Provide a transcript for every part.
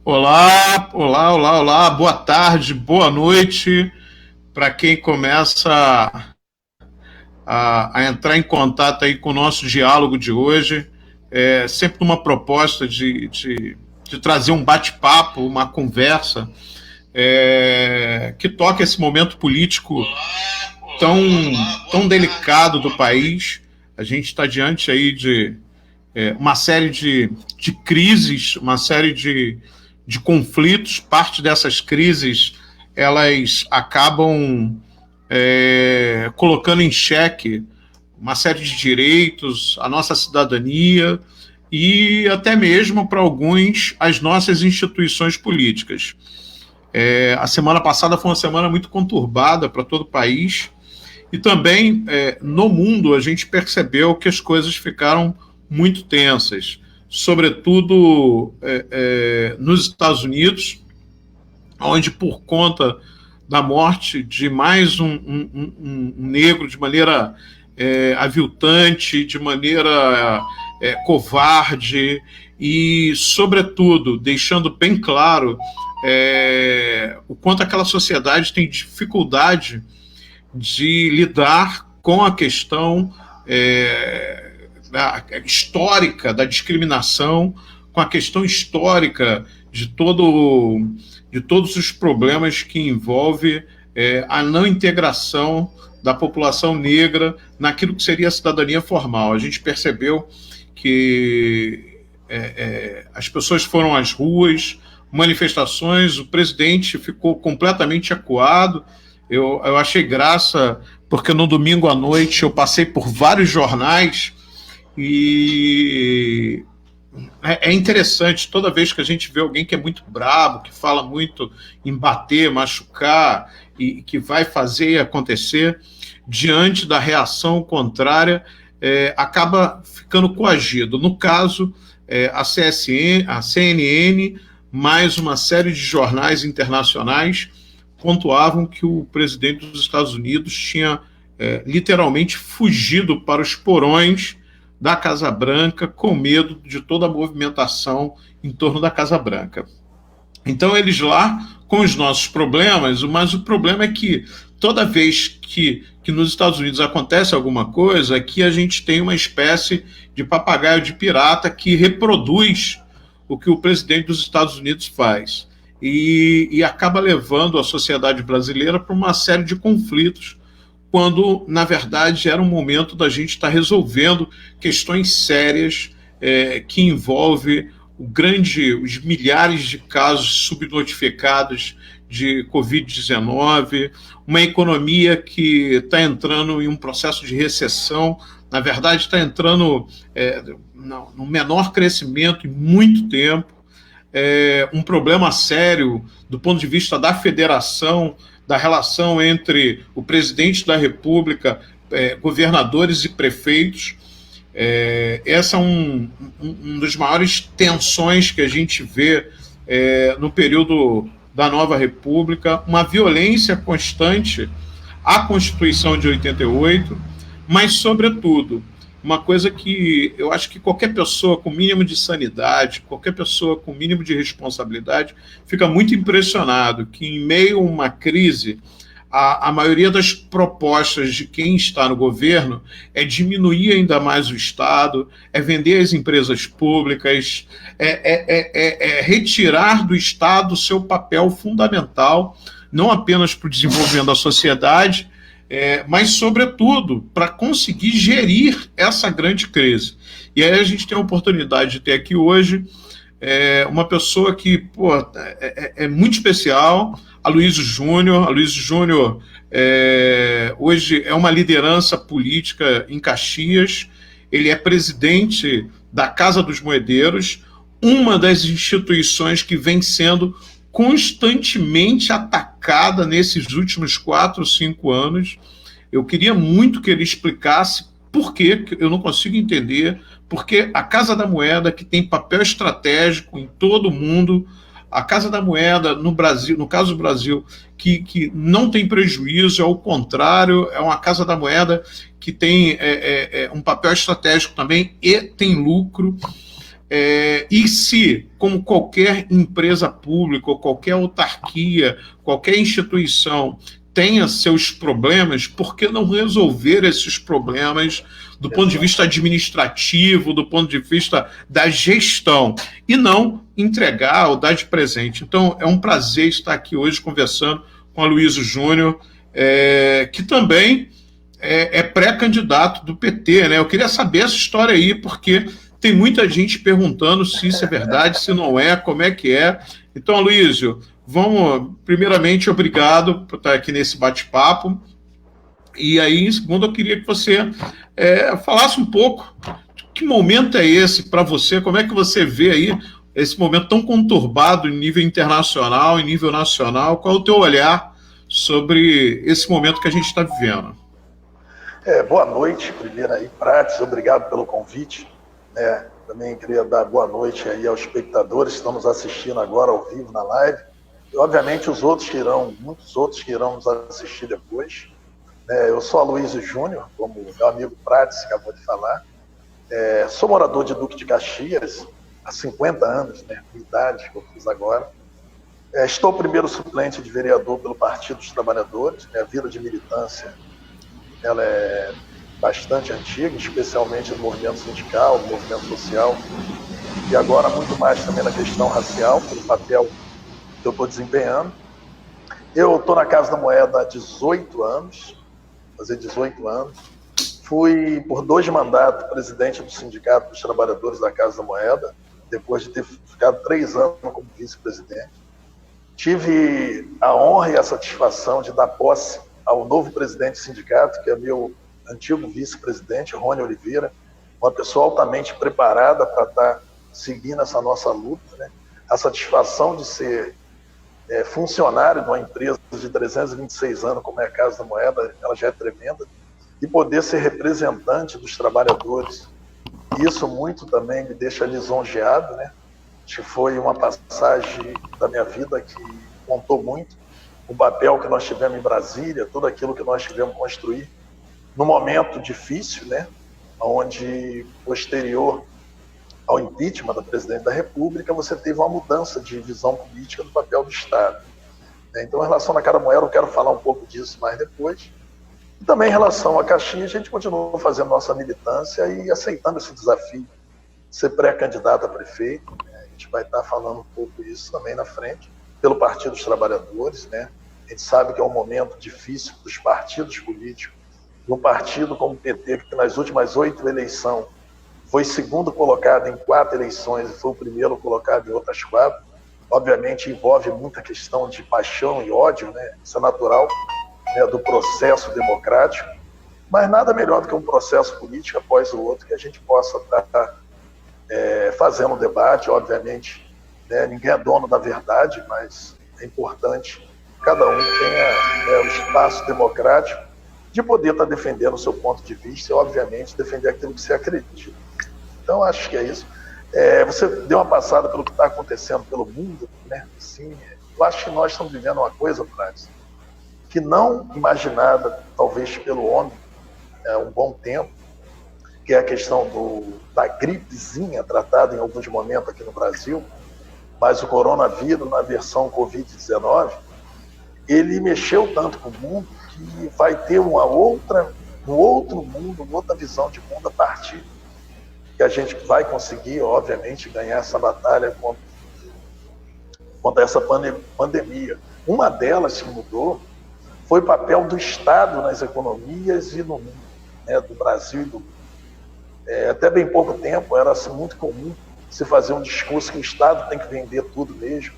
Olá, olá, olá, olá, boa tarde, boa noite para quem começa a entrar em contato aí com o nosso diálogo de hoje. É sempre uma proposta de trazer um bate-papo, uma conversa que toca esse momento político tão, tão delicado do país. A gente está diante aí de uma série de crises, uma série de conflitos. Parte dessas crises elas acabam colocando em xeque uma série de direitos, a nossa cidadania e até mesmo, para alguns, as nossas instituições políticas. A semana passada foi uma semana muito conturbada para todo o país e também no mundo a gente percebeu que as coisas ficaram muito tensas, sobretudo nos Estados Unidos, onde por conta da morte de mais um negro de maneira aviltante, de maneira covarde e, sobretudo, deixando bem claro o quanto aquela sociedade tem dificuldade de lidar com a questão histórica da discriminação, com a questão histórica de todos os problemas que envolve a não integração da população negra naquilo que seria a cidadania formal. A gente percebeu que as pessoas foram às ruas, manifestações, o presidente ficou completamente acuado. Eu achei graça, porque no domingo à noite eu passei por vários jornais e é interessante, toda vez que a gente vê alguém que é muito brabo, que fala muito em bater, machucar e que vai fazer acontecer, diante da reação contrária, acaba ficando coagido. No caso, a CNN, mais uma série de jornais internacionais, pontuavam que o presidente dos Estados Unidos tinha literalmente fugido para os porões da Casa Branca com medo de toda a movimentação em torno da Casa Branca. Então eles lá com os nossos problemas, mas o problema é que toda vez que nos Estados Unidos acontece alguma coisa, aqui a gente tem uma espécie de papagaio de pirata que reproduz o que o presidente dos Estados Unidos faz e acaba levando a sociedade brasileira para uma série de conflitos, quando, na verdade, era um momento da gente estar resolvendo questões sérias que envolvem os milhares de casos subnotificados de Covid-19, uma economia que está entrando em um processo de recessão, na verdade está entrando no menor crescimento em muito tempo, um problema sério do ponto de vista da federação, da relação entre o presidente da República, governadores e prefeitos. Essa é um dos maiores tensões que a gente vê no período da nova República, uma violência constante à Constituição de 88, mas, sobretudo, uma coisa que eu acho que qualquer pessoa com mínimo de sanidade, qualquer pessoa com mínimo de responsabilidade, fica muito impressionado que, em meio a uma crise, a maioria das propostas de quem está no governo é diminuir ainda mais o Estado, é vender as empresas públicas, retirar do Estado o seu papel fundamental, não apenas para o desenvolvimento da sociedade, mas, sobretudo, para conseguir gerir essa grande crise. E aí a gente tem a oportunidade de ter aqui hoje uma pessoa que é muito especial, Aloysio Júnior. Aloysio Júnior hoje é uma liderança política em Caxias, ele é presidente da Casa dos Moedeiros, uma das instituições que vem sendo constantemente atacada nesses últimos 4 ou 5 anos. Eu queria muito que ele explicasse por que eu não consigo entender, porque a Casa da Moeda, que tem papel estratégico em todo o mundo, a Casa da Moeda no Brasil, no caso do Brasil, que não tem prejuízo, ao contrário, é uma Casa da Moeda que tem um papel estratégico também e tem lucro. E se, como qualquer empresa pública ou qualquer autarquia, qualquer instituição tenha seus problemas, por que não resolver esses problemas do ponto de vista administrativo, do ponto de vista da gestão, e não entregar ou dar de presente? Então, é um prazer estar aqui hoje conversando com a Aloysio Júnior, que também é pré-candidato do PT, né? Eu queria saber essa história aí, porque tem muita gente perguntando se isso é verdade, se não é, como é que é. Então, Aloysio, primeiramente, obrigado por estar aqui nesse bate-papo. E aí, em segundo, eu queria que você falasse um pouco de que momento é esse para você, como é que você vê aí esse momento tão conturbado em nível internacional, em nível nacional, qual é o teu olhar sobre esse momento que a gente está vivendo? Boa noite, primeiro aí, Prates, obrigado pelo convite. Também queria dar boa noite aí aos espectadores que estão nos assistindo agora ao vivo na live. E, obviamente, muitos outros que irão nos assistir depois. Eu sou Aloysio Júnior, como meu amigo Prates acabou de falar. Sou morador de Duque de Caxias, há 50 anos, minha idade que eu fiz agora. Estou primeiro suplente de vereador pelo Partido dos Trabalhadores. Minha vida de militância ela é bastante antiga, especialmente no movimento sindical, no movimento social, e agora muito mais também na questão racial, pelo papel que eu estou desempenhando. Eu estou na Casa da Moeda há 18 anos, fazer 18 anos. Fui, por 2 mandatos, presidente do Sindicato dos Trabalhadores da Casa da Moeda, depois de ter ficado 3 anos como vice-presidente. Tive a honra e a satisfação de dar posse ao novo presidente do sindicato, que é meu antigo vice-presidente, Rony Oliveira, uma pessoa altamente preparada para estar seguindo essa nossa luta, né? A satisfação de ser funcionário de uma empresa de 326 anos, como é a Casa da Moeda, ela já é tremenda, e poder ser representante dos trabalhadores. Isso muito também me deixa lisonjeado, né? Acho que foi uma passagem da minha vida que contou muito, o papel que nós tivemos em Brasília, tudo aquilo que nós tivemos construir no momento difícil, né, onde, posterior ao impeachment da presidente da República, você teve uma mudança de visão política do papel do Estado. Então, em relação à Casa da Moeda, eu quero falar um pouco disso mais depois. E também em relação a Caxias, a gente continua fazendo nossa militância e aceitando esse desafio de ser pré-candidato a prefeito. A gente vai estar falando um pouco isso também na frente, pelo Partido dos Trabalhadores, né? A gente sabe que é um momento difícil para os partidos políticos. Um partido como o PT, que nas últimas 8 eleições foi segundo colocado em 4 eleições e foi o primeiro colocado em outras 4, obviamente envolve muita questão de paixão e ódio, né? Isso é natural, né, do processo democrático, mas nada melhor do que um processo político após o outro, que a gente possa estar fazendo um debate. Obviamente, né, ninguém é dono da verdade, mas é importante que cada um tenha o espaço democrático de poder estar defendendo o seu ponto de vista e, obviamente, defender aquilo que você acredita. Então, acho que é isso. Você deu uma passada pelo que está acontecendo pelo mundo, né? Assim, eu acho que nós estamos vivendo uma coisa, Prates, que não imaginada, talvez, pelo homem há um bom tempo, que é a questão da gripezinha tratada em alguns momentos aqui no Brasil, mas o coronavírus, na versão Covid-19, ele mexeu tanto com o mundo que vai ter um outro mundo, uma outra visão de mundo a partir que a gente vai conseguir, obviamente, ganhar essa batalha contra essa pandemia. Uma delas que mudou foi o papel do Estado nas economias e no mundo, né, do Brasil e do mundo. Até bem pouco tempo era assim, muito comum se fazer um discurso que o Estado tem que vender tudo mesmo,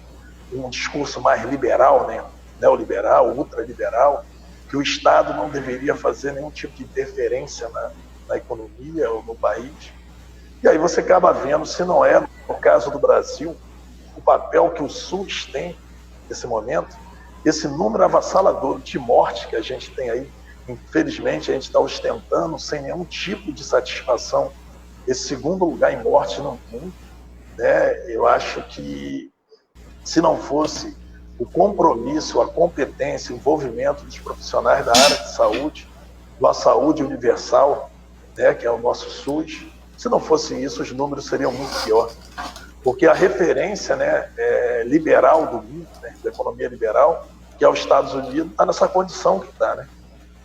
um discurso mais liberal, né, neoliberal, ultraliberal, que o Estado não deveria fazer nenhum tipo de interferência na economia ou no país. E aí você acaba vendo, se não é, no caso do Brasil, o papel que o SUS tem nesse momento, esse número avassalador de morte que a gente tem aí, infelizmente a gente está ostentando sem nenhum tipo de satisfação esse segundo lugar em morte no mundo, né? Eu acho que se não fosse o compromisso, a competência, o envolvimento dos profissionais da área de saúde, da saúde universal, né, que é o nosso SUS, Se não fosse isso, os números seriam muito piores. Porque a referência, né, liberal do mundo, né, da economia liberal, que é os Estados Unidos, está nessa condição que está, né?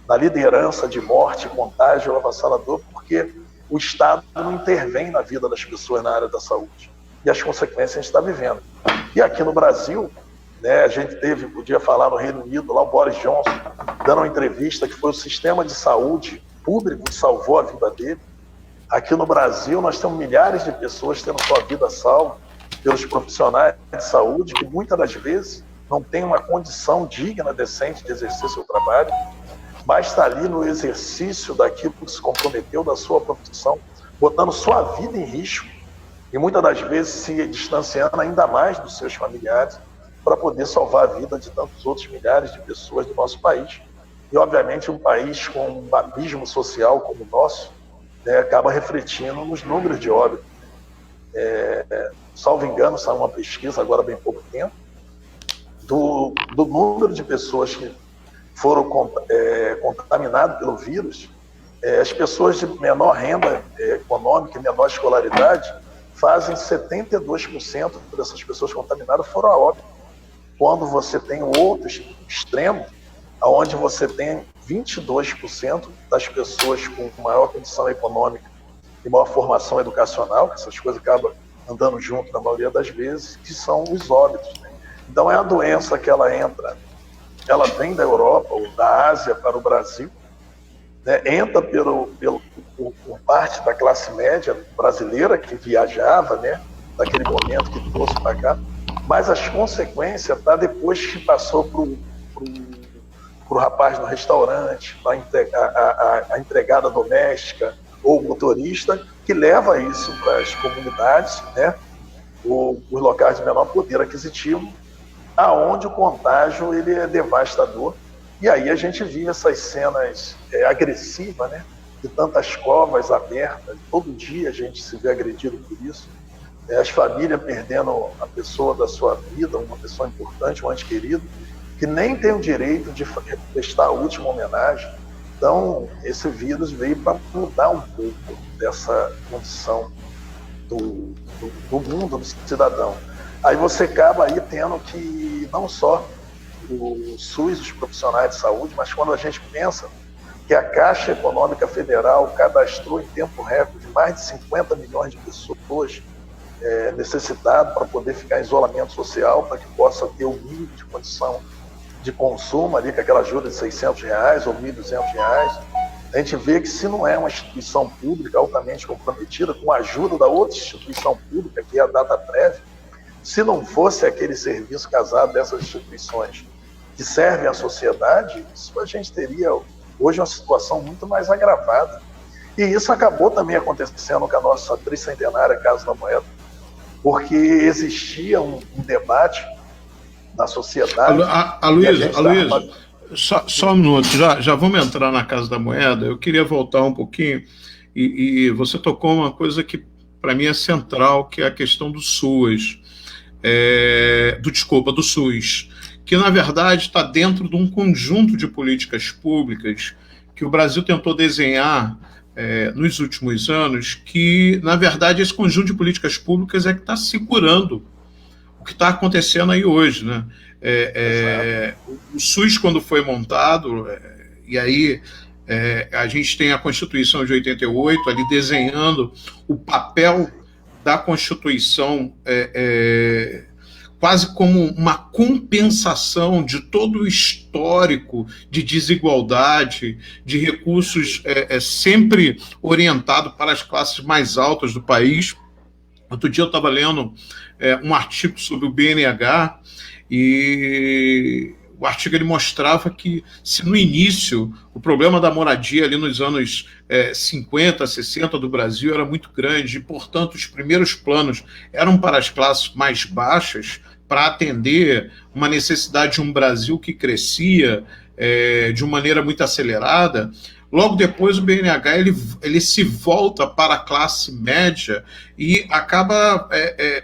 Na liderança de morte, contágio avassalador, porque o Estado não intervém na vida das pessoas na área da saúde. E as consequências a gente está vivendo. E aqui no Brasil, né, a gente podia falar no Reino Unido, lá o Boris Johnson, dando uma entrevista que foi o sistema de saúde público que salvou a vida dele. Aqui no Brasil, nós temos milhares de pessoas tendo sua vida salva pelos profissionais de saúde, que muitas das vezes não têm uma condição digna, decente de exercer seu trabalho, mas está ali no exercício daquilo que se comprometeu da sua profissão, botando sua vida em risco e muitas das vezes se distanciando ainda mais dos seus familiares para poder salvar a vida de tantos outros milhares de pessoas do nosso país. E, obviamente, um país com um abismo social como o nosso, né, acaba refletindo nos números de óbito. Salvo engano, saiu uma pesquisa agora há bem pouco tempo, do número de pessoas que foram contaminadas pelo vírus. As pessoas de menor renda econômica e menor escolaridade fazem 72% dessas pessoas contaminadas foram a óbito. Quando você tem o outro extremo, onde você tem 22% das pessoas com maior condição econômica e maior formação educacional, que essas coisas acabam andando junto na maioria das vezes, que são os óbitos, né? Então é a doença que ela vem da Europa ou da Ásia para o Brasil, né? Entra por parte da classe média brasileira que viajava, né? Daquele momento que trouxe para cá, mas as consequências tá depois que passou para o rapaz no restaurante, a empregada doméstica ou o motorista, que leva isso para as comunidades, né? Os locais de menor poder aquisitivo, aonde o contágio ele é devastador. E aí a gente vive essas cenas agressivas, né? De tantas covas abertas, todo dia a gente se vê agredido por isso. As famílias perdendo a pessoa da sua vida, uma pessoa importante, um ente querido, que nem tem o direito de prestar a última homenagem. Então, esse vírus veio para mudar um pouco dessa condição do mundo, do cidadão. Aí você acaba aí tendo que, não só o SUS, os profissionais de saúde, mas quando a gente pensa que a Caixa Econômica Federal cadastrou em tempo recorde mais de 50 milhões de pessoas necessitadas para poder ficar em isolamento social, para que possa ter o mínimo de condição de consumo ali, com aquela ajuda de R$600 ou R$1.200, a gente vê que se não é uma instituição pública altamente comprometida, com a ajuda da outra instituição pública, que é a Dataprev, se não fosse aquele serviço casado dessas instituições que servem à sociedade, isso a gente teria hoje uma situação muito mais agravada. E isso acabou também acontecendo com a nossa tricentenária Casa da Moeda, porque existia um debate na sociedade. Aloysio, só um minuto, já vamos entrar na Casa da Moeda. Eu queria voltar um pouquinho, e você tocou uma coisa que para mim é central, que é a questão do SUS, do SUS, que na verdade está dentro de um conjunto de políticas públicas que o Brasil tentou desenhar nos últimos anos, que na verdade esse conjunto de políticas públicas é que está segurando o que está acontecendo aí hoje, né? O SUS, quando foi montado, e aí a gente tem a Constituição de 88 ali desenhando o papel da Constituição quase como uma compensação de todo o histórico de desigualdade, de recursos sempre orientado para as classes mais altas do país. Outro dia eu estava lendo um artigo sobre o BNH, e o artigo ele mostrava que, se no início o problema da moradia ali nos anos 50, 60 do Brasil era muito grande, e, portanto, os primeiros planos eram para as classes mais baixas, para atender uma necessidade de um Brasil que crescia de uma maneira muito acelerada. Logo depois o BNH ele se volta para a classe média e acaba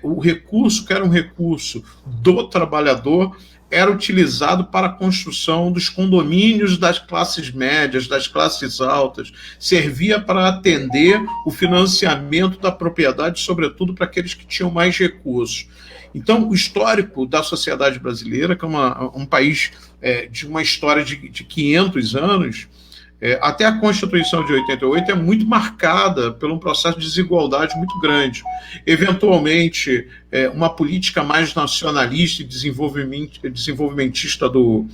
o recurso, que era um recurso do trabalhador, era utilizado para a construção dos condomínios das classes médias, das classes altas, servia para atender o financiamento da propriedade, sobretudo para aqueles que tinham mais recursos. Então, o histórico da sociedade brasileira, que é um país de uma história de 500 anos, até a Constituição de 88 é muito marcada por um processo de desigualdade muito grande. Eventualmente, uma política mais nacionalista e desenvolvimentista do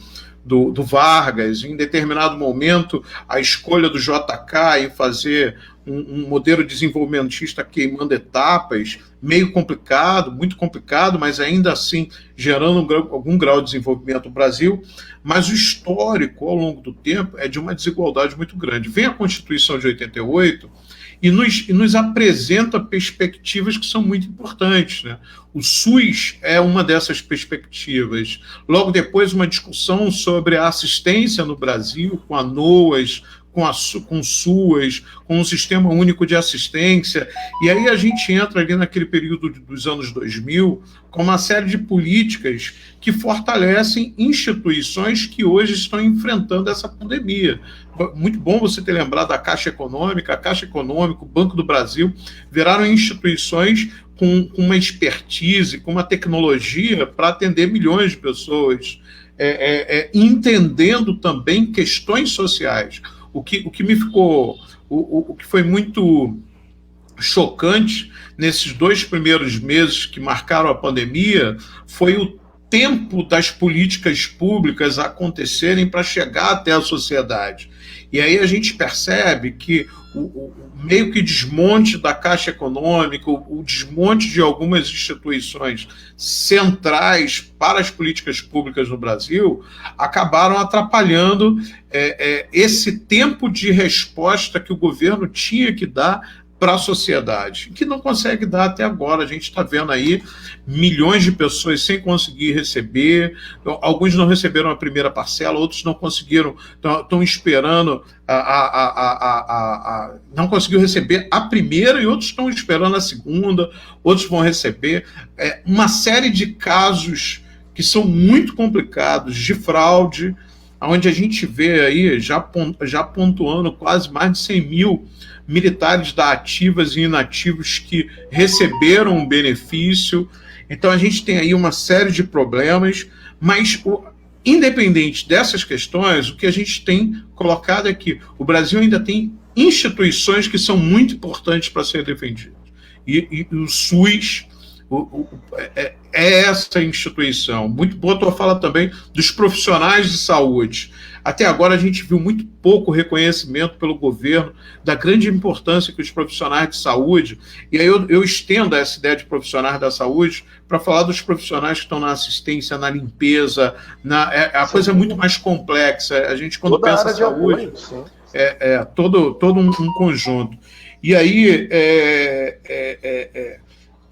Vargas, em determinado momento, a escolha do JK em fazer um modelo desenvolvimentista queimando etapas, meio complicado, muito complicado, mas ainda assim gerando algum grau de desenvolvimento no Brasil, mas o histórico, ao longo do tempo, é de uma desigualdade muito grande. Vem a Constituição de 88 e nos apresenta perspectivas que são muito importantes, né? O SUS é uma dessas perspectivas. Logo depois, uma discussão sobre a assistência no Brasil, com a NOAS, com o SUAS, com o Sistema Único de Assistência, e aí a gente entra ali naquele período dos anos 2000 com uma série de políticas que fortalecem instituições que hoje estão enfrentando essa pandemia. Muito bom você ter lembrado da Caixa Econômica, o Banco do Brasil, viraram instituições com uma expertise, com uma tecnologia para atender milhões de pessoas, entendendo também questões sociais. O que foi muito chocante nesses 2 primeiros meses que marcaram a pandemia foi o tempo das políticas públicas acontecerem para chegar até a sociedade. E aí a gente percebe que o meio que desmonte da Caixa Econômica, o desmonte de algumas instituições centrais para as políticas públicas no Brasil, acabaram atrapalhando esse tempo de resposta que o governo tinha que dar para a sociedade, que não consegue dar até agora. A gente está vendo aí milhões de pessoas sem conseguir receber, alguns não receberam a primeira parcela, outros não conseguiram, estão esperando, não conseguiu receber a primeira e outros estão esperando a segunda, outros vão receber. Uma série de casos que são muito complicados de fraude, onde a gente vê aí, já pontuando quase mais de 100 mil militares da ativas e inativos que receberam um benefício. Então a gente tem aí uma série de problemas, mas independente dessas questões, o que a gente tem colocado é que o Brasil ainda tem instituições que são muito importantes para serem defendidas. E o SUS é essa instituição. Muito boa a tua fala também dos profissionais de saúde. Até agora a gente viu muito pouco reconhecimento pelo governo da grande importância que os profissionais de saúde, e aí eu estendo essa ideia de profissionais da saúde para falar dos profissionais que estão na assistência, na limpeza, a coisa é muito mais complexa. A gente, quando toda pensa em saúde, todo um conjunto. E aí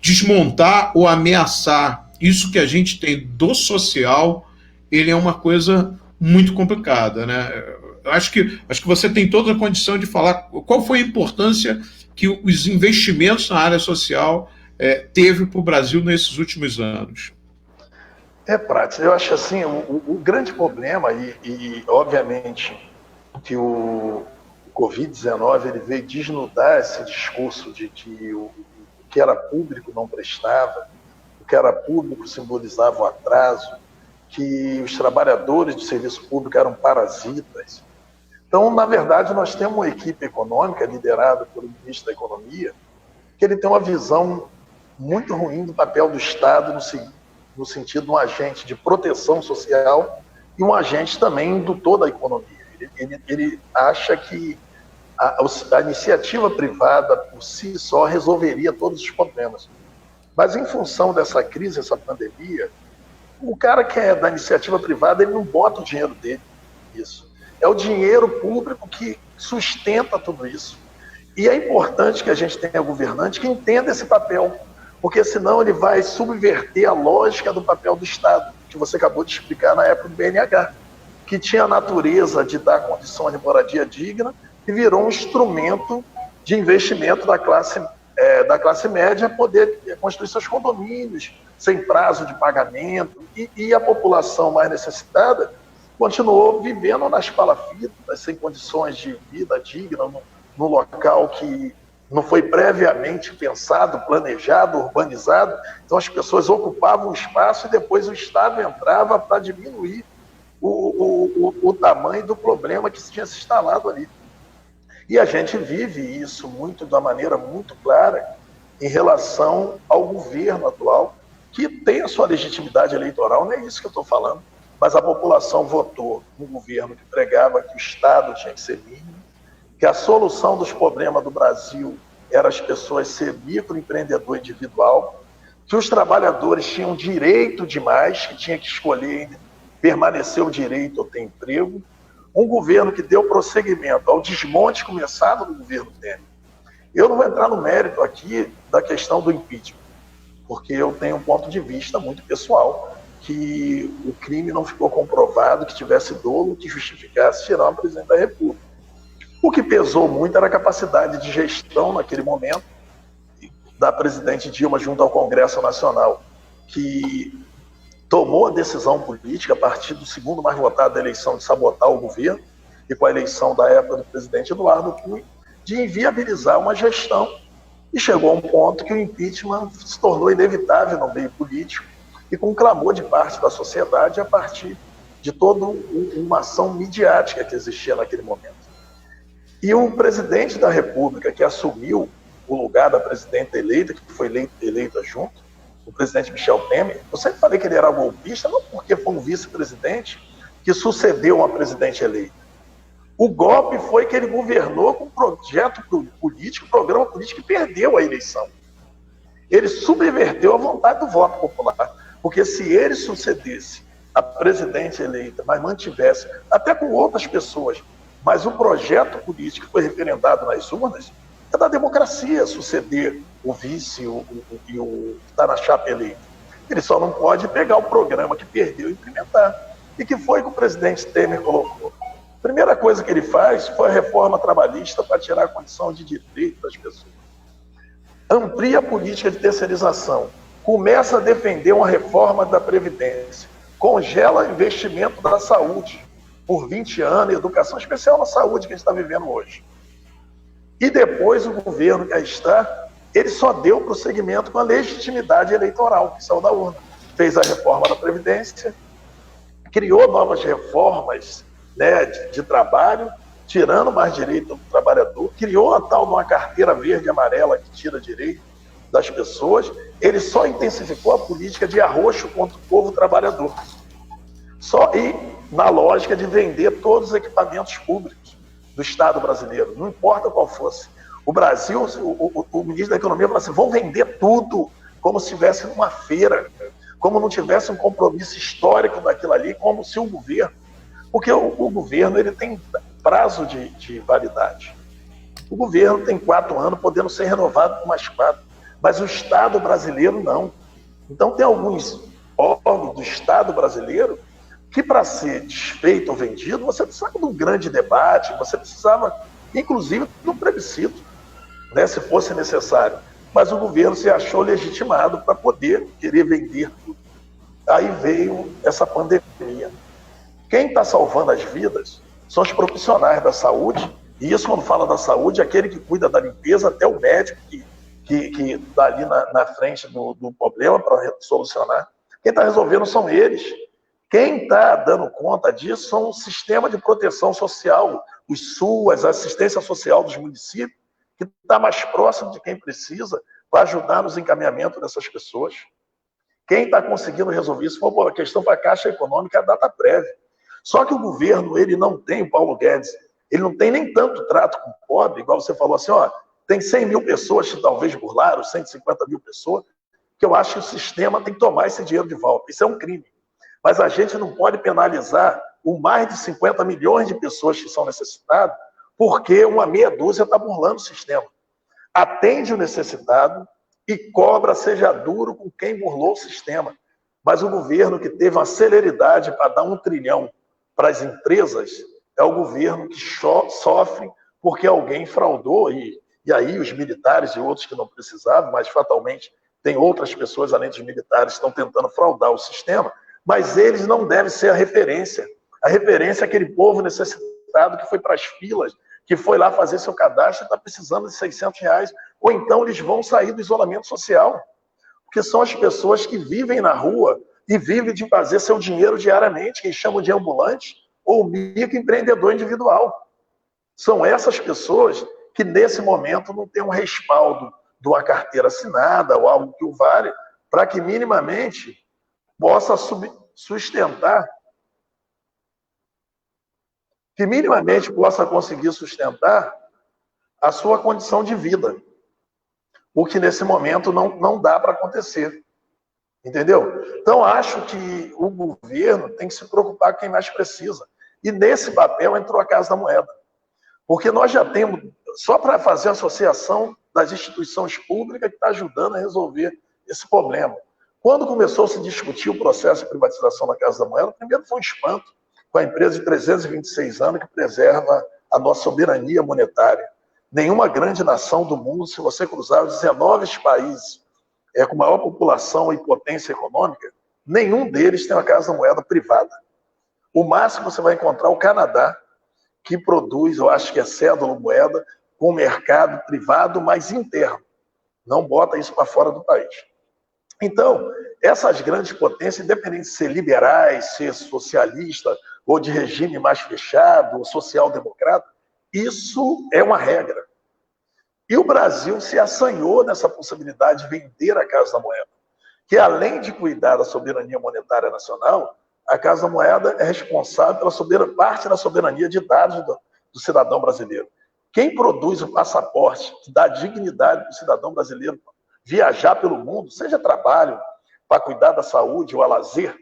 desmontar ou ameaçar isso que a gente tem do social, ele é uma coisa muito complicada, né? Acho que você tem toda a condição de falar qual foi a importância que os investimentos na área social teve para o Brasil nesses últimos anos. Prates, eu acho assim, o grande problema, e obviamente que o Covid-19 ele veio desnudar esse discurso de que o que era público não prestava, o que era público simbolizava o atraso, que os trabalhadores do serviço público eram parasitas. Então, na verdade, nós temos uma equipe econômica liderada pelo ministro da Economia, que ele tem uma visão muito ruim do papel do Estado no sentido de um agente de proteção social e um agente também indutor da economia. Ele acha que a iniciativa privada por si só resolveria todos os problemas. Mas em função dessa crise, essa pandemia, o cara que é da iniciativa privada, ele não bota o dinheiro dele nisso. É o dinheiro público que sustenta tudo isso. E é importante que a gente tenha governante que entenda esse papel, porque senão ele vai subverter a lógica do papel do Estado, que você acabou de explicar na época do BNH, que tinha a natureza de dar condições de moradia digna e virou um instrumento de investimento da classe média poder construir seus condomínios, sem prazo de pagamento, e a população mais necessitada continuou vivendo nas palafitas, sem condições de vida digna, no local que não foi previamente pensado, planejado, urbanizado. Então as pessoas ocupavam o espaço e depois o Estado entrava para diminuir o tamanho do problema que tinha se instalado ali. E a gente vive isso da maneira muito clara em relação ao governo atual, que tem a sua legitimidade eleitoral, não é isso que eu estou falando, mas a população votou no governo que pregava que o Estado tinha que ser mínimo, que a solução dos problemas do Brasil era as pessoas ser microempreendedor individual, que os trabalhadores tinham direito demais, que tinha que escolher permanecer o direito ou ter emprego, um governo que deu prosseguimento ao desmonte começado no governo Temer. Eu não vou entrar no mérito aqui da questão do impeachment, porque eu tenho um ponto de vista muito pessoal, que o crime não ficou comprovado, que tivesse dolo que justificasse tirar o presidente da República. O que pesou muito era a capacidade de gestão naquele momento da presidente Dilma junto ao Congresso Nacional, que tomou a decisão política a partir do segundo mais votado da eleição de sabotar o governo, e com a eleição da época do presidente Eduardo Cunha, de inviabilizar uma gestão. E chegou a um ponto que o impeachment se tornou inevitável no meio político e com um clamor de parte da sociedade a partir de toda uma ação midiática que existia naquele momento. E o presidente da República, que assumiu o lugar da presidenta eleita, que foi eleita junto, o presidente Michel Temer, eu sempre falei que ele era golpista, não porque foi um vice-presidente que sucedeu uma presidente eleita. O golpe foi que ele governou com um projeto político, programa político, que perdeu a eleição. Ele subverteu a vontade do voto popular, porque se ele sucedesse a presidente eleita, mas mantivesse, até com outras pessoas, mas o projeto político que foi referendado nas urnas, é da democracia suceder o vice e o que está na chapa eleita. Ele só não pode pegar o programa que perdeu e implementar. E que foi que o presidente Temer colocou? A primeira coisa que ele faz foi a reforma trabalhista para tirar a condição de direito das pessoas. Amplia a política de terceirização. Começa a defender uma reforma da Previdência. Congela o investimento da saúde por 20 anos, educação especial na saúde que a gente está vivendo hoje. E depois o governo que aí está, ele só deu prosseguimento com a legitimidade eleitoral que saiu da urna. Fez a reforma da Previdência, criou novas reformas, né, de trabalho, tirando mais direito do trabalhador, criou a tal de uma carteira verde e amarela que tira direito das pessoas. Ele só intensificou a política de arroxo contra o povo trabalhador. E na lógica de vender todos os equipamentos públicos do Estado brasileiro, não importa qual fosse. O Brasil, o ministro da Economia falou assim, vão vender tudo, como se estivesse numa feira, como não tivesse um compromisso histórico daquilo ali, como se o governo... Porque o governo ele tem prazo de validade. O governo tem 4 anos, podendo ser renovado por mais 4, mas o Estado brasileiro não. Então tem alguns órgãos do Estado brasileiro que para ser desfeito ou vendido, você precisava de um grande debate, você precisava, inclusive, de um plebiscito, né, se fosse necessário. Mas o governo se achou legitimado para poder querer vender tudo. Aí veio essa pandemia. Quem está salvando as vidas são os profissionais da saúde, e isso quando fala da saúde, aquele que cuida da limpeza, até o médico que está ali na frente do problema para solucionar. Quem está resolvendo são eles. Quem está dando conta disso são o sistema de proteção social, os SUAS, a assistência social dos municípios, que está mais próximo de quem precisa para ajudar nos encaminhamentos dessas pessoas. Quem está conseguindo resolver isso foi a questão para a Caixa Econômica, a data prévia. Só que o governo, ele não tem, o Paulo Guedes, ele não tem nem tanto trato com o pobre, igual você falou assim, ó, tem 100 mil pessoas que talvez burlaram, 150 mil pessoas, que eu acho que o sistema tem que tomar esse dinheiro de volta. Isso é um crime. Mas a gente não pode penalizar o mais de 50 milhões de pessoas que são necessitadas, porque uma meia dúzia está burlando o sistema. Atende o necessitado e cobra, seja duro com quem burlou o sistema. Mas o governo que teve uma celeridade para dar 1 trilhão para as empresas é o governo que sofre porque alguém fraudou, e aí os militares e outros que não precisavam, mas fatalmente tem outras pessoas, além dos militares, que estão tentando fraudar o sistema, mas eles não devem ser a referência. A referência é aquele povo necessitado que foi para as filas, que foi lá fazer seu cadastro e está precisando de R$600, ou então eles vão sair do isolamento social, porque são as pessoas que vivem na rua e vivem de fazer seu dinheiro diariamente, que chamam de ambulante ou microempreendedor individual. São essas pessoas que, nesse momento, não têm um respaldo de uma carteira assinada ou algo que o vale, para que minimamente possa sustentar, que minimamente possa conseguir sustentar a sua condição de vida. O que nesse momento não dá para acontecer. Entendeu? Então, acho que o governo tem que se preocupar com quem mais precisa. E nesse papel entrou a Casa da Moeda. Porque nós já temos, só para fazer a associação das instituições públicas que está ajudando a resolver esse problema. Quando começou a se discutir o processo de privatização da Casa da Moeda, primeiro foi um espanto com a empresa de 326 anos que preserva a nossa soberania monetária. Nenhuma grande nação do mundo, se você cruzar os 19 países com maior população e potência econômica, nenhum deles tem uma Casa da Moeda privada. O máximo você vai encontrar o Canadá, que produz, eu acho que é cédula moeda, com mercado privado, mas interno. Não bota isso para fora do país. Então, essas grandes potências, independente de ser liberais, ser socialista, ou de regime mais fechado, ou social-democrata, isso é uma regra. E o Brasil se assanhou nessa possibilidade de vender a Casa da Moeda, que além de cuidar da soberania monetária nacional, a Casa da Moeda é responsável pela parte da soberania de dados do cidadão brasileiro. Quem produz o passaporte que dá dignidade para o cidadão brasileiro viajar pelo mundo, seja trabalho, para cuidar da saúde ou a lazer,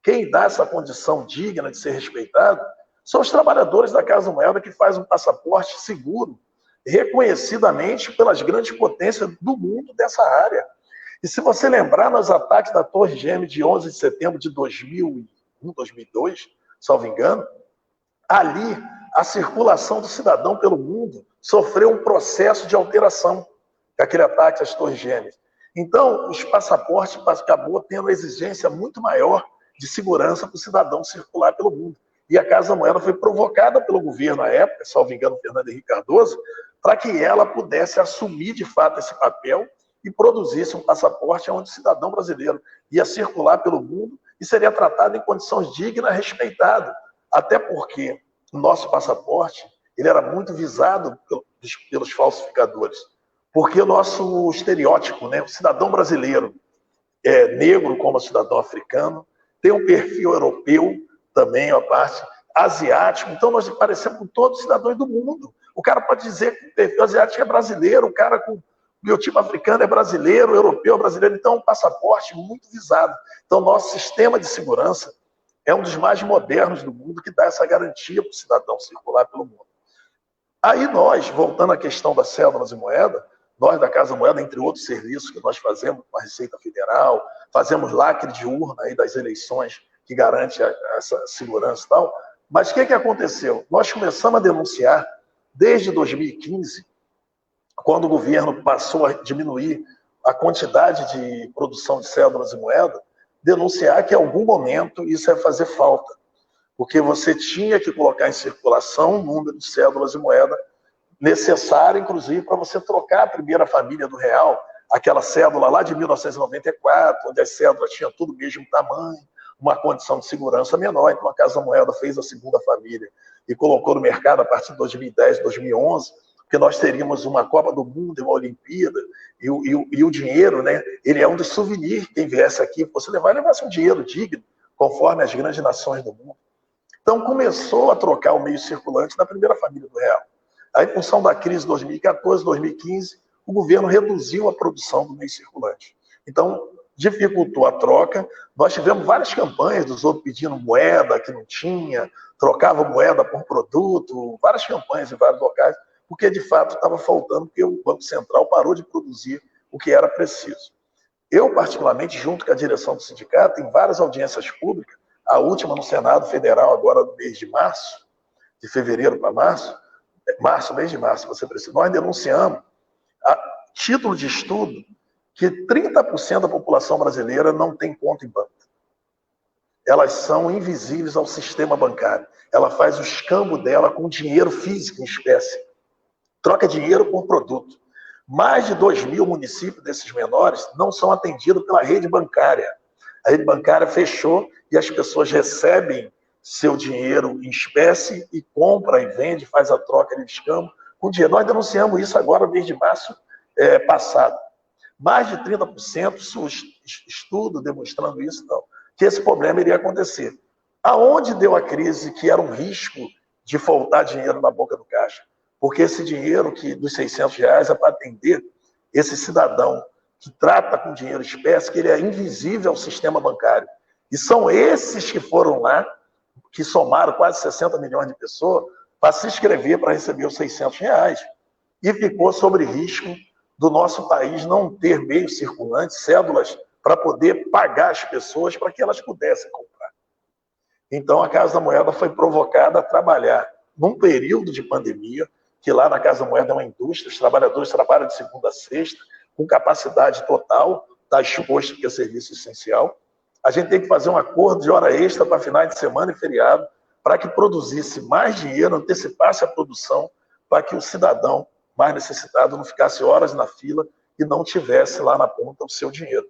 quem dá essa condição digna de ser respeitado são os trabalhadores da Casa da Moeda que fazem um passaporte seguro, reconhecidamente pelas grandes potências do mundo dessa área. E se você lembrar nos ataques da Torre Gêmeas de 11 de setembro de 2001, 2002, salvo engano, ali a circulação do cidadão pelo mundo sofreu um processo de alteração, aquele ataque às Torres Gêmeas. Então, os passaportes acabou tendo uma exigência muito maior de segurança para o cidadão circular pelo mundo. E a Casa da Moeda foi provocada pelo governo à época, salvo engano, Fernando Henrique Cardoso, para que ela pudesse assumir de fato esse papel e produzisse um passaporte onde o cidadão brasileiro ia circular pelo mundo e seria tratado em condições dignas, respeitado. Até porque o nosso passaporte ele era muito visado pelos falsificadores. Porque o nosso estereótipo, né, o cidadão brasileiro é negro como o cidadão africano, tem um perfil europeu também, a parte asiático, então nós parecemos com todos os cidadãos do mundo. O cara pode dizer que o perfil asiático é brasileiro, o cara com biotipo africano é brasileiro, o europeu é brasileiro, então é um passaporte muito visado. Então nosso sistema de segurança é um dos mais modernos do mundo, que dá essa garantia para o cidadão circular pelo mundo. Aí nós, voltando à questão das cédulas e moeda, nós da Casa Moeda, entre outros serviços que nós fazemos com a Receita Federal, fazemos lacre de urna aí das eleições, que garante essa segurança e tal. Mas o que aconteceu? Nós começamos a denunciar desde 2015, quando o governo passou a diminuir a quantidade de produção de cédulas e moeda, denunciar que em algum momento isso ia fazer falta, porque você tinha que colocar em circulação o número de cédulas e moeda necessário, inclusive, para você trocar a primeira família do real, aquela cédula lá de 1994, onde as cédulas tinham tudo o mesmo tamanho, uma condição de segurança menor. Então a Casa da Moeda fez a segunda família e colocou no mercado a partir de 2010, 2011, porque nós teríamos uma Copa do Mundo e uma Olimpíada, e o dinheiro, né, ele é um dos souvenirs. Quem viesse aqui, você levasse um dinheiro digno, conforme as grandes nações do mundo. Então começou a trocar o meio circulante da primeira família do real. Aí, em função da crise de 2014, 2015, o governo reduziu a produção do meio circulante. Então, dificultou a troca. Nós tivemos várias campanhas dos outros pedindo moeda que não tinha, trocava moeda por produto, várias campanhas em vários locais, porque de fato estava faltando, porque o Banco Central parou de produzir o que era preciso. Eu, particularmente, junto com a direção do sindicato, em várias audiências públicas, a última no Senado Federal, agora no mês de março, de fevereiro para mês de março, você precisa. Nós denunciamos, a título de estudo, que 30% da população brasileira não tem conta em banco. Elas são invisíveis ao sistema bancário. Ela faz o escambo dela com dinheiro físico, em espécie. Troca dinheiro por produto. Mais de 2.000 municípios desses menores não são atendidos pela rede bancária. A rede bancária fechou e as pessoas recebem seu dinheiro em espécie e compra e vende, faz a troca de escambo com dinheiro. Nós denunciamos isso agora, no mês de março passado. Mais de 30%, estudo demonstrando isso, não, que esse problema iria acontecer. Aonde deu a crise que era um risco de faltar dinheiro na boca do caixa? Porque esse dinheiro dos R$600 é para atender esse cidadão que trata com dinheiro espécie, que ele é invisível ao sistema bancário. E são esses que foram lá, que somaram quase 60 milhões de pessoas, para se inscrever para receber os R$600. E ficou sobre risco do nosso país não ter meios circulantes, cédulas, para poder pagar as pessoas para que elas pudessem comprar. Então, a Casa da Moeda foi provocada a trabalhar num período de pandemia, que lá na Casa da Moeda é uma indústria, os trabalhadores trabalham de segunda a sexta, com capacidade total, está exposto que é serviço essencial. A gente tem que fazer um acordo de hora extra para finais de semana e feriado, para que produzisse mais dinheiro, antecipasse a produção, para que o cidadão mais necessitado não ficasse horas na fila e não tivesse lá na ponta o seu dinheiro.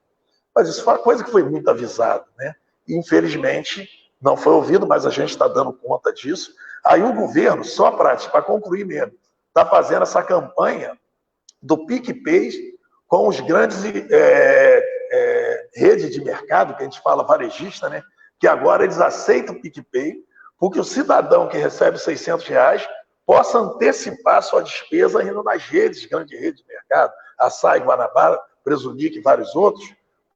Mas isso foi uma coisa que foi muito avisada, né? E, infelizmente, não foi ouvido, mas a gente está dando conta disso. Aí o governo, só para concluir mesmo, está fazendo essa campanha do PicPay com os grandes redes de mercado, que a gente fala varejista, né? Que agora eles aceitam o PicPay, porque o cidadão que recebe R$600 possa antecipar sua despesa indo nas redes, grandes redes de mercado, Açaí, Guanabara, Presumic e vários outros,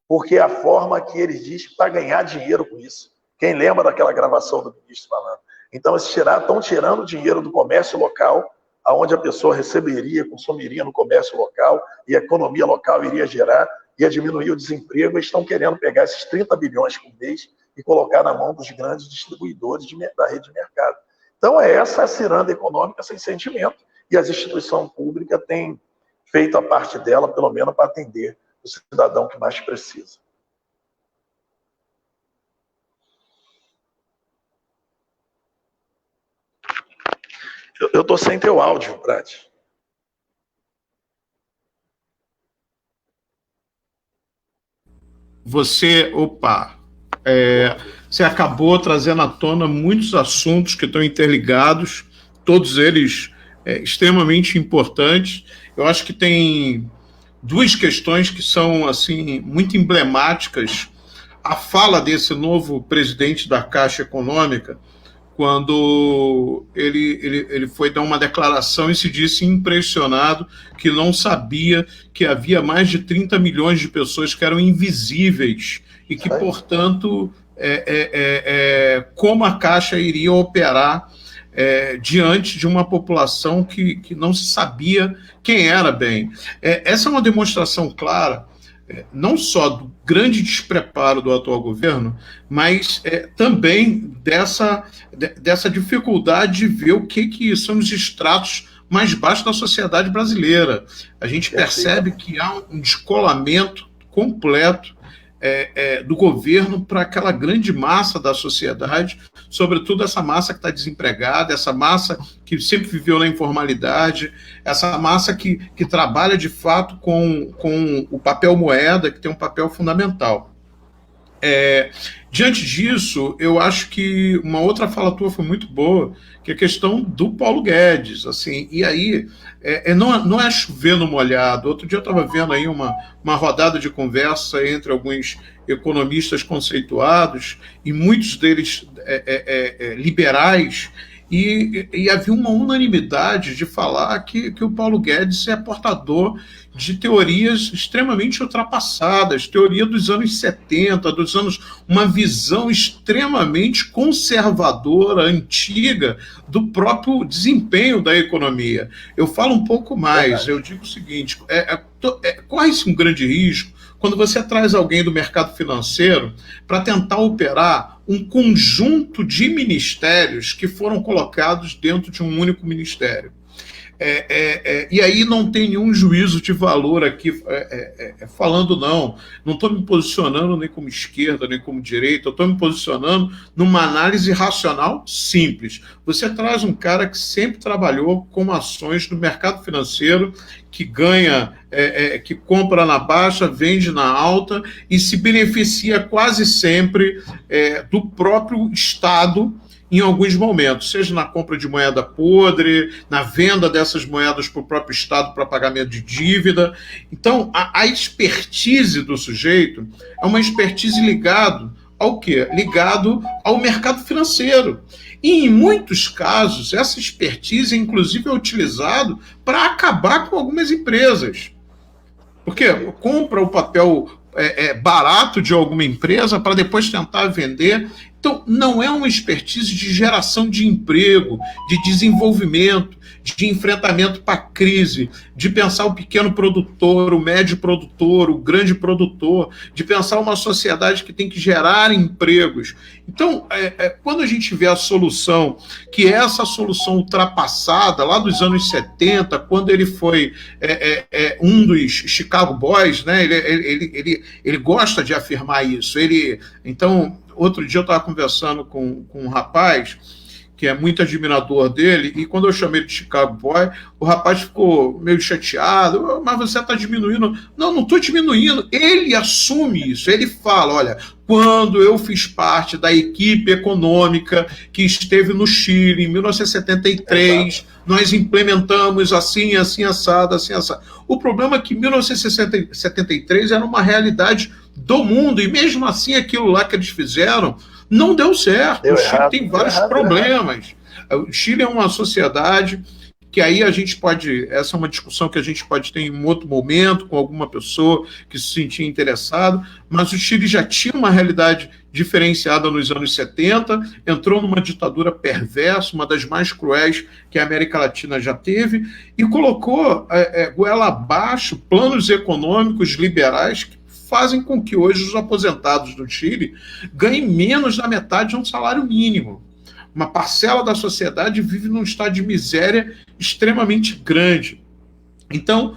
porque é a forma que eles dizem para ganhar dinheiro com isso. Quem lembra daquela gravação do ministro falando? Então, eles estão tirando dinheiro do comércio local, aonde a pessoa receberia, consumiria no comércio local, e a economia local iria gerar, ia diminuir o desemprego. Eles estão querendo pegar esses 30 bilhões por mês e colocar na mão dos grandes distribuidores da rede de mercado. Então, essa é a ciranda econômica sem sentimento, e as instituições públicas têm feito a parte dela, pelo menos para atender o cidadão que mais precisa. Eu estou sem teu áudio, Prati. Você acabou trazendo à tona muitos assuntos que estão interligados, todos eles extremamente importantes. Eu acho que tem duas questões que são assim muito emblemáticas. A fala desse novo presidente da Caixa Econômica, quando ele foi dar uma declaração e se disse impressionado que não sabia que havia mais de 30 milhões de pessoas que eram invisíveis e que, portanto, como a Caixa iria operar diante de uma população que não se sabia quem era bem. Essa é uma demonstração clara, não só do grande despreparo do atual governo, mas também dessa dificuldade de ver o que são os estratos mais baixos da sociedade brasileira. A gente percebe que há um descolamento completo do governo para aquela grande massa da sociedade, sobretudo essa massa que está desempregada, essa massa que sempre viveu na informalidade, essa massa que trabalha de fato com o papel moeda, que tem um papel fundamental. Diante disso, eu acho que uma outra fala tua foi muito boa, que é a questão do Paulo Guedes, assim, e aí não é chover no molhado. Outro dia eu estava vendo aí uma rodada de conversa entre alguns economistas conceituados, e muitos deles liberais, e havia uma unanimidade de falar que o Paulo Guedes é portador de teorias extremamente ultrapassadas, teoria dos anos 70, uma visão extremamente conservadora, antiga, do próprio desempenho da economia. Eu falo um pouco mais, eu digo o seguinte, corre-se um grande risco quando você traz alguém do mercado financeiro para tentar operar um conjunto de ministérios que foram colocados dentro de um único ministério. E aí não tem nenhum juízo de valor aqui falando, não estou me posicionando nem como esquerda, nem como direita, eu estou me posicionando numa análise racional simples. Você traz um cara que sempre trabalhou com ações no mercado financeiro, que ganha, que compra na baixa, vende na alta e se beneficia quase sempre do próprio Estado em alguns momentos, seja na compra de moeda podre, na venda dessas moedas para o próprio Estado para pagamento de dívida. Então, a expertise do sujeito é uma expertise ligado ao quê? Ligado ao mercado financeiro. E, em muitos casos, essa expertise, inclusive, é utilizada para acabar com algumas empresas. Porque compra o papel barato de alguma empresa para depois tentar vender. Então, não é uma expertise de geração de emprego, de desenvolvimento, de enfrentamento para a crise, de pensar o pequeno produtor, o médio produtor, o grande produtor, de pensar uma sociedade que tem que gerar empregos. Então, quando a gente vê a solução, que é essa solução ultrapassada, lá dos anos 70, quando ele foi um dos Chicago Boys, né, ele gosta de afirmar isso. Então, outro dia eu estava conversando com um rapaz que é muito admirador dele, e quando eu chamei ele de Chicago Boy, o rapaz ficou meio chateado, mas você está diminuindo. Não estou diminuindo, ele assume isso, ele fala, olha, quando eu fiz parte da equipe econômica que esteve no Chile em 1973, nós implementamos assim, assim, assado, assim, assado. O problema é que 1973 era uma realidade do mundo, e mesmo assim aquilo lá que eles fizeram não deu certo. O Chile tem vários problemas. O Chile é uma sociedade que aí a gente pode, essa é uma discussão que a gente pode ter em um outro momento com alguma pessoa que se sentia interessado, mas o Chile já tinha uma realidade diferenciada nos anos 70, entrou numa ditadura perversa, uma das mais cruéis que a América Latina já teve, e colocou goela abaixo planos econômicos liberais que fazem com que hoje os aposentados do Chile ganhem menos da metade de um salário mínimo. Uma parcela da sociedade vive num estado de miséria extremamente grande. Então,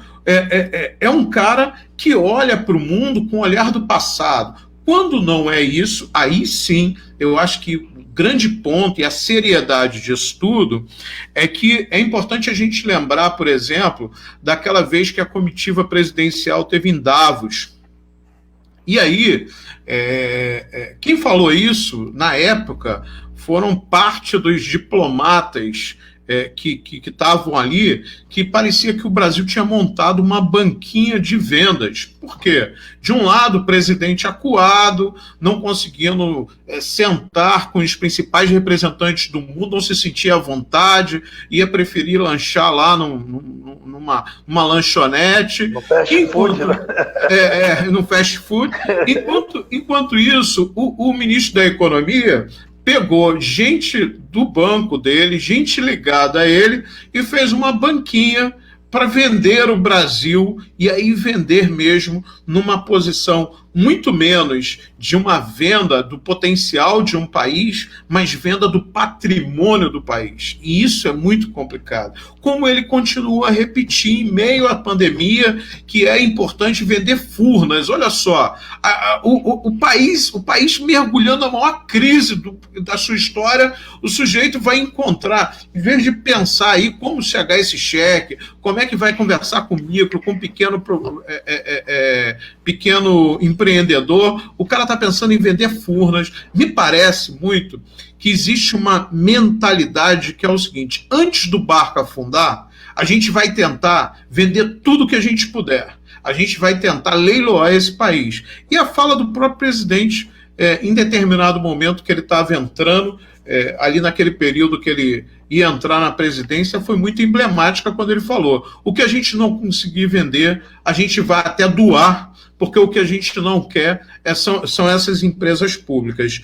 é um cara que olha para o mundo com o olhar do passado. Quando não é isso, aí sim, eu acho que o grande ponto e a seriedade disso tudo é que é importante a gente lembrar, por exemplo, daquela vez que a comitiva presidencial teve em Davos. E aí, quem falou isso, na época, foram parte dos diplomatas que estavam ali, que parecia que o Brasil tinha montado uma banquinha de vendas. Por quê? De um lado, o presidente acuado, não conseguindo sentar com os principais representantes do mundo, não se sentia à vontade, ia preferir lanchar lá numa lanchonete. No fast food, né? No fast food. Enquanto isso, o ministro da Economia pegou gente do banco dele, gente ligada a ele, e fez uma banquinha para vender o Brasil, e aí vender mesmo numa posição muito menos de uma venda do potencial de um país, mas venda do patrimônio do país. E isso é muito complicado. Como ele continua a repetir em meio à pandemia, que é importante vender Furnas. Olha só, o país mergulhando na maior crise da sua história, o sujeito vai encontrar, em vez de pensar aí como chegar esse cheque, como é que vai conversar com o micro, com o pequeno empreendedor, o cara está pensando em vender Furnas. Me parece muito que existe uma mentalidade que é o seguinte: antes do barco afundar, a gente vai tentar vender tudo que a gente puder. A gente vai tentar leiloar esse país. E a fala do próprio presidente, em determinado momento que ele estava entrando, ali naquele período que ele ia entrar na presidência, foi muito emblemática quando ele falou: o que a gente não conseguir vender, a gente vai até doar, porque o que a gente não quer são essas empresas públicas.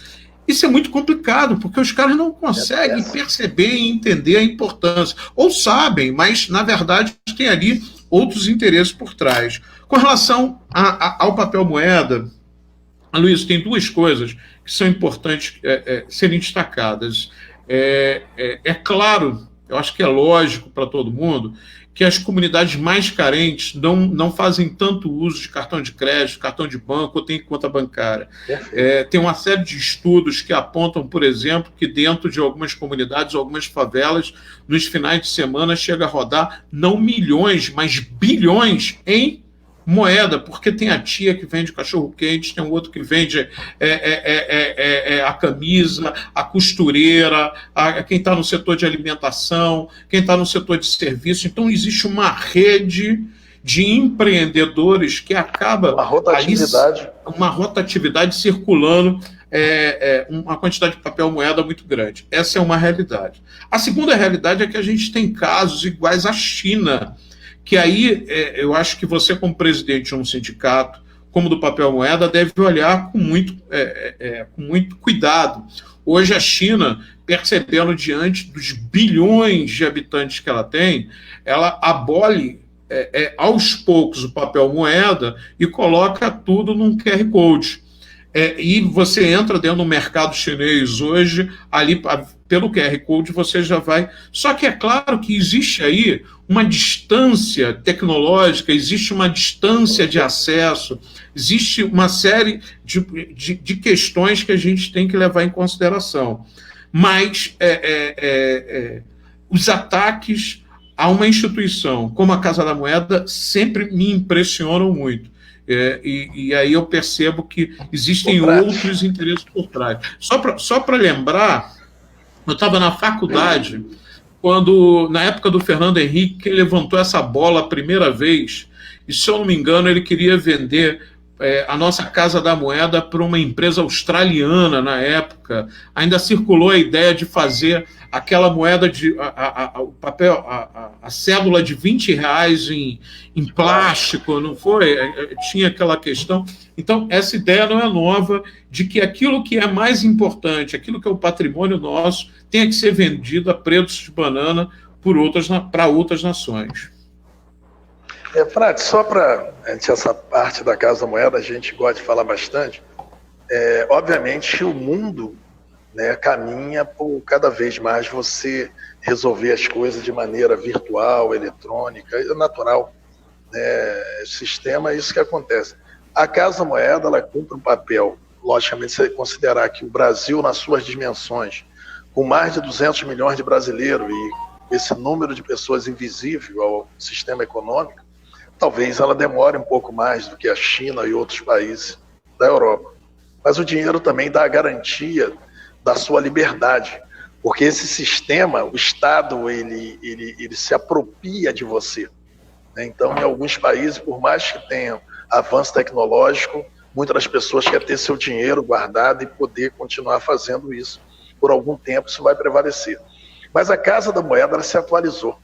Isso é muito complicado, porque os caras não conseguem perceber e entender a importância. Ou sabem, mas, na verdade, tem ali outros interesses por trás. Com relação ao papel moeda, Luiz, tem duas coisas que são importantes serem destacadas. É claro, eu acho que é lógico para todo mundo, que as comunidades mais carentes não fazem tanto uso de cartão de crédito, cartão de banco ou tem conta bancária. Tem uma série de estudos que apontam, por exemplo, que dentro de algumas comunidades, algumas favelas, nos finais de semana chega a rodar não milhões, mas bilhões em moeda, porque tem a tia que vende cachorro-quente, tem um outro que vende a camisa, a costureira, quem está no setor de alimentação, quem está no setor de serviço. Então, existe uma rede de empreendedores que acaba... Uma rotatividade circulando uma quantidade de papel moeda muito grande. Essa é uma realidade. A segunda realidade é que a gente tem casos iguais à China, que aí eu acho que você, como presidente de um sindicato, como do papel moeda, deve olhar com muito cuidado. Hoje a China, percebendo diante dos bilhões de habitantes que ela tem, ela abole aos poucos o papel moeda e coloca tudo num QR Code. E você entra dentro do mercado chinês hoje, ali pelo QR Code você já vai... Só que é claro que existe aí uma distância tecnológica, existe uma distância de acesso, existe uma série de questões que a gente tem que levar em consideração. Mas os ataques a uma instituição como a Casa da Moeda sempre me impressionam muito. E aí eu percebo que existem outros interesses por trás. Só para lembrar, eu estava na faculdade quando, na época do Fernando Henrique, que ele levantou essa bola a primeira vez, e se eu não me engano ele queria vender a nossa Casa da Moeda para uma empresa australiana na época. Ainda circulou a ideia de fazer aquela moeda o papel, a cédula de R$20 em plástico, não foi? Tinha aquela questão. Então, essa ideia não é nova, de que aquilo que é mais importante, aquilo que é o patrimônio nosso, tenha que ser vendido a preços de banana para outras nações. Frade, só para essa parte da Casa da Moeda, a gente gosta de falar bastante. Obviamente, o mundo, né, caminha por cada vez mais você resolver as coisas de maneira virtual, eletrônica, natural. O sistema é isso que acontece. A Casa da Moeda, ela cumpre um papel, logicamente, se você considerar que o Brasil, nas suas dimensões, com mais de 200 milhões de brasileiros e esse número de pessoas invisível ao sistema econômico, talvez ela demore um pouco mais do que a China e outros países da Europa. Mas o dinheiro também dá a garantia da sua liberdade, porque esse sistema, o Estado, ele se apropria de você. Então, em alguns países, por mais que tenham avanço tecnológico, muitas das pessoas querem ter seu dinheiro guardado e poder continuar fazendo isso. Por algum tempo, isso vai prevalecer. Mas a Casa da Moeda, ela se atualizou.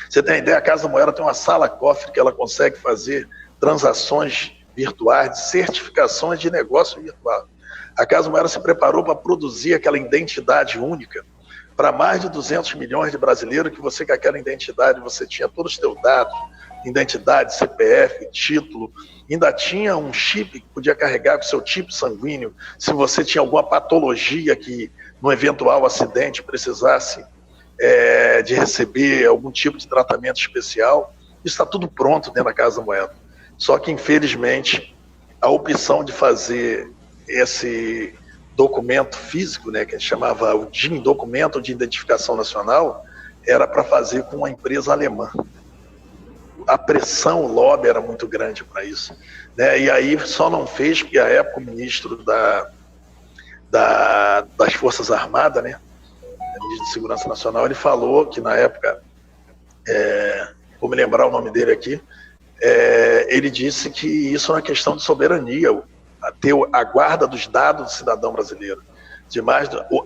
Você tem a ideia, a Casa da Moeda tem uma sala-cofre que ela consegue fazer transações virtuais, de certificações de negócio virtual. A Casa da Moeda se preparou para produzir aquela identidade única para mais de 200 milhões de brasileiros, que você, com aquela identidade, você tinha todos os seus dados, identidade, CPF, título, ainda tinha um chip que podia carregar com seu tipo sanguíneo, se você tinha alguma patologia que, no eventual acidente, precisasse de receber algum tipo de tratamento especial. Isso está tudo pronto dentro da Casa da Moeda. Só que, infelizmente, a opção de fazer esse documento físico, né, que a gente chamava o DIN, Documento de Identificação Nacional, era para fazer com uma empresa alemã. A pressão, o lobby era muito grande para isso, né? E aí só não fez porque, à época, o ministro das Forças Armadas, né, ministro de Segurança Nacional, ele falou que, na época, vou me lembrar o nome dele aqui, ele disse que isso é uma questão de soberania, ter a guarda dos dados do cidadão brasileiro.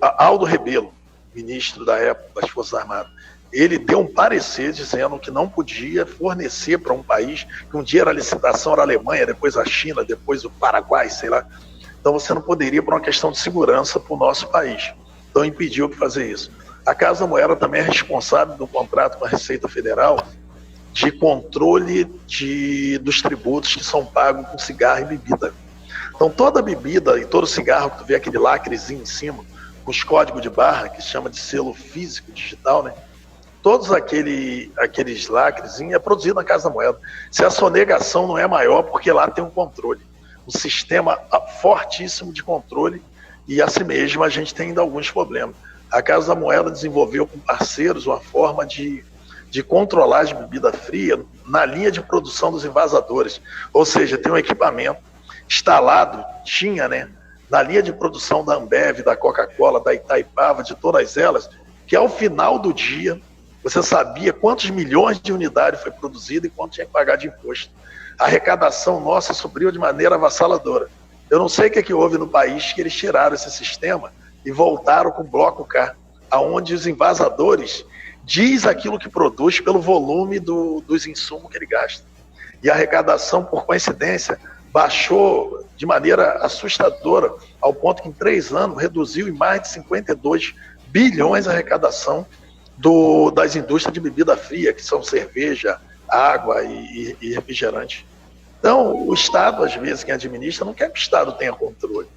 Aldo Rebelo, ministro da época das Forças Armadas, ele deu um parecer dizendo que não podia fornecer para um país, que um dia era a licitação, era a Alemanha, depois a China, depois o Paraguai, sei lá. Então você não poderia, por uma questão de segurança, para o nosso país. Então impediu de fazer isso. A Casa da Moeda também é responsável do contrato com a Receita Federal de controle dos tributos que são pagos com cigarro e bebida. Então toda bebida e todo cigarro que tu vê aquele lacrezinho em cima, com os códigos de barra, que se chama de selo físico digital, né? todos aqueles lacres é produzido na Casa da Moeda. Se a sonegação não é maior, porque lá tem um controle, um sistema fortíssimo de controle, e assim mesmo a gente tem ainda alguns problemas. A Casa da Moeda desenvolveu com parceiros uma forma de controlar as bebidas frias na linha de produção dos envasadores, ou seja, tem um equipamento instalado, né, na linha de produção da Ambev, da Coca-Cola, da Itaipava, de todas elas, que ao final do dia você sabia quantos milhões de unidades foi produzido e quanto tinha que pagar de imposto. A arrecadação nossa subiu de maneira avassaladora. Eu não sei o que houve no país que eles tiraram esse sistema e voltaram com o bloco K, aonde os envasadores diz aquilo que produz pelo volume dos insumos que ele gasta. E a arrecadação, por coincidência, baixou de maneira assustadora, ao ponto que em 3 anos reduziu em mais de 52 bilhões a arrecadação das indústrias de bebida fria, que são cerveja, água e refrigerante. Então, o Estado, às vezes, quem administra, não quer que o Estado tenha controle.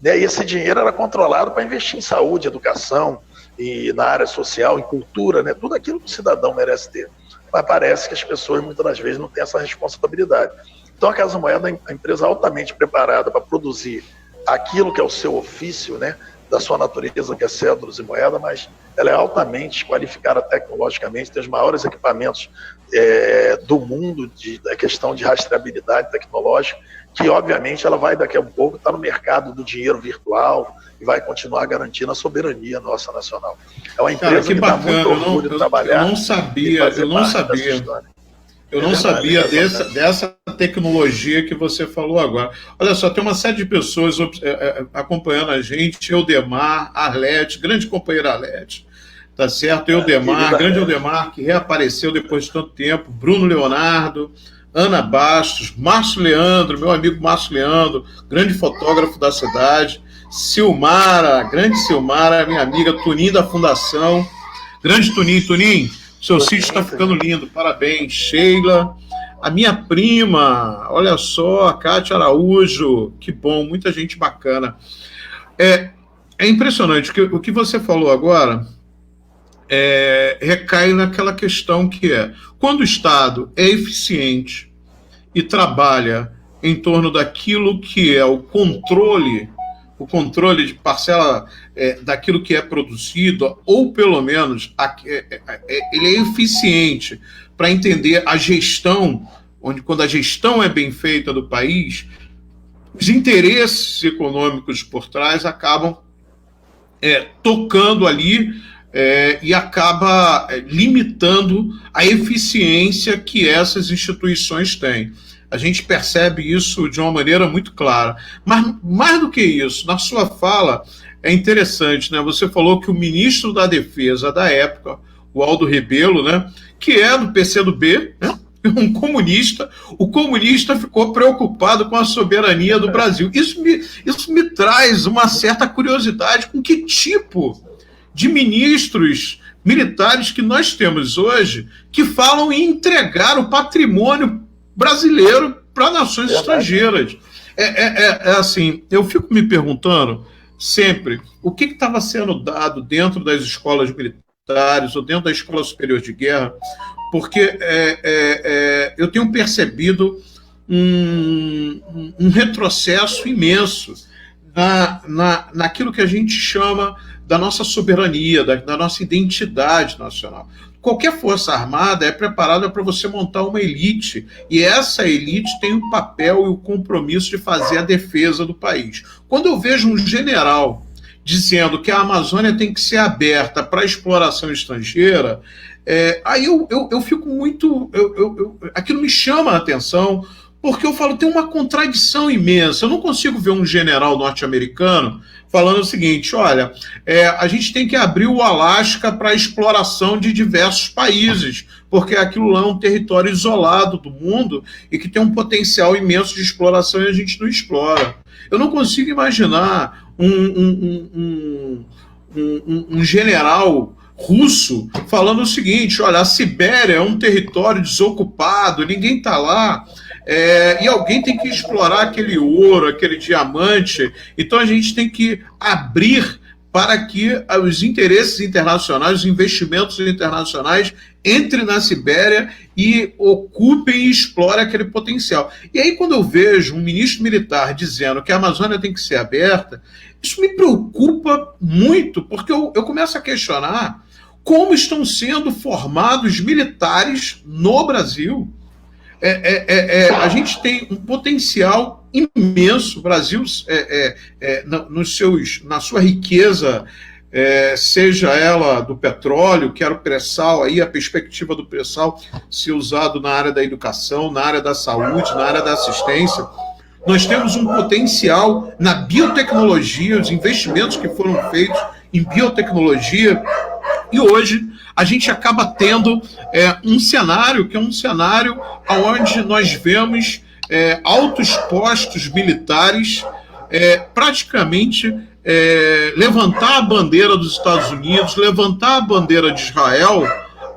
Né? E esse dinheiro era controlado para investir em saúde, educação, e na área social, em cultura, né? Tudo aquilo que o cidadão merece ter. Mas parece que as pessoas, muitas das vezes, não têm essa responsabilidade. Então, a Casa Moeda é uma empresa altamente preparada para produzir aquilo que é o seu ofício, né? Da sua natureza, que é cédulas e moeda, mas ela é altamente qualificada tecnologicamente, tem os maiores equipamentos do mundo da questão de rastreabilidade tecnológica, que obviamente ela vai daqui a pouco estar no mercado do dinheiro virtual e vai continuar garantindo a soberania nossa nacional. É uma empresa que dá muito orgulho de trabalhar. Eu não sabia dessa tecnologia que você falou agora. Olha só, tem uma série de pessoas acompanhando a gente, Eudemar, Arlete, grande companheira Arlete, tá certo? Eudemar, grande Eudemar, que reapareceu depois de tanto tempo, Bruno Leonardo, Ana Bastos, Márcio Leandro, meu amigo Márcio Leandro, grande fotógrafo da cidade, Silmara, grande Silmara, minha amiga Tunim da Fundação, grande Tunim, seu sítio está ficando lindo, parabéns. Sheila, a minha prima, olha só, a Cátia Araújo, que bom, muita gente bacana. É impressionante, o que você falou agora recai naquela questão que quando o Estado é eficiente e trabalha em torno daquilo que é o controle de parcela daquilo que é produzido, ou pelo menos ele é eficiente para entender a gestão, quando a gestão é bem feita do país, os interesses econômicos por trás acabam tocando ali e acaba limitando a eficiência que essas instituições têm. A gente percebe isso de uma maneira muito clara. Mas, mais do que isso, na sua fala, é interessante, né? Você falou que o ministro da Defesa da época, o Aldo Rebelo, né, que é do PCdoB, né, um comunista, o comunista ficou preocupado com a soberania do Brasil. Isso me traz uma certa curiosidade com que tipo de ministros militares que nós temos hoje que falam em entregar o patrimônio brasileiro para nações estrangeiras. Assim, eu fico me perguntando sempre o que estava sendo dado dentro das escolas militares ou dentro da Escola Superior de Guerra, porque eu tenho percebido um retrocesso imenso naquilo que a gente chama da nossa soberania, da nossa identidade nacional. Qualquer força armada é preparada para você montar uma elite, e essa elite tem o papel e o compromisso de fazer a defesa do país. Quando eu vejo um general dizendo que a Amazônia tem que ser aberta para exploração estrangeira, aí eu fico muito... aquilo me chama a atenção, porque eu falo, tem uma contradição imensa. Eu não consigo ver um general norte-americano falando o seguinte: olha, a gente tem que abrir o Alasca para a exploração de diversos países, porque aquilo lá é um território isolado do mundo e que tem um potencial imenso de exploração e a gente não explora. Eu não consigo imaginar um general russo falando o seguinte: olha, a Sibéria é um território desocupado, ninguém está lá, e alguém tem que explorar aquele ouro, aquele diamante, então a gente tem que abrir para que os interesses internacionais, os investimentos internacionais entrem na Sibéria e ocupem e explorem aquele potencial. E aí, quando eu vejo um ministro militar dizendo que a Amazônia tem que ser aberta, isso me preocupa muito, porque eu começo a questionar como estão sendo formados militares no Brasil. A gente tem um potencial imenso. O Brasil, na sua riqueza, seja ela do petróleo, que era o pré-sal, aí a perspectiva do pré-sal ser usado na área da educação, na área da saúde, na área da assistência. Nós temos um potencial na biotecnologia, os investimentos que foram feitos em biotecnologia, e hoje a gente acaba tendo um cenário que é um cenário onde nós vemos altos postos militares praticamente levantar a bandeira dos Estados Unidos, levantar a bandeira de Israel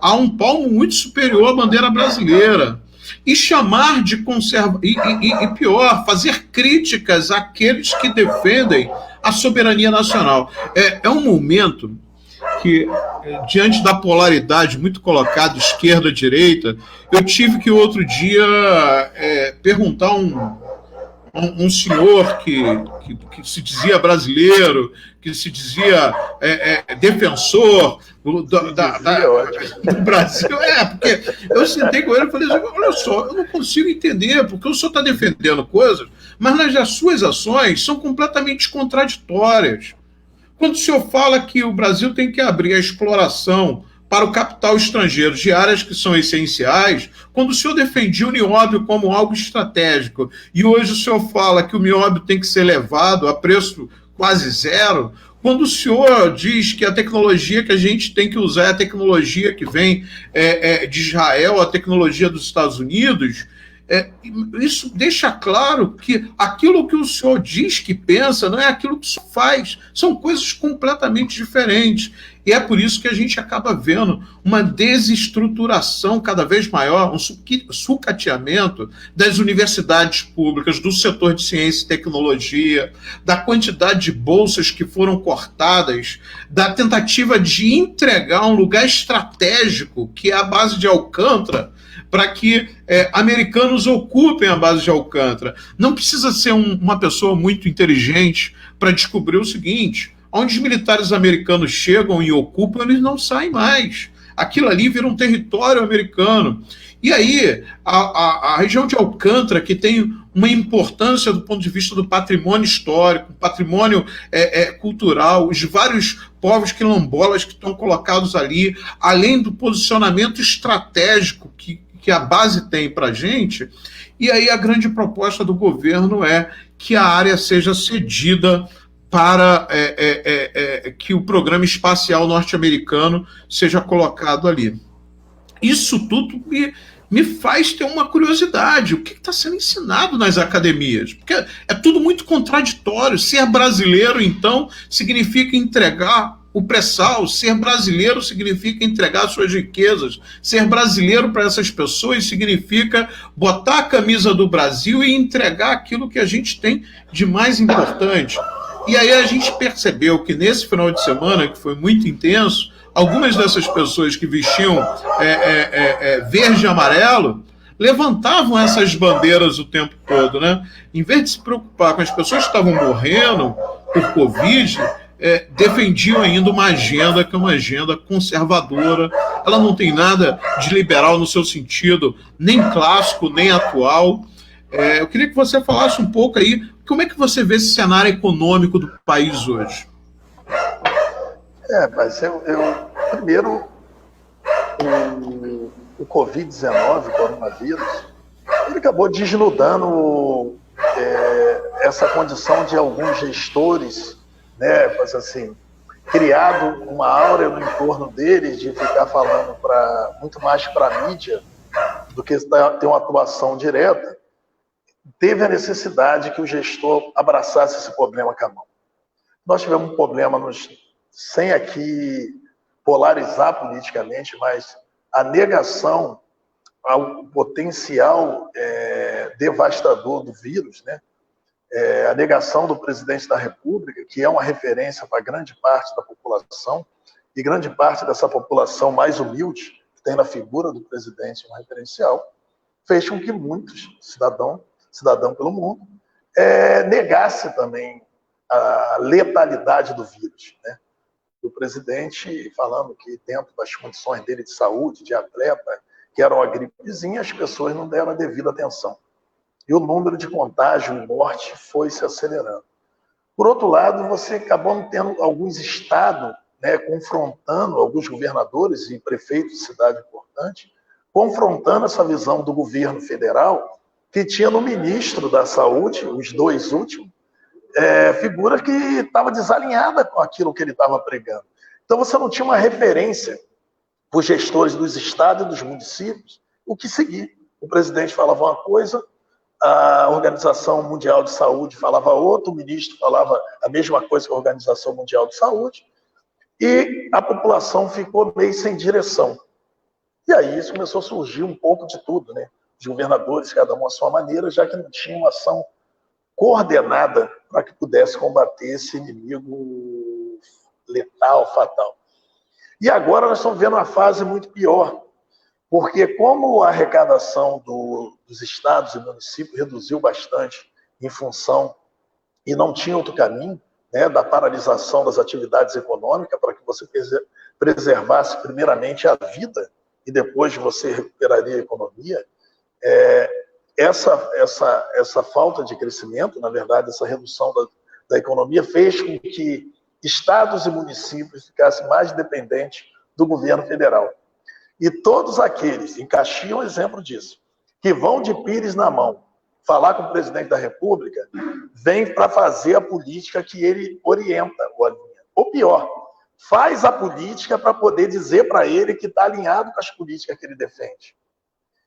a um palmo muito superior à bandeira brasileira. E chamar de e pior, fazer críticas àqueles que defendem a soberania nacional. É um momento que, diante da polaridade muito colocada, esquerda-direita, eu tive que outro dia perguntar um senhor que se dizia brasileiro, que se dizia defensor do Brasil. Porque eu sentei com ele e falei assim, olha só, eu não consigo entender, porque o senhor está defendendo coisas, mas as suas ações são completamente contraditórias. Quando o senhor fala que o Brasil tem que abrir a exploração para o capital estrangeiro de áreas que são essenciais, quando o senhor defendia o nióbio como algo estratégico, e hoje o senhor fala que o nióbio tem que ser levado a preço quase zero, quando o senhor diz que a tecnologia que a gente tem que usar é a tecnologia que vem de Israel, a tecnologia dos Estados Unidos, isso deixa claro que aquilo que o senhor diz que pensa não é aquilo que o senhor faz. São coisas completamente diferentes. E é por isso que a gente acaba vendo uma desestruturação cada vez maior, um sucateamento das universidades públicas, do setor de ciência e tecnologia, da quantidade de bolsas que foram cortadas, da tentativa de entregar um lugar estratégico, que é a base de Alcântara, para que americanos ocupem a base de Alcântara. Não precisa ser uma pessoa muito inteligente para descobrir o seguinte: onde os militares americanos chegam e ocupam, eles não saem mais. Aquilo ali vira um território americano. E aí, a região de Alcântara, que tem uma importância do ponto de vista do patrimônio histórico, patrimônio cultural, os vários povos quilombolas que estão colocados ali, além do posicionamento estratégico que a base tem para a gente, e aí a grande proposta do governo é que a área seja cedida para que o programa espacial norte-americano seja colocado ali. Isso tudo me faz ter uma curiosidade. O que está sendo ensinado nas academias? Porque é tudo muito contraditório. Ser brasileiro, então, significa entregar o pré-sal. Ser brasileiro significa entregar suas riquezas. Ser brasileiro para essas pessoas significa botar a camisa do Brasil e entregar aquilo que a gente tem de mais importante. E aí a gente percebeu que nesse final de semana, que foi muito intenso, algumas dessas pessoas que vestiam verde e amarelo levantavam essas bandeiras o tempo todo, né? Em vez de se preocupar com as pessoas que estavam morrendo por Covid, defendiam ainda uma agenda que é uma agenda conservadora. Ela não tem nada de liberal no seu sentido, nem clássico, nem atual. Eu queria que você falasse um pouco aí, como é que você vê esse cenário econômico do país hoje? Mas primeiro, o Covid-19, o coronavírus, ele acabou desnudando essa condição de alguns gestores, né, mas assim, criado uma áurea no entorno deles de ficar falando muito mais para a mídia do que ter uma atuação direta. Teve a necessidade que o gestor abraçasse esse problema com a mão. Nós tivemos um problema, sem aqui polarizar politicamente, mas a negação ao potencial devastador do vírus, né? a negação do presidente da República, que é uma referência para grande parte da população, e grande parte dessa população mais humilde, que tem na figura do presidente um referencial, fez com que muitos cidadãos pelo mundo negasse também a letalidade do vírus, né? O presidente falando que dentro das condições dele de saúde, de atleta, que era uma gripezinha, as pessoas não deram a devida atenção. E o número de contágio e morte foi se acelerando. Por outro lado, você acabou tendo alguns estados, né, confrontando alguns governadores e prefeitos de cidade importante, confrontando essa visão do governo federal, que tinha no ministro da Saúde, os dois últimos, figura que estava desalinhada com aquilo que ele estava pregando. Então você não tinha uma referência para os gestores dos estados e dos municípios o que seguir. O presidente falava uma coisa, a Organização Mundial de Saúde falava outra, o ministro falava a mesma coisa que a Organização Mundial de Saúde, e a população ficou meio sem direção. E aí isso começou a surgir um pouco de tudo, né? Os governadores, cada um à sua maneira, já que não tinha uma ação coordenada para que pudesse combater esse inimigo letal, fatal. E agora nós estamos vendo uma fase muito pior, porque como a arrecadação dos estados e municípios reduziu bastante em função, e não tinha outro caminho, né, da paralisação das atividades econômicas para que você preservasse primeiramente a vida e depois você recuperaria a economia, essa falta de crescimento, na verdade, essa redução da economia fez com que estados e municípios ficassem mais dependentes do governo federal. E todos aqueles, em Caxias é um exemplo disso, que vão de pires na mão falar com o presidente da República, vem para fazer a política que ele orienta, ou pior, faz a política para poder dizer para ele que está alinhado com as políticas que ele defende.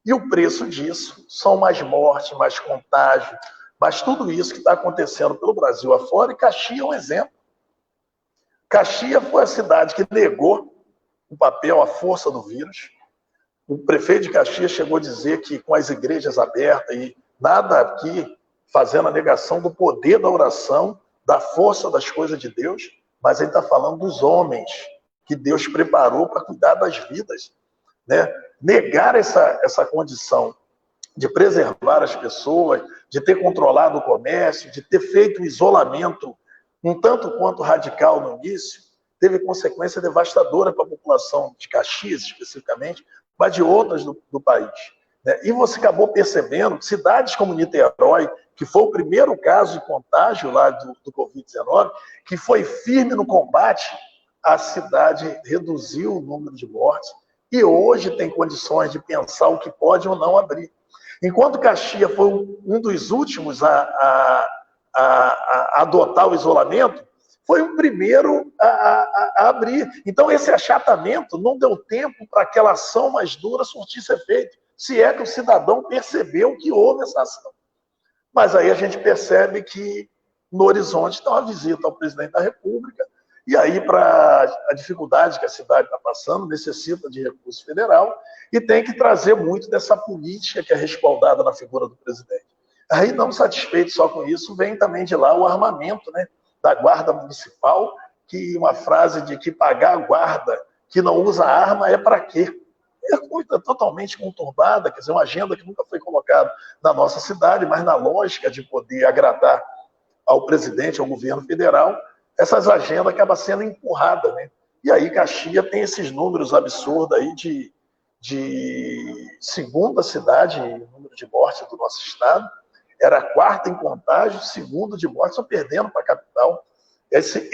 E o preço disso são mais mortes, mais contágio, mas tudo isso que está acontecendo pelo Brasil afora, e Caxias é um exemplo. Caxias foi a cidade que negou o papel, a força do vírus. O prefeito de Caxias chegou a dizer que com as igrejas abertas e nada aqui fazendo a negação do poder da oração, da força das coisas de Deus, mas ele está falando dos homens que Deus preparou para cuidar das vidas, né? Negar essa condição de preservar as pessoas, de ter controlado o comércio, de ter feito o isolamento um tanto quanto radical no início, teve consequência devastadora para a população de Caxias, especificamente, mas de outras do país. E você acabou percebendo que cidades como Niterói, que foi o primeiro caso de contágio lá do Covid-19, que foi firme no combate, a cidade reduziu o número de mortes e hoje tem condições de pensar o que pode ou não abrir. Enquanto Caxias foi um dos últimos a adotar o isolamento, foi o primeiro a abrir. Então, esse achatamento não deu tempo para aquela ação mais dura surtir esse efeito, se é que o cidadão percebeu que houve essa ação. Mas aí a gente percebe que no horizonte está uma visita ao presidente da República, e aí, para a dificuldade que a cidade está passando, necessita de recurso federal e tem que trazer muito dessa política que é respaldada na figura do presidente. Aí, não satisfeito só com isso, vem também de lá o armamento, né, da Guarda Municipal, que uma frase de que pagar a guarda que não usa arma é para quê? É coisa totalmente conturbada, quer dizer, uma agenda que nunca foi colocada na nossa cidade, mas na lógica de poder agradar ao presidente, ao governo federal, essas agendas acabam sendo empurradas, né? E aí Caxias tem esses números absurdos aí de segunda cidade em número de mortes do nosso estado, era a quarta em contágio, segundo de mortes, só perdendo para a capital. Esse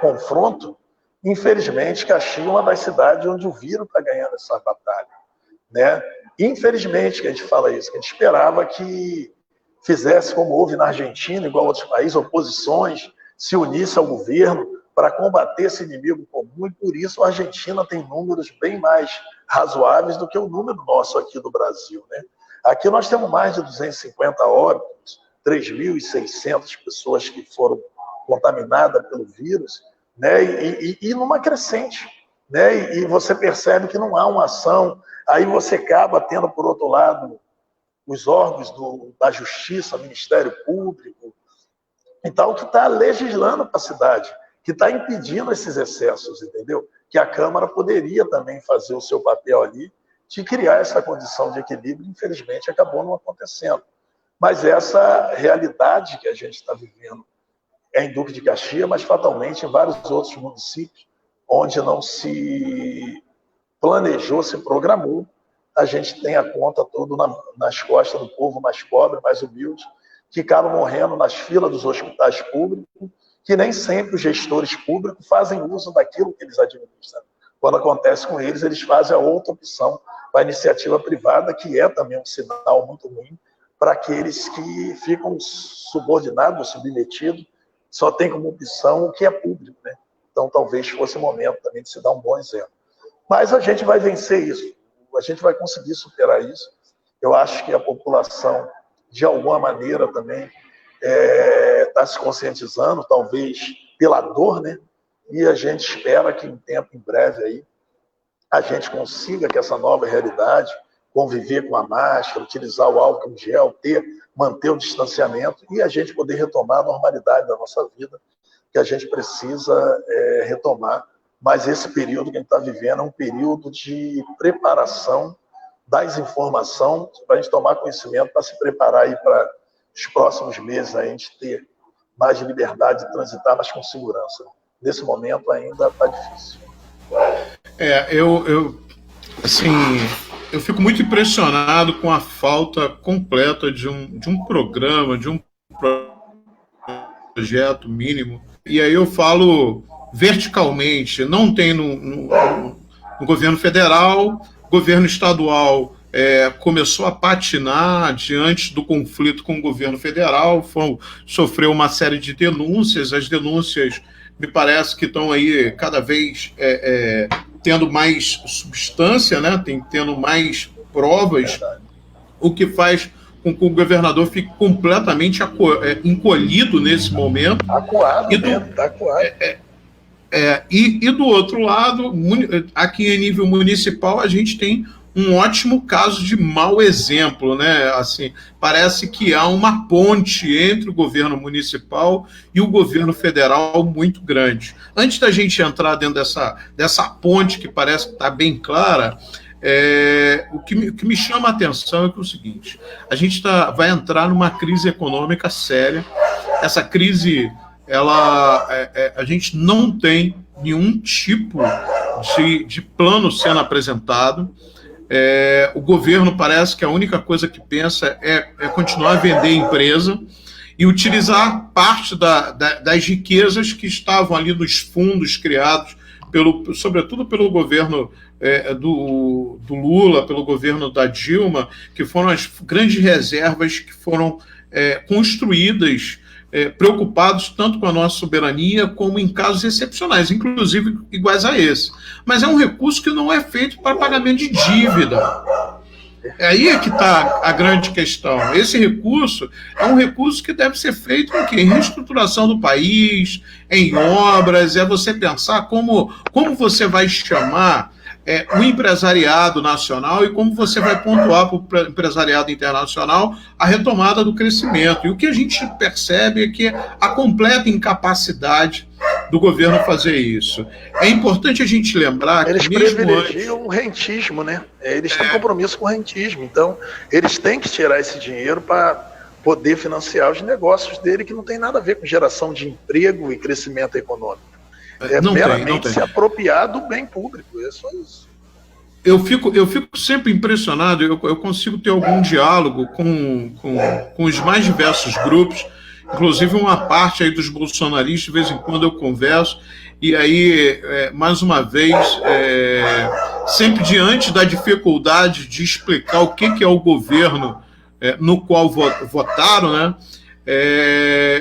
confronto, infelizmente, Caxias é uma das cidades onde o vírus está ganhando essa batalha, né? Infelizmente que a gente fala isso, que a gente esperava que fizesse como houve na Argentina, igual a outros países, oposições, se unisse ao governo para combater esse inimigo comum, e por isso a Argentina tem números bem mais razoáveis do que o número nosso aqui do Brasil, né? Aqui nós temos mais de 250 óbitos, 3.600 pessoas que foram contaminadas pelo vírus, né? E numa crescente, né? E você percebe que não há uma ação, aí você acaba tendo, por outro lado, os órgãos da Justiça, Ministério Público e tal, que está legislando para a cidade, que está impedindo esses excessos, entendeu? Que a Câmara poderia também fazer o seu papel ali de criar essa condição de equilíbrio, infelizmente acabou não acontecendo. Mas essa realidade que a gente está vivendo é em Duque de Caxias, mas fatalmente em vários outros municípios, onde não se planejou, se programou, a gente tem a conta toda nas costas do povo mais pobre, mais humilde, que acabam morrendo nas filas dos hospitais públicos, que nem sempre os gestores públicos fazem uso daquilo que eles administram. Quando acontece com eles, eles fazem a outra opção para a iniciativa privada, que é também um sinal muito ruim para aqueles que ficam subordinados, submetidos, só tem como opção o que é público, né? Então, talvez fosse o momento também de se dar um bom exemplo. Mas a gente vai vencer isso, a gente vai conseguir superar isso. Eu acho que a população, de alguma maneira, também está se conscientizando, talvez pela dor, né? E a gente espera que em breve aí, a gente consiga que essa nova realidade, conviver com a máscara, utilizar o álcool em gel, manter o distanciamento e a gente poder retomar a normalidade da nossa vida, que a gente precisa retomar. Mas esse período que a gente está vivendo é um período de preparação das informações para a gente tomar conhecimento, para se preparar aí para os próximos meses, a gente ter mais liberdade de transitar, mas com segurança. Nesse momento ainda está difícil. Eu fico muito impressionado com a falta completa de um programa, de um projeto mínimo. E aí eu falo verticalmente, não tem no governo federal, governo estadual começou a patinar diante do conflito com o governo federal, sofreu uma série de denúncias, as denúncias me parece que estão aí cada vez tendo mais substância, né? Tendo mais provas, o que faz com que o governador fique completamente encolhido nesse momento. Acuado, está acuado. E do outro lado, aqui em nível municipal, a gente tem um ótimo caso de mau exemplo, né? Assim, parece que há uma ponte entre o governo municipal e o governo federal muito grande. Antes da gente entrar dentro dessa ponte, que parece que está bem clara, o que me chama a atenção é que é o seguinte: a gente vai entrar numa crise econômica séria. Essa crise, a gente não tem nenhum tipo de plano sendo apresentado. O governo parece que a única coisa que pensa é continuar a vender empresa e utilizar parte das riquezas que estavam ali nos fundos criados, sobretudo pelo governo do Lula, pelo governo da Dilma, que foram as grandes reservas que foram construídas, preocupados tanto com a nossa soberania como em casos excepcionais, inclusive iguais a esse. Mas é um recurso que não é feito para pagamento de dívida. Aí é que está a grande questão. Esse recurso é um recurso que deve ser feito em reestruturação do país, em obras, você pensar como você vai chamar o empresariado nacional e como você vai pontuar para o empresariado internacional a retomada do crescimento. E o que a gente percebe é que a completa incapacidade do governo fazer isso. É importante a gente lembrar que eles privilegiam o rentismo, né? Eles têm compromisso com o rentismo, então eles têm que tirar esse dinheiro para poder financiar os negócios dele, que não tem nada a ver com geração de emprego e crescimento econômico. Meramente se apropriar do bem público, é só isso. Eu fico sempre impressionado, eu consigo ter algum diálogo com os mais diversos grupos, inclusive uma parte aí dos bolsonaristas, de vez em quando eu converso, e aí, mais uma vez, sempre diante da dificuldade de explicar o que é o governo no qual votaram, né?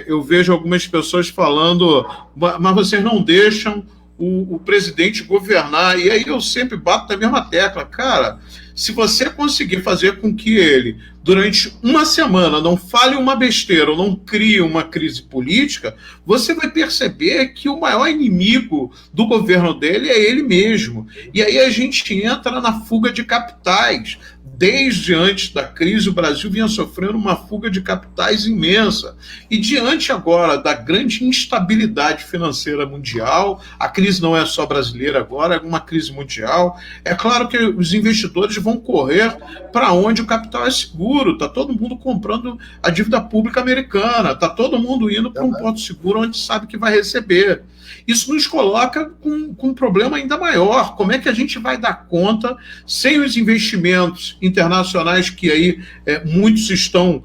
Eu vejo algumas pessoas falando, mas vocês não deixam o presidente governar, e aí eu sempre bato na mesma tecla. Cara, se você conseguir fazer com que ele, durante uma semana, não fale uma besteira ou não crie uma crise política, você vai perceber que o maior inimigo do governo dele é ele mesmo. E aí a gente entra na fuga de capitais. desde antes da crise, o Brasil vinha sofrendo uma fuga de capitais imensa. E diante agora da grande instabilidade financeira mundial, a crise não é só brasileira agora, é uma crise mundial, é claro que os investidores vão correr para onde o capital é seguro. Está todo mundo comprando a dívida pública americana, está todo mundo indo para um porto seguro onde sabe que vai receber. Isso nos coloca com um problema ainda maior. Como é que a gente vai dar conta, sem os investimentos internacionais que aí muitos estão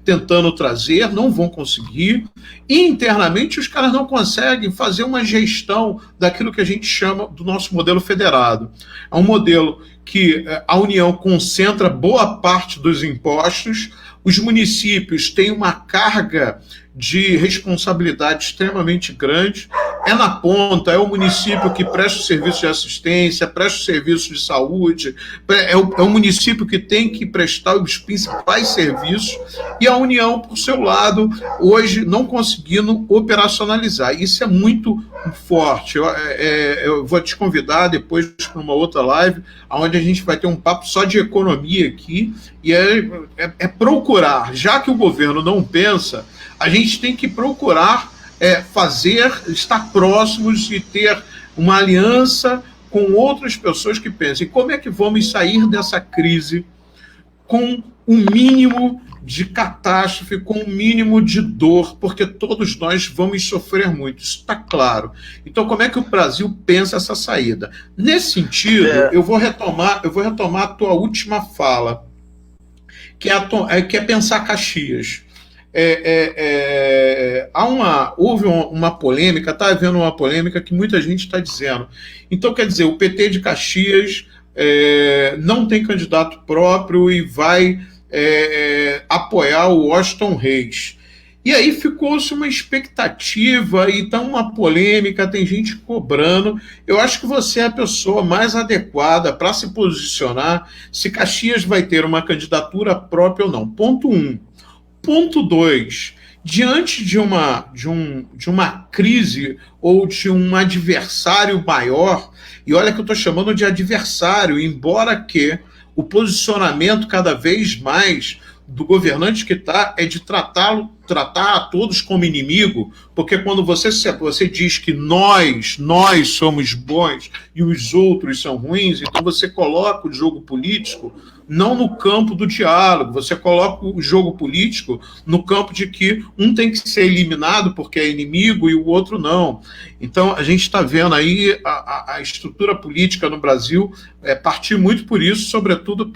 tentando trazer, não vão conseguir, e internamente os caras não conseguem fazer uma gestão daquilo que a gente chama do nosso modelo federado. É um modelo que a União concentra boa parte dos impostos, os municípios têm uma carga de responsabilidade extremamente grande, é na ponta, é o município que presta o serviço de assistência, presta o serviço de saúde, é o município que tem que prestar os principais serviços, e a União, por seu lado, hoje não conseguindo operacionalizar. Isso é muito forte. Eu vou te convidar depois para uma outra live, onde a gente vai ter um papo só de economia aqui, e é procurar, já que o governo não pensa, a gente tem que procurar estar próximos e ter uma aliança com outras pessoas que pensam. E como é que vamos sair dessa crise com o mínimo de catástrofe, com o mínimo de dor, porque todos nós vamos sofrer muito, isso está claro. Então, como é que o Brasil pensa essa saída? Nesse sentido, eu vou retomar a tua última fala, que é pensar Caxias. Houve uma polêmica, está havendo uma polêmica que muita gente está dizendo. Então, quer dizer, o PT de Caxias não tem candidato próprio e vai apoiar o Washington Reis. E aí ficou-se uma expectativa e está uma polêmica, tem gente cobrando. Eu acho que você é a pessoa mais adequada para se posicionar se Caxias vai ter uma candidatura própria ou não. Ponto 1. Ponto 2, diante de uma crise ou de um adversário maior, e olha que eu estou chamando de adversário, embora que o posicionamento cada vez mais do governante que está é de tratar a todos como inimigo, porque quando você diz que nós somos bons e os outros são ruins, então você coloca o jogo político não no campo do diálogo, você coloca o jogo político no campo de que um tem que ser eliminado porque é inimigo e o outro não. Então, a gente está vendo aí a estrutura política no Brasil partir muito por isso, sobretudo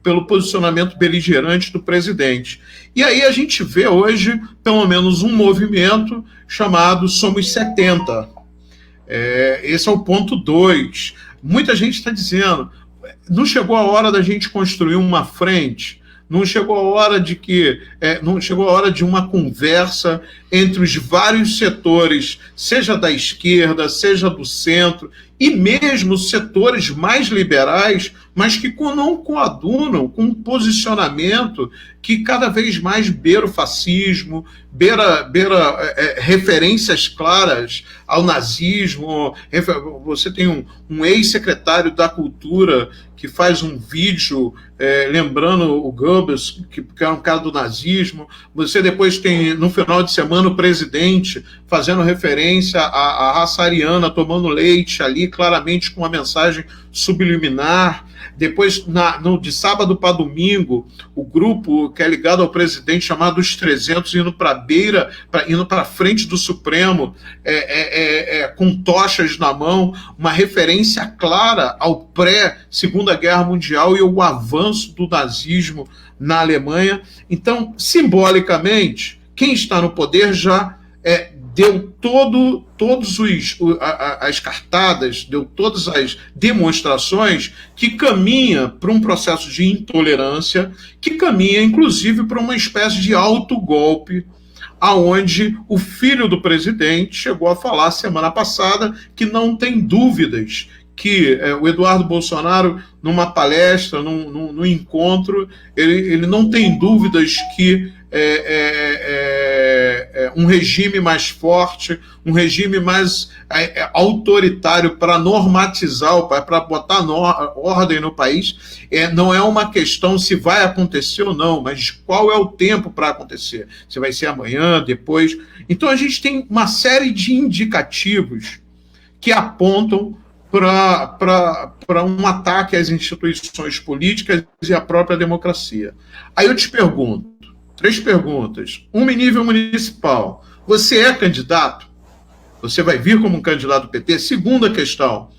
pelo posicionamento beligerante do presidente. E aí a gente vê hoje, pelo menos, um movimento chamado Somos 70. Esse é o ponto 2. Muita gente está dizendo, não chegou a hora da gente construir uma frente, não chegou a hora de uma conversa entre os vários setores, seja da esquerda, seja do centro, e mesmo setores mais liberais, mas que não coadunam com um posicionamento que cada vez mais beira o fascismo, beira referências claras ao nazismo. Você tem um ex-secretário da Cultura que faz um vídeo lembrando o Goebbels, que é um cara do nazismo. Você depois tem, no final de semana, o presidente fazendo referência à raça ariana, tomando leite ali, claramente com uma mensagem subliminar. Depois, de sábado para domingo, o grupo que é ligado ao presidente, chamado Os 300, indo para a frente do Supremo, com tochas na mão, uma referência clara ao pré-Segunda Guerra Mundial e ao avanço do nazismo na Alemanha. Então, simbolicamente, quem está no poder já deu todas as cartadas, deu todas as demonstrações que caminha para um processo de intolerância, que caminha, inclusive, para uma espécie de autogolpe, aonde o filho do presidente chegou a falar semana passada que não tem dúvidas que o Eduardo Bolsonaro, numa palestra, num encontro, ele não tem dúvidas que um regime mais forte, um regime mais autoritário para normatizar, para botar ordem no país. Não é uma questão se vai acontecer ou não, mas qual é o tempo para acontecer. Se vai ser amanhã, depois. Então a gente tem uma série de indicativos que apontam para um ataque às instituições políticas e à própria democracia. Aí eu te pergunto, 3 perguntas. Uma em nível municipal. Você é candidato? Você vai vir como um candidato do PT? Segunda questão.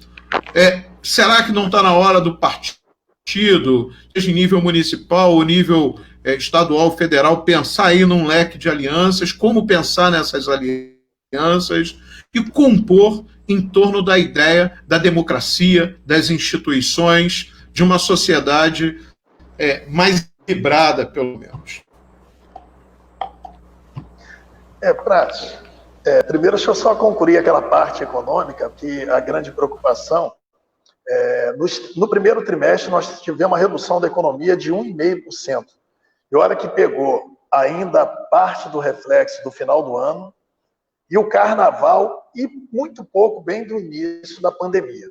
Será que não está na hora do partido, seja em nível municipal ou nível estadual, federal, pensar aí num leque de alianças, como pensar nessas alianças e compor em torno da ideia da democracia, das instituições, de uma sociedade mais equilibrada, pelo menos? Prats, primeiro deixa eu só concluir aquela parte econômica, que a grande preocupação, no primeiro trimestre nós tivemos uma redução da economia de 1,5%. E olha que pegou ainda parte do reflexo do final do ano, e o carnaval, e muito pouco bem do início da pandemia.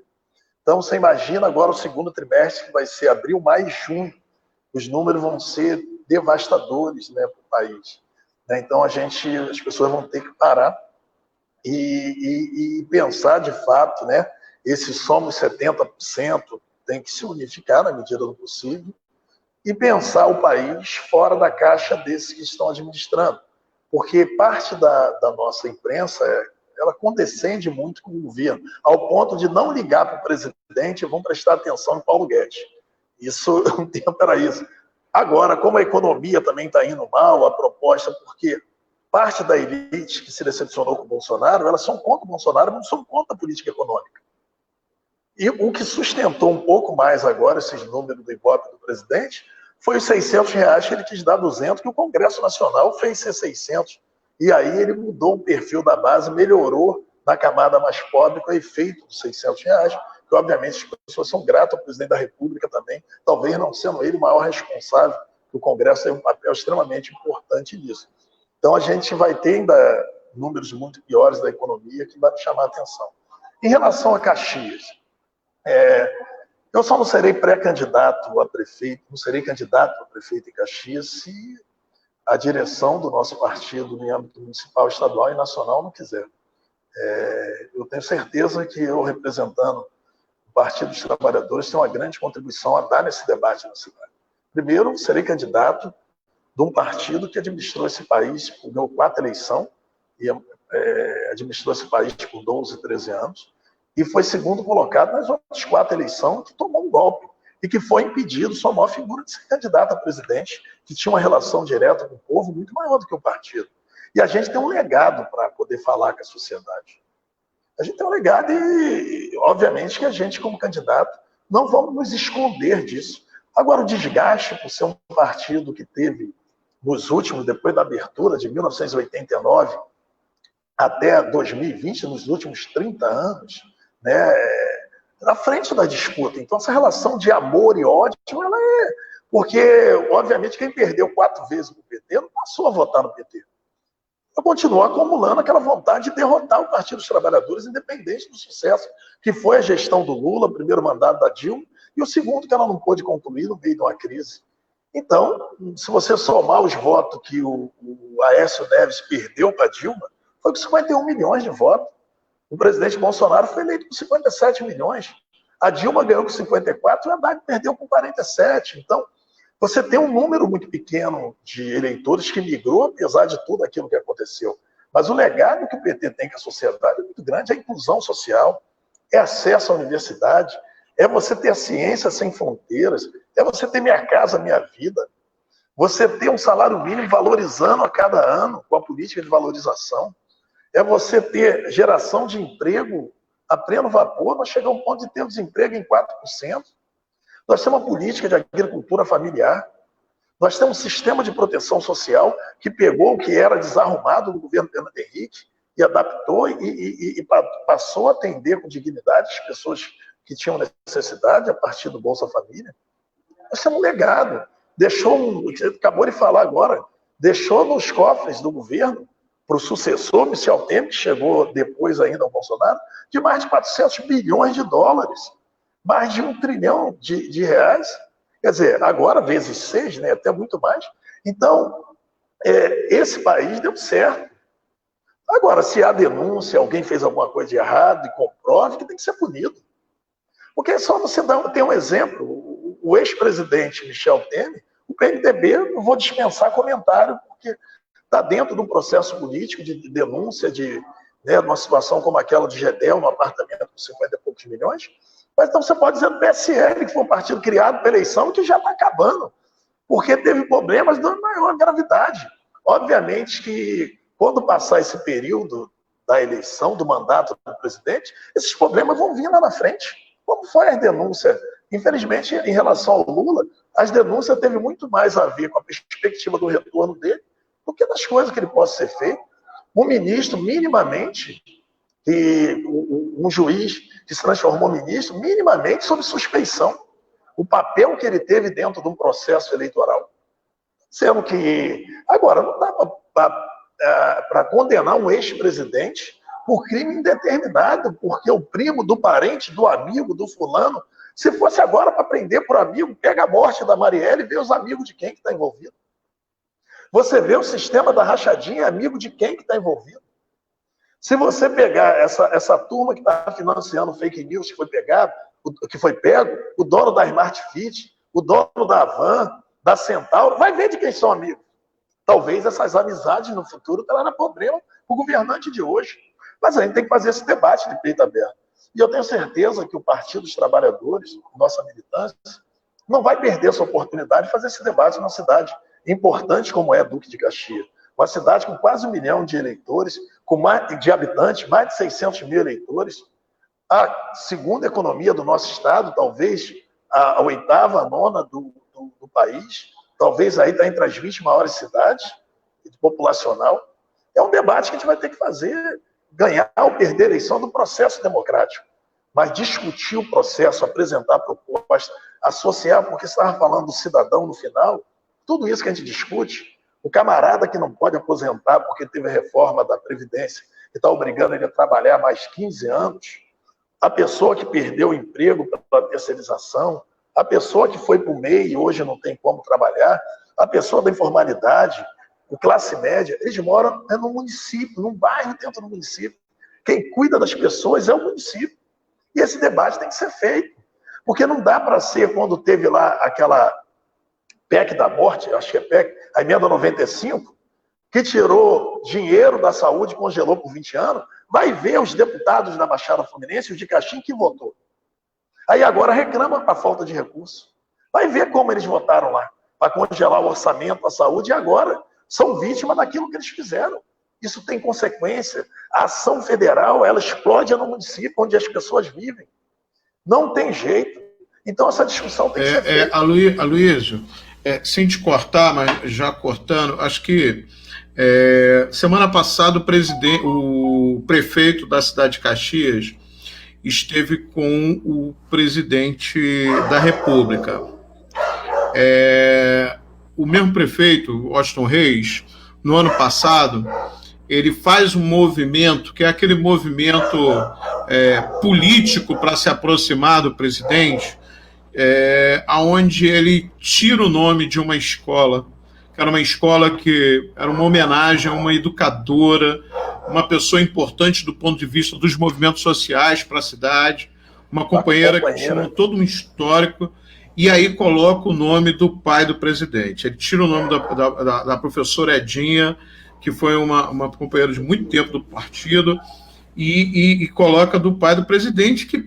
Então, você imagina agora o segundo trimestre, que vai ser abril, maio e junho. Os números vão ser devastadores, né, para o país. Então, as pessoas vão ter que parar e pensar, de fato, né, esse somos 70% tem que se unificar na medida do possível e pensar o país fora da caixa desses que estão administrando. Porque parte da nossa imprensa, ela condescende muito com o governo, ao ponto de não ligar para o presidente e vão prestar atenção em Paulo Guedes. Isso, um tempo era isso. Agora, como a economia também está indo mal, a proposta, porque parte da elite que se decepcionou com o Bolsonaro, elas são contra o Bolsonaro, mas não são contra a política econômica. E o que sustentou um pouco mais agora esses números do Ibope do presidente foi os R$600 que ele quis dar 200, que o Congresso Nacional fez ser 600. E aí ele mudou o perfil da base, melhorou na camada mais pobre com o efeito dos R$600, que obviamente as pessoas são gratas ao presidente da República também, talvez não sendo ele o maior responsável, que o Congresso tem um papel extremamente importante nisso. Então a gente vai ter ainda números muito piores da economia que vai me chamar a atenção. Em relação a Caxias, eu só não serei pré-candidato a prefeito, não serei candidato a prefeito em Caxias se a direção do nosso partido no âmbito municipal, estadual e nacional não quiser. Eu tenho certeza que eu, representando o Partido dos Trabalhadores, tenho uma grande contribuição a dar nesse debate na cidade. Primeiro, serei candidato de um partido que administrou esse país, ganhou 4 eleições, e administrou esse país por 12, 13 anos, e foi segundo colocado nas outras 4 eleições, que tomou um golpe, e que foi impedido, sua maior figura, de ser candidato a presidente, que tinha uma relação direta com o povo muito maior do que o partido. E a gente tem um legado para poder falar com a sociedade. A gente tem um legado e, obviamente, que a gente, como candidato, não vamos nos esconder disso. Agora, o desgaste por ser um partido que teve, nos últimos, depois da abertura de 1989 até 2020, nos últimos 30 anos, né, na frente da disputa. Então, essa relação de amor e ódio, ela porque, obviamente, quem perdeu 4 vezes no PT não passou a votar no PT. Continuou acumulando aquela vontade de derrotar o Partido dos Trabalhadores, independente do sucesso que foi a gestão do Lula, o primeiro mandato da Dilma, e o segundo que ela não pôde concluir no meio de uma crise. Então, se você somar os votos que o Aécio Neves perdeu para a Dilma, foi com 51 milhões de votos. O presidente Bolsonaro foi eleito com 57 milhões. A Dilma ganhou com 54 e o Haddad perdeu com 47. Então, você tem um número muito pequeno de eleitores que migrou, apesar de tudo aquilo que aconteceu. Mas o legado que o PT tem com a sociedade é muito grande, é a inclusão social, é acesso à universidade, é você ter a ciência sem fronteiras, é você ter Minha Casa Minha Vida, você ter um salário mínimo valorizando a cada ano com a política de valorização, é você ter geração de emprego a pleno vapor. Nós chegamos a um ponto de ter desemprego em 4%. Nós temos uma política de agricultura familiar. Nós temos um sistema de proteção social que pegou o que era desarrumado no governo Fernando Henrique e adaptou e passou a atender com dignidade as pessoas que tinham necessidade a partir do Bolsa Família. Nós temos um legado. Acabou de falar agora, deixou nos cofres do governo para o sucessor, Michel Temer, que chegou depois ainda ao Bolsonaro, de mais de 400 bilhões de dólares, mais de 1 trilhão de reais. Quer dizer, agora vezes 6, né, até muito mais. Então, esse país deu certo. Agora, se há denúncia, alguém fez alguma coisa de errado e comprove, que tem que ser punido. Porque só você tem um exemplo, o ex-presidente Michel Temer, o PMDB, não vou dispensar comentário, porque está dentro de um processo político de denúncia de uma situação como aquela de Gedel, no apartamento com 50 e poucos milhões. Mas então você pode dizer do PSL, que foi um partido criado pela eleição, que já está acabando, porque teve problemas de maior gravidade. Obviamente que quando passar esse período da eleição, do mandato do presidente, esses problemas vão vir lá na frente. Como foi a denúncia? Infelizmente, em relação ao Lula, as denúncias teve muito mais a ver com a perspectiva do retorno dele do que das coisas que ele possa ser feito. Um ministro, minimamente, um juiz que se transformou ministro, minimamente sob suspeição. O papel que ele teve dentro de um processo eleitoral. Sendo que, agora, não dá para condenar um ex-presidente por crime indeterminado, porque o primo do parente, do amigo, do fulano, se fosse agora para prender por amigo, pega a morte da Marielle e vê os amigos de quem que está envolvido. Você vê o sistema da rachadinha, amigo de quem que está envolvido. Se você pegar essa turma que está financiando fake news que foi pego, o dono da Smart Fit, o dono da Avan, da Centauro, vai ver de quem são amigos. Talvez essas amizades no futuro trarão problema para o governante de hoje. Mas a gente tem que fazer esse debate de peito aberto. E eu tenho certeza que o Partido dos Trabalhadores, nossa militância, não vai perder essa oportunidade de fazer esse debate numa cidade importante como é Duque de Caxias. Uma cidade com quase 1 milhão de eleitores, de habitantes, mais de 600 mil eleitores. A segunda economia do nosso estado, talvez a 8ª, a 9ª do país, talvez aí está entre as 20 maiores cidades populacional. É um debate que a gente vai ter que fazer, ganhar ou perder a eleição do processo democrático. Mas discutir o processo, apresentar propostas, associar, porque você estava falando do cidadão no final, tudo isso que a gente discute, o camarada que não pode aposentar porque teve a reforma da Previdência, que está obrigando ele a trabalhar mais 15 anos, a pessoa que perdeu o emprego pela terceirização, a pessoa que foi para o MEI e hoje não tem como trabalhar, a pessoa da informalidade, o classe média, eles moram no município, num bairro dentro do município. Quem cuida das pessoas é o município. E esse debate tem que ser feito. Porque não dá para ser, quando teve lá aquela PEC da morte, acho que é PEC, a emenda 95, que tirou dinheiro da saúde e congelou por 20 anos, vai ver os deputados da Baixada Fluminense, os de Caxias, que votou. Aí agora reclama a falta de recurso. Vai ver como eles votaram lá, para congelar o orçamento da saúde, e agora são vítimas daquilo que eles fizeram. Isso tem consequência. A ação federal, ela explode no município onde as pessoas vivem. Não tem jeito. Então, essa discussão tem que ser feita. Aloysio, sem te cortar, mas já cortando, acho que semana passada o prefeito da cidade de Caxias esteve com o presidente da República. O mesmo prefeito, Washington Reis, no ano passado, ele faz um movimento, que é aquele movimento político para se aproximar do presidente, onde ele tira o nome de uma escola, que era uma escola que era uma homenagem a uma educadora, uma pessoa importante do ponto de vista dos movimentos sociais para a cidade, uma companheira que tinha todo um histórico, e aí coloca o nome do pai do presidente. Ele tira o nome da professora Edinha, que foi uma companheira de muito tempo do partido, e coloca do pai do presidente, que,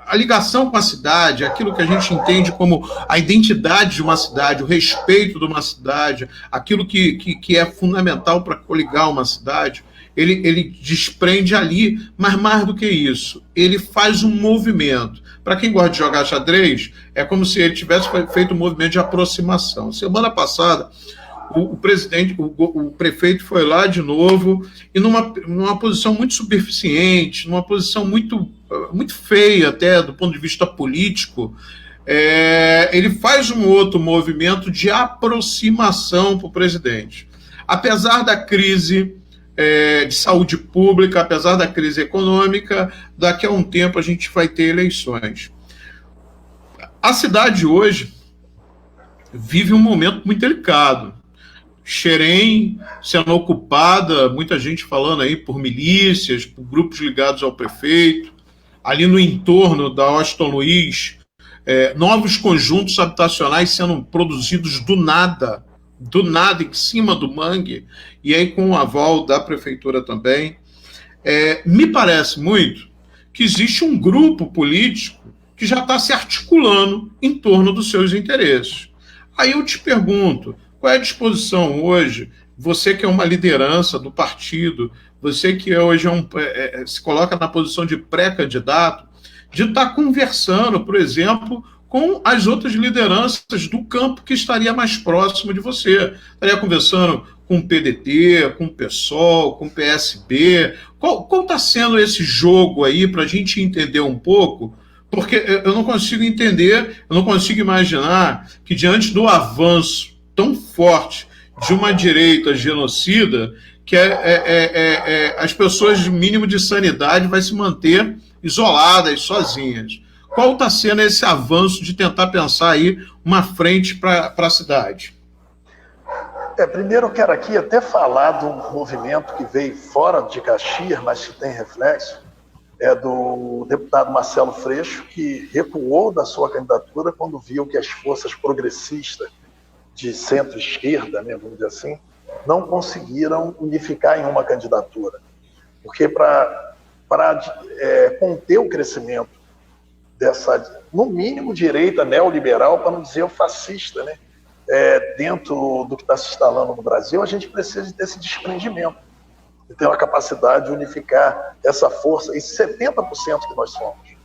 a ligação com a cidade, aquilo que a gente entende como a identidade de uma cidade, o respeito de uma cidade, aquilo que é fundamental para coligar uma cidade, ele desprende ali, mas mais do que isso, ele faz um movimento. Para quem gosta de jogar xadrez, é como se ele tivesse feito um movimento de aproximação. Semana passada, o prefeito foi lá de novo, e numa posição muito superficiente, numa posição muito feia até do ponto de vista político, ele faz um outro movimento de aproximação para o presidente. Apesar da crise, de saúde pública, apesar da crise econômica, daqui a um tempo a gente vai ter eleições. A cidade hoje vive um momento muito delicado. Xerém sendo ocupada, muita gente falando aí por milícias, por grupos ligados ao prefeito, ali no entorno da Austin Luiz, novos conjuntos habitacionais sendo produzidos do nada, em cima do mangue, e aí com o aval da prefeitura também. Me parece muito que existe um grupo político que já está se articulando em torno dos seus interesses. Aí eu te pergunto, qual é a disposição hoje, você que é uma liderança do partido, você que hoje se coloca na posição de pré-candidato, de estar conversando, por exemplo, com as outras lideranças do campo que estaria mais próximo de você. Estaria conversando com o PDT, com o PSOL, com o PSB. Qual está sendo esse jogo aí para a gente entender um pouco? Porque eu não consigo entender, eu não consigo imaginar que diante do avanço tão forte de uma direita genocida, que as pessoas de mínimo de sanidade vai se manter isoladas, sozinhas. Qual está sendo esse avanço de tentar pensar aí uma frente para a cidade? Primeiro eu quero aqui até falar de um movimento que veio fora de Caxias, mas que tem reflexo, do deputado Marcelo Freixo, que recuou da sua candidatura quando viu que as forças progressistas de centro-esquerda, né, vamos dizer assim, não conseguiram unificar em uma candidatura. Porque para conter o crescimento dessa, no mínimo, direita neoliberal, para não dizer o fascista, né, dentro do que está se instalando no Brasil, a gente precisa desse desprendimento, de ter uma capacidade de unificar essa força, e 70% que nós somos.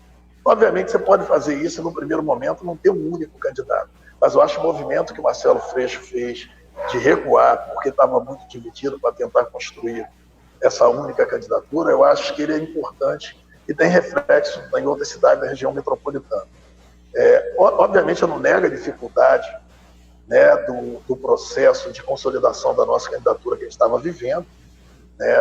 Obviamente, você pode fazer isso no primeiro momento, não ter um único candidato. Mas eu acho o movimento que o Marcelo Freixo fez de recuar, porque estava muito dividido para tentar construir essa única candidatura, eu acho que ele é importante e tem reflexo em outras cidades da região metropolitana. Obviamente, eu não nego a dificuldade, né, do processo de consolidação da nossa candidatura que a gente estava vivendo, né,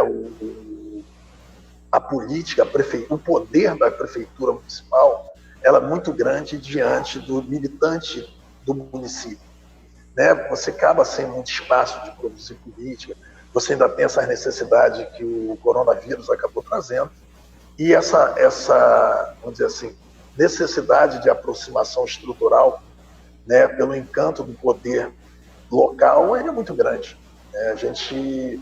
a política, o poder da prefeitura municipal, ela é muito grande diante do militante do município, né? Você acaba sem muito espaço de produzir política, você ainda tem essas necessidades que o coronavírus acabou trazendo, e essa vamos dizer assim, necessidade de aproximação estrutural, né, pelo encanto do poder local, ele é muito grande. A gente,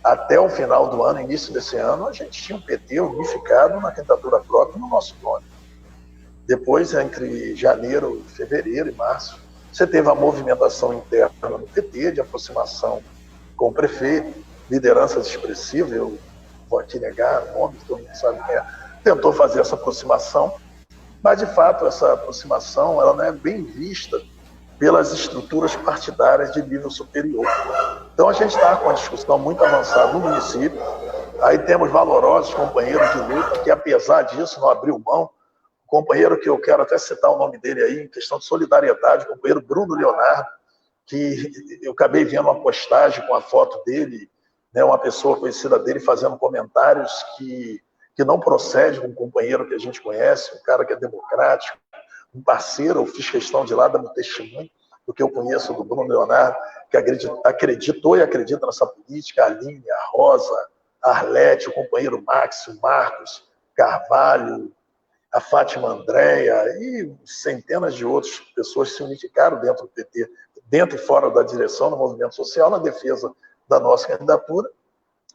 até o final do ano, início desse ano, a gente tinha um PT unificado na candidatura própria no nosso nome. Depois, entre janeiro, fevereiro e março, você teve a movimentação interna no PT, de aproximação com o prefeito, lideranças expressivas, eu vou aqui negar o nome, todo mundo sabe quem é, tentou fazer essa aproximação, mas, de fato, essa aproximação ela não é bem vista pelas estruturas partidárias de nível superior. Então, a gente está com uma discussão muito avançada no município, aí temos valorosos companheiros de luta que, apesar disso, não abriu mão. O companheiro que eu quero até citar o nome dele aí, em questão de solidariedade, o companheiro Bruno Leonardo, que eu acabei vendo uma postagem com a foto dele, né, uma pessoa conhecida dele fazendo comentários que não procede com um companheiro que a gente conhece, um cara que é democrático, um parceiro. Eu fiz questão de lá dar meu testemunho do que eu conheço do Bruno Leonardo, que acreditou e acredita nessa política, a Aline, a Rosa, a Arlete, o companheiro Max, o Marcos, Carvalho, a Fátima Andréia e centenas de outras pessoas se unificaram dentro do PT, dentro e fora da direção do movimento social, na defesa da nossa candidatura.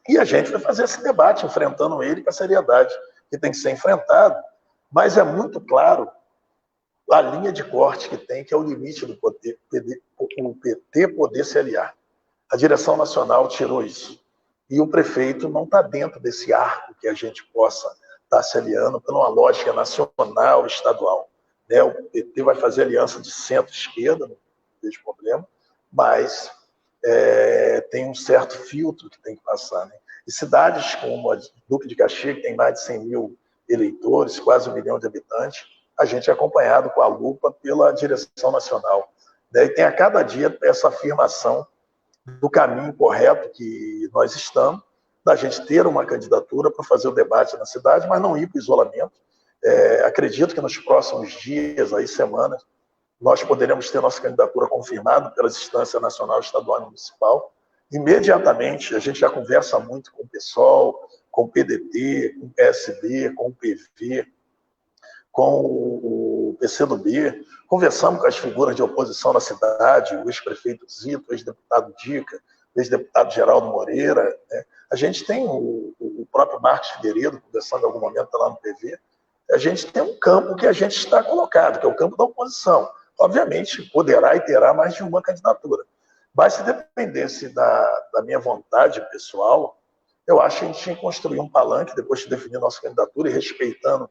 E a gente vai fazer esse debate, enfrentando ele com a seriedade que tem que ser enfrentado. Mas é muito claro a linha de corte que tem, que é o limite do poder, o PT poder se aliar. A direção nacional tirou isso. E o prefeito não está dentro desse arco que a gente possa estar se aliando por uma lógica nacional, estadual. Né? O PT vai fazer aliança de centro-esquerda, não vejo problema, mas tem um certo filtro que tem que passar. Né? E cidades como a Duque de Caxias, que tem mais de 100 mil eleitores, quase 1 milhão de habitantes, a gente é acompanhado com a lupa pela direção nacional. Né? E tem a cada dia essa afirmação do caminho correto que nós estamos, da gente ter uma candidatura para fazer o debate na cidade, mas não ir para o isolamento. Acredito que nos próximos dias, aí, semanas, nós poderemos ter nossa candidatura confirmada pelas instâncias nacional, estadual e municipal. Imediatamente, a gente já conversa muito com o PSOL, com o PDT, com o PSB, com o PV, com o PCdoB, conversamos com as figuras de oposição na cidade, o ex-prefeito Zito, o ex-deputado Dica, o ex-deputado Geraldo Moreira, né? A gente tem o próprio Marcos Figueiredo, conversando em algum momento lá no PV. A gente tem um campo que a gente está colocado, que é o campo da oposição. Obviamente, poderá e terá mais de uma candidatura. Mas se dependesse da minha vontade pessoal, eu acho que a gente tinha que construir um palanque, depois de definir nossa candidatura e respeitando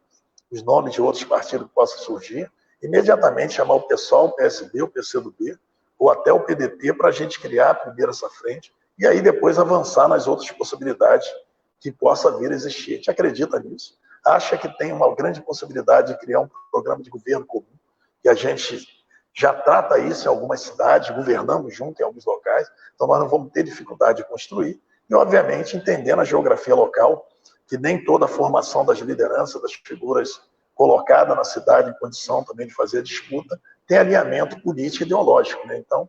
os nomes de outros partidos que possam surgir, imediatamente chamar o PSOL, o PSB, o PCdoB, ou até o PDT, para a gente criar primeiro essa frente, e aí depois avançar nas outras possibilidades que possa vir a existir. A gente acredita nisso, acha que tem uma grande possibilidade de criar um programa de governo comum, que a gente já trata isso em algumas cidades, governamos junto em alguns locais, então nós não vamos ter dificuldade de construir, e obviamente entendendo a geografia local, que nem toda a formação das lideranças, das figuras colocadas na cidade em condição também de fazer a disputa, tem alinhamento político e ideológico, né? Então,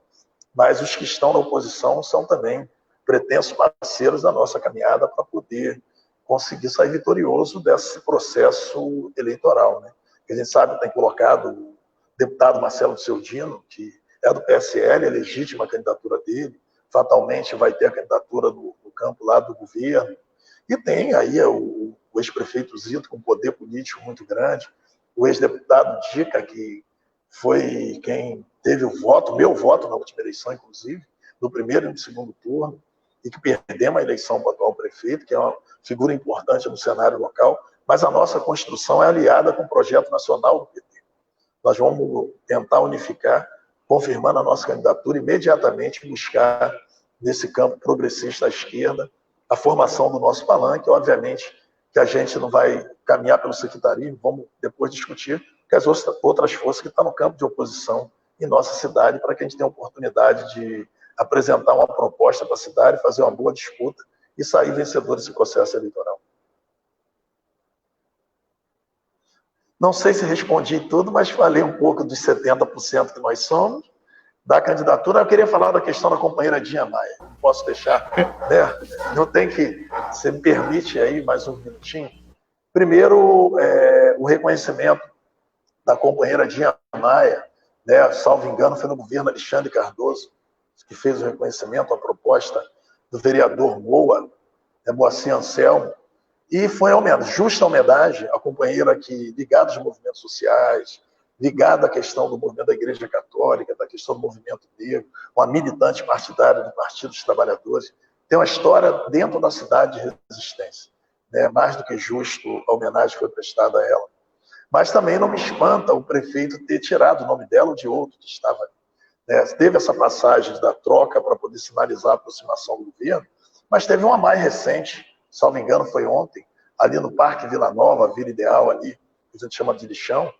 mas os que estão na oposição são também pretensos parceiros da nossa caminhada para poder conseguir sair vitorioso desse processo eleitoral, né? A gente sabe que tem colocado o deputado Marcelo Dino, que é do PSL, é legítima a candidatura dele, fatalmente vai ter a candidatura no campo lá do governo, e tem aí o ex-prefeito Zito, com poder político muito grande, o ex-deputado Dica, que foi quem teve o voto, meu voto na última eleição, inclusive, no primeiro e no segundo turno, e que perdemos a eleição para o atual prefeito, que é uma figura importante no cenário local, mas a nossa construção é aliada com o projeto nacional do PT. Nós vamos tentar unificar, confirmando a nossa candidatura, imediatamente buscar, nesse campo progressista à esquerda, a formação do nosso palanque. Obviamente que a gente não vai caminhar pelo sectarismo, vamos depois discutir com as outras forças que estão no campo de oposição em nossa cidade, para que a gente tenha a oportunidade de apresentar uma proposta para a cidade, fazer uma boa disputa e sair vencedor desse processo eleitoral. Não sei se respondi tudo, mas falei um pouco dos 70% que nós somos, da candidatura. Eu queria falar da questão da companheira Dinha Maia. Não posso deixar, né? Não tem que... Você me permite aí mais um minutinho? Primeiro, o reconhecimento da companheira Dinha Maia, né? Salvo engano, foi no governo Alexandre Cardoso, que fez o reconhecimento à proposta do vereador Moacir Anselmo, e foi justa homenagem à companheira que, ligada aos movimentos sociais, ligada à questão do movimento da Igreja Católica, da questão do movimento negro, uma militante partidária do Partido dos Trabalhadores, tem uma história dentro da cidade de resistência, né? Mais do que justo a homenagem que foi prestada a ela. Mas também não me espanta o prefeito ter tirado o nome dela ou de outro que estava ali, né? Teve essa passagem da troca para poder sinalizar a aproximação do governo, mas teve uma mais recente, salvo engano foi ontem, ali no Parque Vila Nova, Vila Ideal ali, que a gente chama de lixão.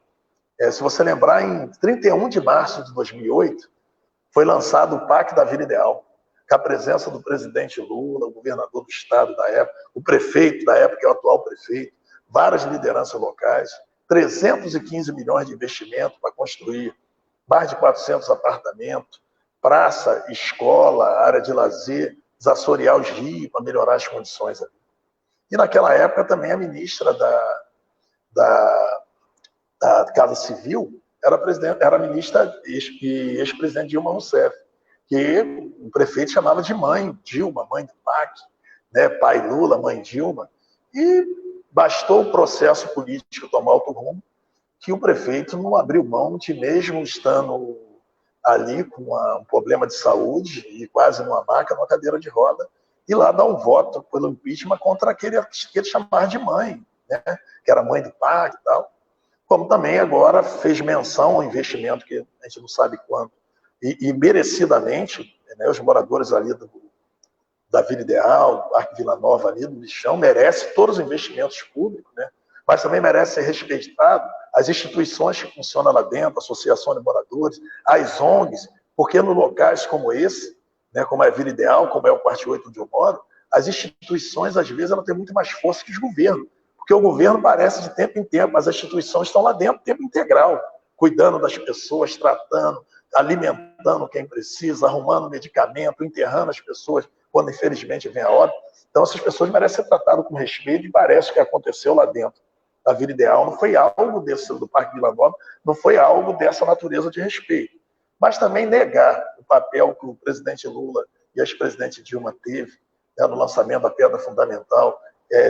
Se você lembrar, em 31 de março de 2008, foi lançado o Pacto da Vila Ideal, com a presença do presidente Lula, o governador do estado da época, o prefeito da época, que é o atual prefeito, várias lideranças locais, 315 milhões de investimento para construir mais de 400 apartamentos, praça, escola, área de lazer, desassorear os rios para melhorar as condições ali. E naquela época também a ministra da Casa Civil era a ministra e ex-presidente Dilma Rousseff, que o prefeito chamava de mãe Dilma, mãe do PAC, né? Pai Lula, mãe Dilma, e bastou o processo político tomar outro rumo, que o prefeito não abriu mão de, mesmo estando ali com um problema de saúde e quase numa maca, numa cadeira de roda, e lá dar um voto pelo impeachment contra aquele que ele chamava de mãe, né? Que era mãe do PAC e tal. Como também agora fez menção ao investimento que a gente não sabe quanto, e merecidamente, né, os moradores ali da Vila Ideal, do Parque Vila Nova ali, do lixão, merecem todos os investimentos públicos, né, mas também merece ser respeitado as instituições que funcionam lá dentro, a Associação de Moradores, as ONGs, porque em locais como esse, né, como é a Vila Ideal, como é o Quarto 8 onde eu moro, as instituições, às vezes, elas têm muito mais força que os governos, porque o governo parece de tempo em tempo, mas as instituições estão lá dentro, tempo integral, cuidando das pessoas, tratando, alimentando quem precisa, arrumando medicamento, enterrando as pessoas quando, infelizmente, vem a óbito. Então, essas pessoas merecem ser tratadas com respeito e parece que aconteceu lá dentro da Vila Ideal não foi algo do Parque Vila Nova, não foi algo dessa natureza de respeito. Mas também negar o papel que o presidente Lula e a ex-presidente Dilma teve, né, no lançamento da pedra fundamental,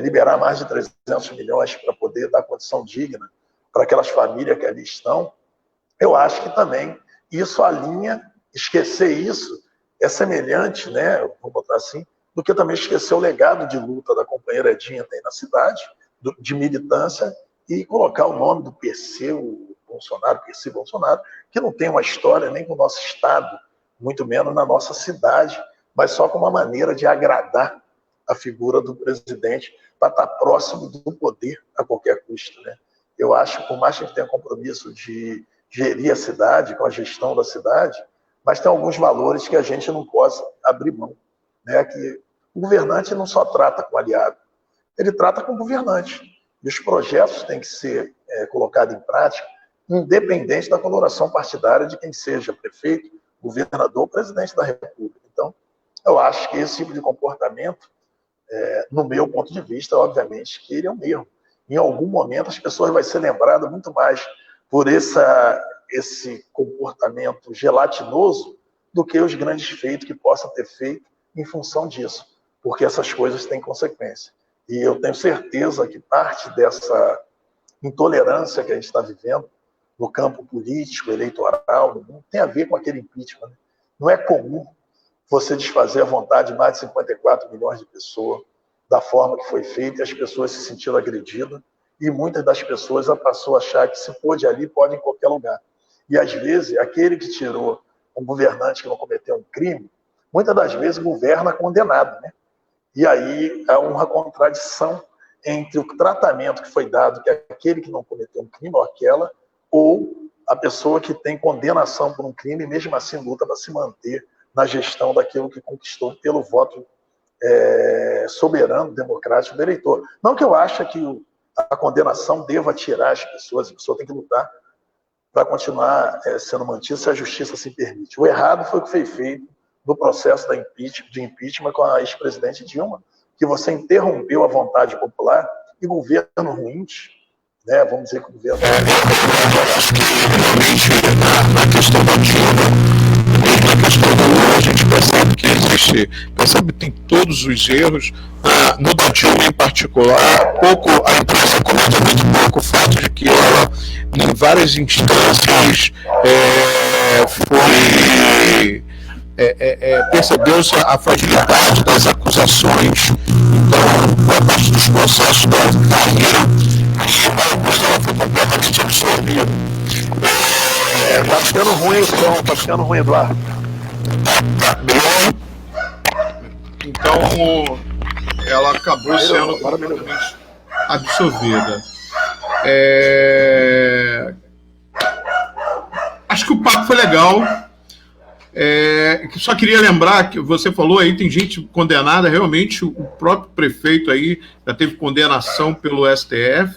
liberar mais de 300 milhões para poder dar condição digna para aquelas famílias que ali estão, eu acho que também isso alinha, esquecer isso é semelhante, né, vou botar assim, do que também esquecer o legado de luta da companheira Edinha tem na cidade, de militância, e colocar o nome do PC, o Bolsonaro, PC Bolsonaro, que não tem uma história nem com o nosso Estado, muito menos na nossa cidade, mas só com uma maneira de agradar a figura do presidente para estar próximo do poder a qualquer custo, né? Eu acho que, por mais que a gente tenha compromisso de gerir a cidade, com a gestão da cidade, mas tem alguns valores que a gente não pode abrir mão, né? Que o governante não só trata com aliado, ele trata com governante. E os projetos têm que ser colocados em prática, independente da coloração partidária de quem seja prefeito, governador ou presidente da República. Então, eu acho que esse tipo de comportamento, no meu ponto de vista, obviamente, que ele é um erro. Em algum momento, as pessoas vão ser lembradas muito mais por esse comportamento gelatinoso do que os grandes feitos que possa ter feito em função disso, porque essas coisas têm consequência. E eu tenho certeza que parte dessa intolerância que a gente está vivendo no campo político, eleitoral, no mundo, tem a ver com aquele impeachment. Né? Não é comum você desfazer à vontade mais de 54 milhões de pessoas da forma que foi feita e as pessoas se sentiram agredidas, e muitas das pessoas passou a achar que se pode ali, pode em qualquer lugar. E às vezes, aquele que tirou um governante que não cometeu um crime, muitas das vezes governa condenado, né? E aí há uma contradição entre o tratamento que foi dado, que é aquele que não cometeu um crime, ou aquela, ou a pessoa que tem condenação por um crime e mesmo assim luta para se manter na gestão daquilo que conquistou pelo voto soberano, democrático do eleitor. Não que eu ache que a condenação deva tirar as pessoas, a pessoa tem que lutar para continuar sendo mantida se a justiça se permite. O errado foi o que foi feito no processo de impeachment com a ex-presidente Dilma, que você interrompeu a vontade popular e governos ruins, né, vamos dizer que o governo... Acho que realmente na questão da Dilma, na questão do Lula, a gente percebe que percebe que tem todos os erros. No da Dilma em particular, a imprensa comenta muito pouco o fato de que ela, em várias instâncias, percebeu-se a fragilidade das acusações. Então, boa parte dos processos da carreira, depois ela foi completamente absorvida. Tá ficando ruim o som, tá ficando ruim, Eduardo. Então, ela acabou sendo completamente absorvida. Acho que o papo foi legal. Só queria lembrar que você falou aí, tem gente condenada, realmente o próprio prefeito aí já teve condenação pelo STF.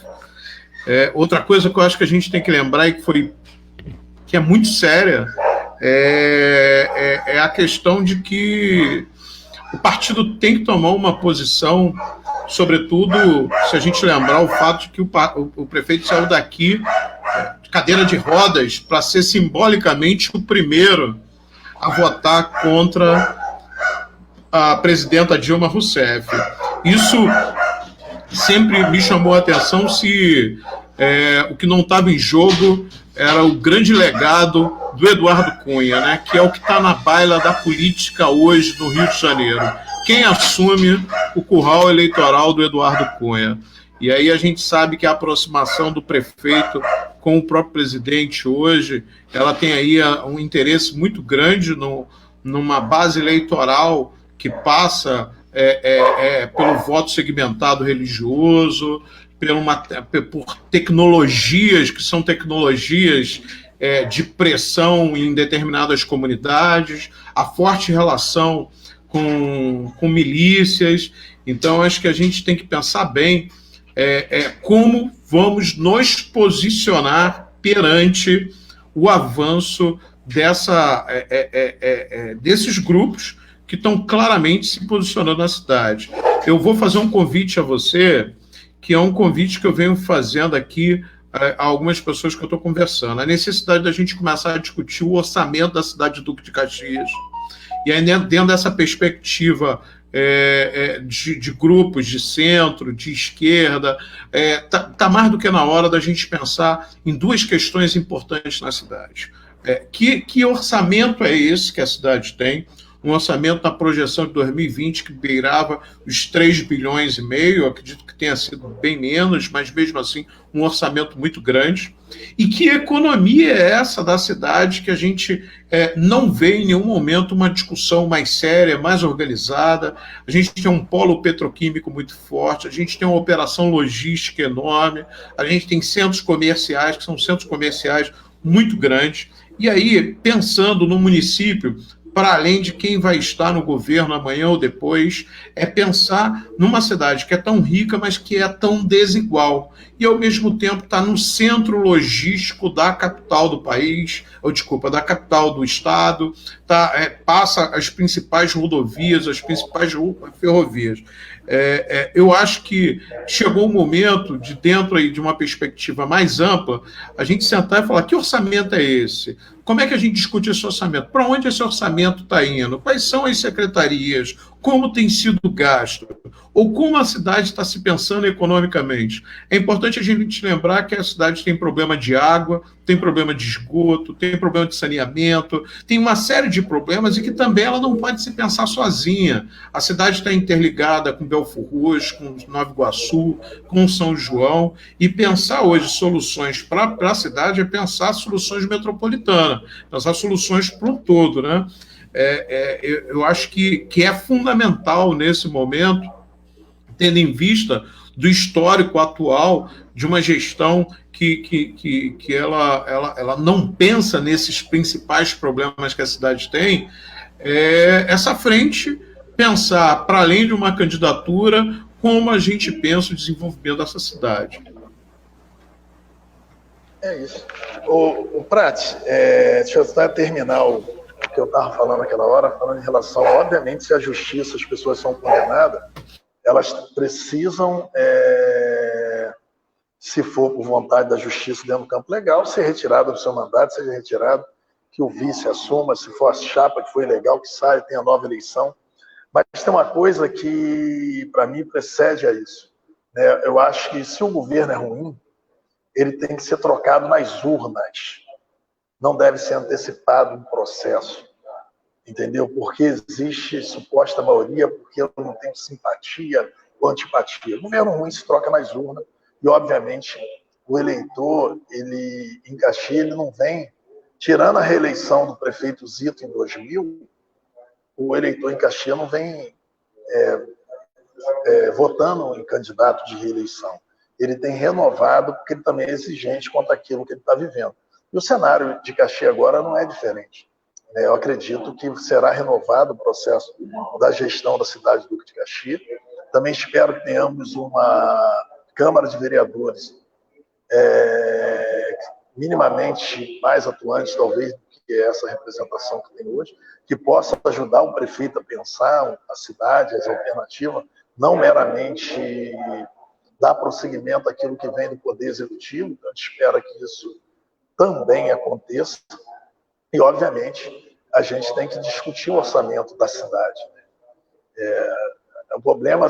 Outra coisa que eu acho que a gente tem que lembrar e que é muito séria é a questão de que o partido tem que tomar uma posição, sobretudo se a gente lembrar o fato de que o prefeito saiu daqui de cadeira de rodas para ser simbolicamente o primeiro a votar contra a presidenta Dilma Rousseff. Isso sempre me chamou a atenção se o que não estava em jogo era o grande legado do Eduardo Cunha, né, que é o que está na baila da política hoje no Rio de Janeiro. Quem assume o curral eleitoral do Eduardo Cunha? E aí a gente sabe que a aproximação do prefeito com o próprio presidente hoje, ela tem aí um interesse muito grande numa base eleitoral que passa pelo voto segmentado religioso, por tecnologias que são tecnologias de pressão em determinadas comunidades, a forte relação com milícias. Então, acho que a gente tem que pensar bem como vamos nos posicionar perante o avanço desses grupos que estão claramente se posicionando na cidade. Eu vou fazer um convite a você, que é um convite que eu venho fazendo aqui a algumas pessoas que eu estou conversando. A necessidade da gente começar a discutir o orçamento da cidade de Duque de Caxias. E aí, dentro dessa perspectiva de grupos de centro, de esquerda, tá mais do que na hora da gente pensar em duas questões importantes na cidade. Que orçamento é esse que a cidade tem? Um orçamento na projeção de 2020 que beirava os 3 bilhões e meio, eu acredito que tenha sido bem menos, mas mesmo assim um orçamento muito grande. E que economia é essa da cidade que a gente não vê em nenhum momento uma discussão mais séria, mais organizada? A gente tem um polo petroquímico muito forte, a gente tem uma operação logística enorme, a gente tem centros comerciais, que são centros comerciais muito grandes. E aí, pensando no município, para além de quem vai estar no governo amanhã ou depois, é pensar numa cidade que é tão rica, mas que é tão desigual. E, ao mesmo tempo, está no centro logístico da capital do país, da capital do estado, passa as principais rodovias, as principais ferrovias. Eu acho que chegou o momento, de dentro aí de uma perspectiva mais ampla, a gente sentar e falar: que orçamento é esse? Como é que a gente discute esse orçamento? Para onde esse orçamento está indo? Quais são as secretarias? Como tem sido gasto? Ou como a cidade está se pensando economicamente? É importante a gente lembrar que a cidade tem problema de água, tem problema de esgoto, tem problema de saneamento, tem uma série de problemas e que também ela não pode se pensar sozinha. A cidade está interligada com Belford Roxo, com Nova Iguaçu, com São João, e pensar hoje soluções para a cidade é pensar soluções metropolitanas, pensar soluções para o todo, né? Eu acho que é fundamental nesse momento, tendo em vista do histórico atual de uma gestão que ela não pensa nesses principais problemas que a cidade tem, essa frente pensar, para além de uma candidatura, como a gente pensa o desenvolvimento dessa cidade. É isso. O Prati, deixa eu terminar o que eu estava falando naquela hora, falando em relação, obviamente, se a justiça, as pessoas são condenadas, elas precisam, se for por vontade da justiça dentro do campo legal, ser retirada do seu mandato, seja retirado, que o vice assuma, se for a chapa que foi ilegal, que saia, tenha nova eleição. Mas tem uma coisa que, para mim, precede a isso. Eu acho que se o governo é ruim, ele tem que ser trocado nas urnas. Não deve ser antecipado um processo. Entendeu? Porque existe suposta maioria, porque eu não tenho simpatia ou antipatia. O governo ruim se troca nas urnas e, obviamente, o eleitor, em Caxias, ele não vem, tirando a reeleição do prefeito Zito em 2000, o eleitor em Caxias não vem votando em candidato de reeleição. Ele tem renovado, porque ele também é exigente quanto àquilo que ele está vivendo. E o cenário de Caxias agora não é diferente. Eu acredito que será renovado o processo da gestão da cidade de Duque de Caxias. Também espero que tenhamos uma Câmara de Vereadores minimamente mais atuante, talvez, do que essa representação que tem hoje, que possa ajudar o prefeito a pensar a cidade, as alternativas, não meramente dar prosseguimento àquilo que vem do Poder Executivo. Então, a gente espera que isso também aconteça. E, obviamente, a gente tem que discutir o orçamento da cidade. O problema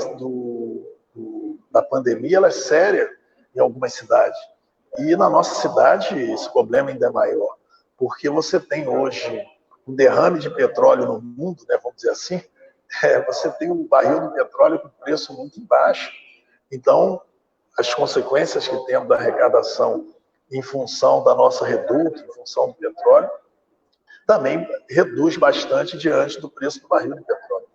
da pandemia ela é séria em algumas cidades. E na nossa cidade, esse problema ainda é maior. Porque você tem hoje um derrame de petróleo no mundo, né, vamos dizer assim, você tem um barril de petróleo com preço muito baixo. Então, as consequências que temos da arrecadação em função da nossa reduta, em função do petróleo, também reduz bastante diante do preço do barril de petróleo.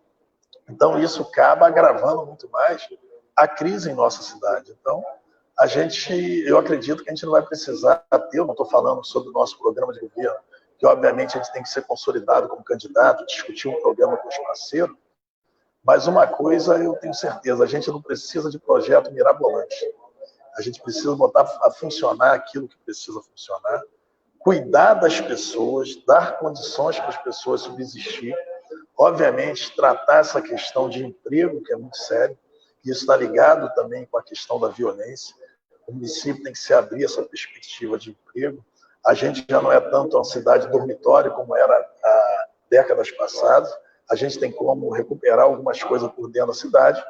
Então, isso acaba agravando muito mais a crise em nossa cidade. Então, eu acredito que a gente não vai precisar eu não estou falando sobre o nosso programa de governo, que obviamente a gente tem que ser consolidado como candidato, discutir um programa com os parceiros, Mas uma coisa eu tenho certeza, a gente não precisa de projeto mirabolante. A gente precisa botar a funcionar aquilo que precisa funcionar, cuidar das pessoas, dar condições para as pessoas subsistir, obviamente tratar essa questão de emprego, que é muito sério, e isso está ligado também com a questão da violência. O município tem que se abrir essa perspectiva de emprego. A gente já não é tanto uma cidade dormitório como era há décadas passadas. A gente tem como recuperar algumas coisas por dentro da cidade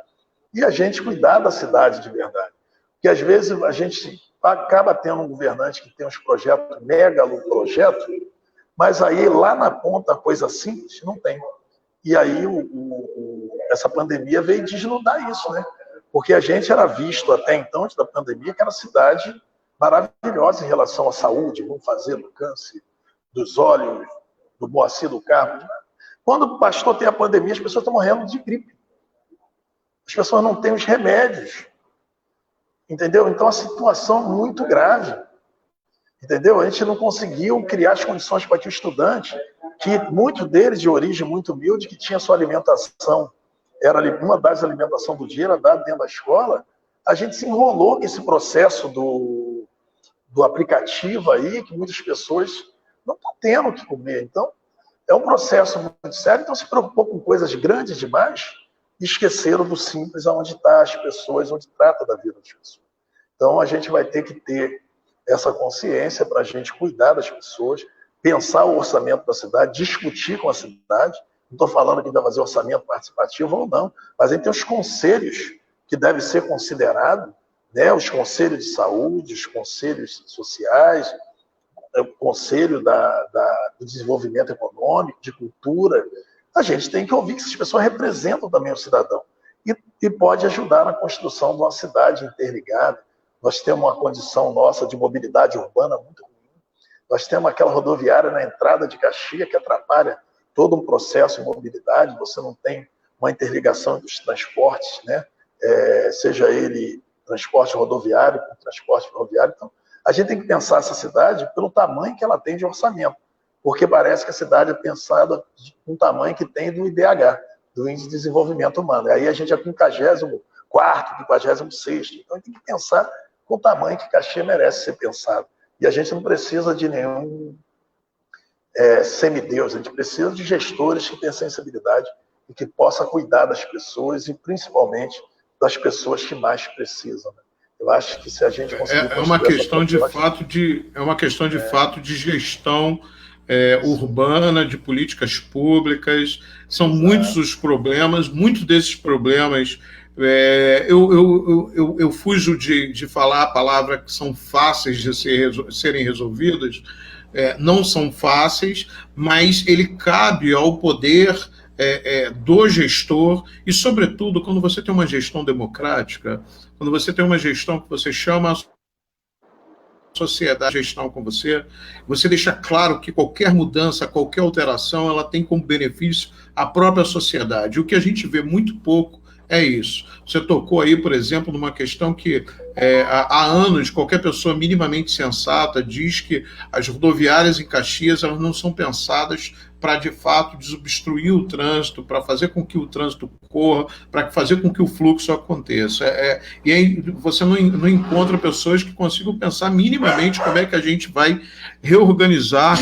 e a gente cuidar da cidade de verdade. Porque às vezes a gente acaba tendo um governante que tem uns projetos, megaloprojetos, mas aí lá na ponta, coisa simples, não tem. E aí essa pandemia veio desnudar isso, né? Porque a gente era visto até então, antes da pandemia, que era cidade maravilhosa em relação à saúde, vamos fazer do câncer, dos olhos, do Moacir do Carmo. Quando o pastor tem a pandemia, as pessoas estão morrendo de gripe. As pessoas não têm os remédios. Entendeu? Então a situação é muito grave. Entendeu? A gente não conseguiu criar as condições para que o estudante, que muitos deles de origem muito humilde, que tinha sua alimentação, era uma das alimentações do dia, era dada dentro da escola, a gente se enrolou com esse processo do aplicativo aí, que muitas pessoas não estão tendo o que comer. Então, é um processo muito sério, então se preocupou com coisas grandes demais e esqueceram do simples, onde estão as pessoas, onde trata da vida das pessoas. Então, a gente vai ter que ter essa consciência para a gente cuidar das pessoas, pensar o orçamento da cidade, discutir com a cidade. Não estou falando que vai fazer orçamento participativo ou não, mas a gente tem os conselhos que devem ser considerados, né? Os conselhos de saúde, os conselhos sociais, o conselho do desenvolvimento econômico, de cultura. A gente tem que ouvir que essas pessoas representam também o cidadão e pode ajudar na construção de uma cidade interligada. Nós temos uma condição nossa de mobilidade urbana muito ruim. Nós temos aquela rodoviária na entrada de Caxias que atrapalha todo um processo de mobilidade. Você não tem uma interligação entre os transportes, né? Seja ele transporte rodoviário com transporte ferroviário. Então, a gente tem que pensar essa cidade pelo tamanho que ela tem de orçamento, porque parece que a cidade é pensada com o tamanho que tem do IDH, do Índice de Desenvolvimento Humano. Aí a gente é 54º, 56º. Então, a gente tem que pensar com o tamanho que Caxias merece ser pensado. E a gente não precisa de nenhum semideus, a gente precisa de gestores que tenham sensibilidade e que possam cuidar das pessoas e, principalmente, das pessoas que mais precisam. Eu acho que se a gente conseguir... É uma questão de fato de gestão urbana, de políticas públicas. São muitos os problemas, muitos desses problemas... Eu fujo de falar a palavra que são fáceis de serem resolvidas, não são fáceis, mas ele cabe ao poder do gestor e, sobretudo, quando você tem uma gestão democrática, quando você tem uma gestão que você chama a sociedade de gestão com você deixa claro que qualquer mudança, qualquer alteração, ela tem como benefício a própria sociedade. O que a gente vê muito pouco é isso. Você tocou aí, por exemplo, numa questão que há anos qualquer pessoa minimamente sensata diz que as rodoviárias em Caxias elas não são pensadas para, de fato, desobstruir o trânsito, para fazer com que o trânsito corra, para fazer com que o fluxo aconteça. E aí você não encontra pessoas que consigam pensar minimamente como é que a gente vai reorganizar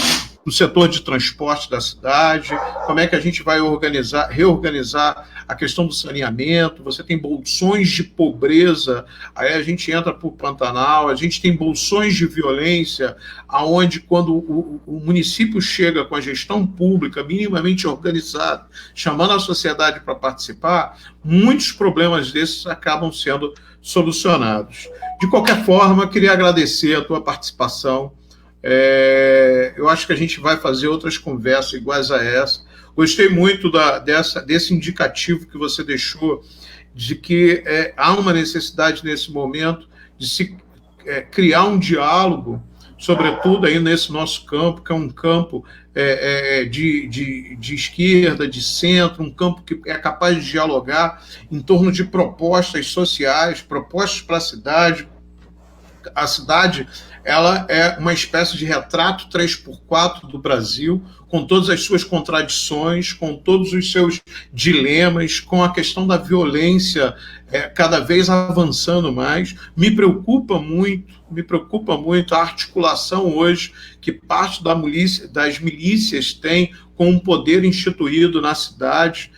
o setor de transporte da cidade, como é que a gente vai reorganizar a questão do saneamento. Você tem bolsões de pobreza, aí a gente entra por Pantanal, a gente tem bolsões de violência, aonde quando o município chega com a gestão pública minimamente organizada, chamando a sociedade para participar, muitos problemas desses acabam sendo solucionados. De qualquer forma, queria agradecer a tua participação. Eu acho que a gente vai fazer outras conversas iguais a essa. Gostei muito desse indicativo que você deixou de que há uma necessidade nesse momento de se criar um diálogo, sobretudo aí nesse nosso campo, que é um campo de esquerda, de centro, um campo que é capaz de dialogar em torno de propostas sociais, propostas para a cidade, A cidade, ela é uma espécie de retrato 3x4 do Brasil, com todas as suas contradições, com todos os seus dilemas, com a questão da violência cada vez avançando mais. Me preocupa muito a articulação hoje que parte das milícias tem com um poder instituído na cidade.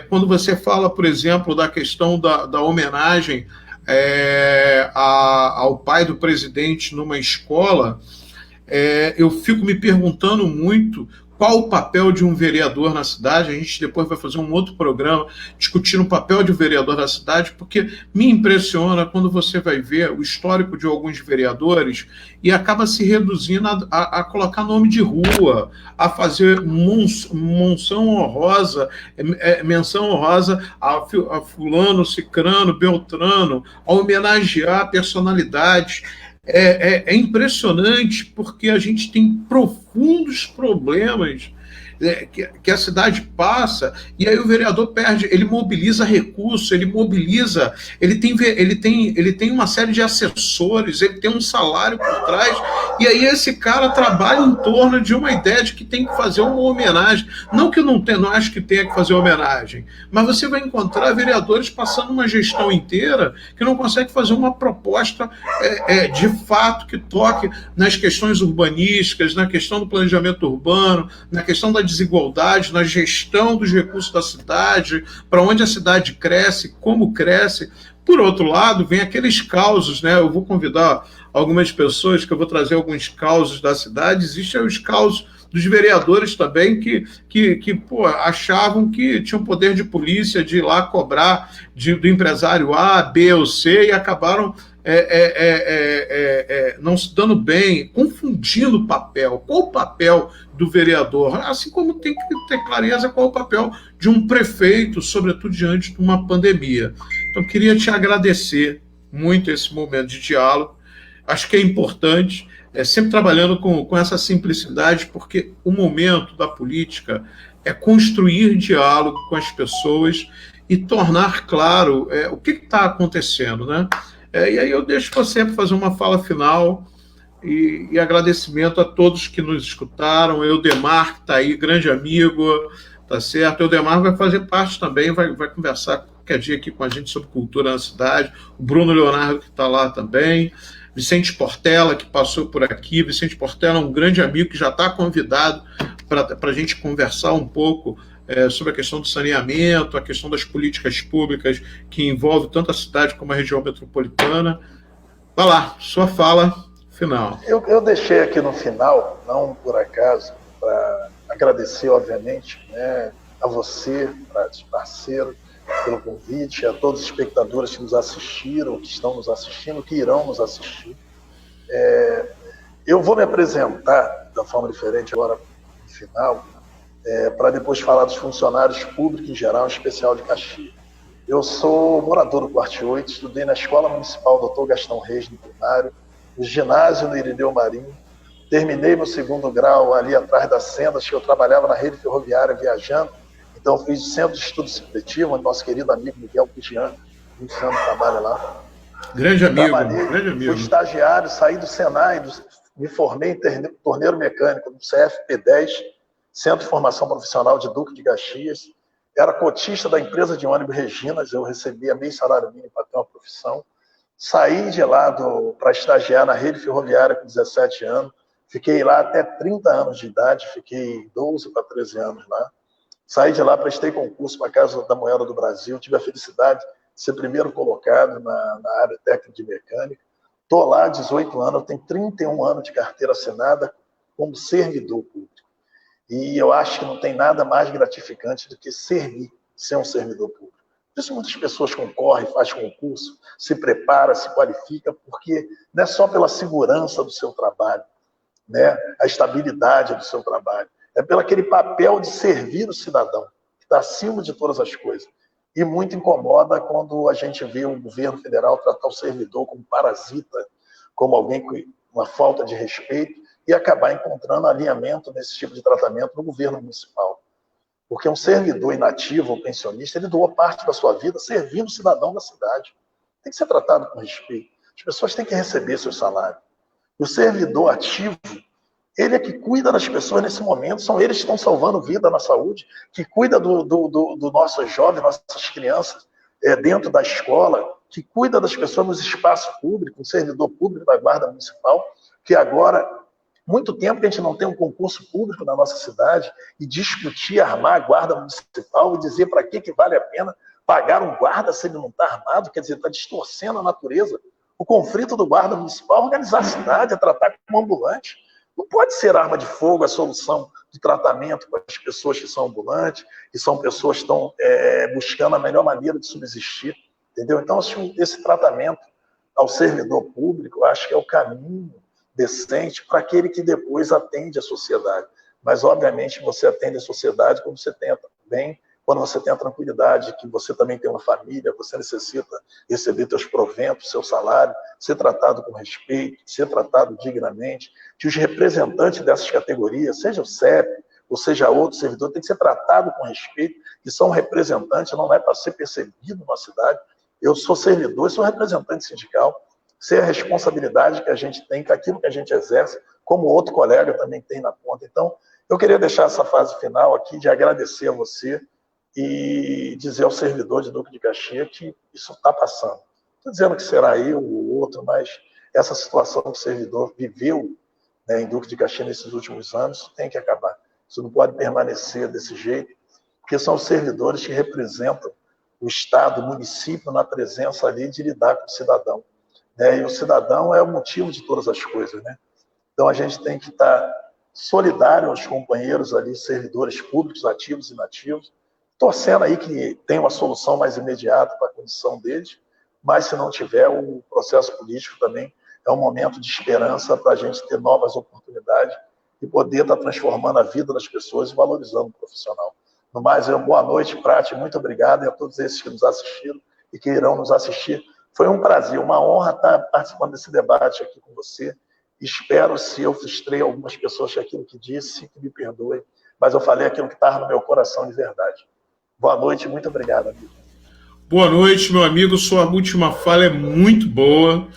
Quando você fala, por exemplo, da questão da homenagem ao pai do presidente numa escola, eu fico me perguntando muito qual o papel de um vereador na cidade. A gente depois vai fazer um outro programa discutindo o papel de um vereador na cidade, porque me impressiona quando você vai ver o histórico de alguns vereadores e acaba se reduzindo a colocar nome de rua, a fazer menção honrosa a fulano, cicrano, beltrano, a homenagear personalidades. É impressionante porque a gente tem profundos problemas que a cidade passa, e aí o vereador perde, ele mobiliza recursos, ele tem uma série de assessores, ele tem um salário por trás, e aí esse cara trabalha em torno de uma ideia de que tem que fazer uma homenagem. Não que eu não acho que tenha que fazer homenagem, mas você vai encontrar vereadores passando uma gestão inteira que não consegue fazer uma proposta de fato que toque nas questões urbanísticas, na questão do planejamento urbano, na questão da desigualdade, na gestão dos recursos da cidade, para onde a cidade cresce, como cresce. Por outro lado, vem aqueles causos, né? Eu vou convidar algumas pessoas, que eu vou trazer alguns causos da cidade. Existem os causos dos vereadores também que achavam que tinham poder de polícia de ir lá cobrar do empresário A, B ou C, e acabaram não se dando bem, confundindo o papel. Qual o papel do vereador? Assim como tem que ter clareza qual o papel de um prefeito, sobretudo diante de uma pandemia. Então, queria te agradecer muito esse momento de diálogo. Acho que é importante, sempre trabalhando com essa simplicidade, porque o momento da política é construir diálogo com as pessoas e tornar claro o que está acontecendo, né? E aí eu deixo você para fazer uma fala final e agradecimento a todos que nos escutaram. Eudemar, que está aí, grande amigo, tá certo? Eudemar vai fazer parte também, vai conversar qualquer dia aqui com a gente sobre cultura na cidade. O Bruno Leonardo, que está lá também. Vicente Portela, que passou por aqui. Vicente Portela é um grande amigo que já está convidado para a gente conversar um pouco sobre a questão do saneamento, a questão das políticas públicas que envolve tanto a cidade como a região metropolitana. Vai lá, sua fala final. Eu deixei aqui no final, não por acaso, para agradecer, obviamente, né, a você, parceiro, pelo convite, a todos os espectadores que nos assistiram, que estão nos assistindo, que irão nos assistir. Eu vou me apresentar da forma diferente agora no final, para depois falar dos funcionários públicos em geral, em especial de Caxias. Eu sou morador do Quarto 8, estudei na Escola Municipal Dr. Gastão Reis, no primário, no ginásio no Irineu Marinho, terminei meu segundo grau ali atrás das sendas, que eu trabalhava na rede ferroviária viajando, então fiz o Centro de Estudo Supletivo, onde nosso querido amigo Miguel Pigian, muitos anos trabalha lá. Grande amigo. Fui estagiário, saí do Senai, me formei em torneiro mecânico no CFP10, Centro de Formação Profissional de Duque de Caxias. Era cotista da empresa de ônibus Reginas, eu recebia meio salário mínimo para ter uma profissão. Saí de lá para estagiar na rede ferroviária com 17 anos. Fiquei lá até 30 anos de idade, fiquei 12 para 13 anos lá. Saí de lá, prestei concurso para a Casa da Moeda do Brasil, tive a felicidade de ser primeiro colocado na área técnica de mecânica. Estou lá há 18 anos, eu tenho 31 anos de carteira assinada como servidor público. E eu acho que não tem nada mais gratificante do que ser um servidor público. Por isso muitas pessoas concorrem, fazem concurso, se prepara, se qualifica, porque não é só pela segurança do seu trabalho, né? A estabilidade do seu trabalho, é pelo aquele papel de servir o cidadão, que está acima de todas as coisas. E muito incomoda quando a gente vê o governo federal tratar o servidor como parasita, como alguém com uma falta de respeito, e acabar encontrando alinhamento nesse tipo de tratamento no governo municipal. Porque um servidor inativo ou pensionista, ele doa parte da sua vida servindo o cidadão da cidade. Tem que ser tratado com respeito. As pessoas têm que receber seu salário. O servidor ativo, ele é que cuida das pessoas nesse momento, são eles que estão salvando vida na saúde, que cuida do nosso jovem, nossas crianças dentro da escola, que cuida das pessoas nos espaços públicos, um servidor público da Guarda Municipal, que agora, muito tempo que a gente não tem um concurso público na nossa cidade, e discutir, armar a Guarda Municipal e dizer para que vale a pena pagar um guarda se ele não está armado, quer dizer, está distorcendo a natureza. O conflito do Guarda Municipal é organizar a cidade, é tratar como ambulante. Não pode ser arma de fogo a solução do tratamento para as pessoas que são ambulantes, que são pessoas que estão buscando a melhor maneira de subsistir, entendeu? Então, esse tratamento ao servidor público, eu acho que é o caminho decente para aquele que depois atende a sociedade. Mas, obviamente, você atende a sociedade quando você tem bem, quando você tem a tranquilidade, que você também tem uma família, você necessita receber seus proventos, seu salário, ser tratado com respeito, ser tratado dignamente, que os representantes dessas categorias, seja o CEP, ou seja outro servidor, tem que ser tratado com respeito, que são representantes, não é para ser percebido na cidade. Eu sou servidor, sou representante sindical, sei a responsabilidade que a gente tem com aquilo que a gente exerce, como outro colega também tem na conta. Então, eu queria deixar essa fase final aqui de agradecer a você e dizer ao servidor de Duque de Caxias que isso está passando. Estou dizendo que será eu ou outro, mas essa situação que o servidor viveu, né, em Duque de Caxias nesses últimos anos, isso tem que acabar. Isso não pode permanecer desse jeito, porque são os servidores que representam o Estado, o município, na presença ali de lidar com o cidadão. Né? E o cidadão é o motivo de todas as coisas. Né? Então a gente tem que estar solidário aos companheiros ali, servidores públicos, ativos e inativos, torcendo aí que tenha uma solução mais imediata para a condição deles, mas se não tiver, o processo político também é um momento de esperança para a gente ter novas oportunidades e poder estar transformando a vida das pessoas e valorizando o profissional. No mais, boa noite, Prati, muito obrigado, e a todos esses que nos assistiram e que irão nos assistir. Foi um prazer, uma honra estar participando desse debate aqui com você. Espero, se eu frustrei algumas pessoas com aquilo que disse, que me perdoem, mas eu falei aquilo que estava no meu coração de verdade. Boa noite, muito obrigado, amigo. Boa noite, meu amigo. Sua última fala é muito boa.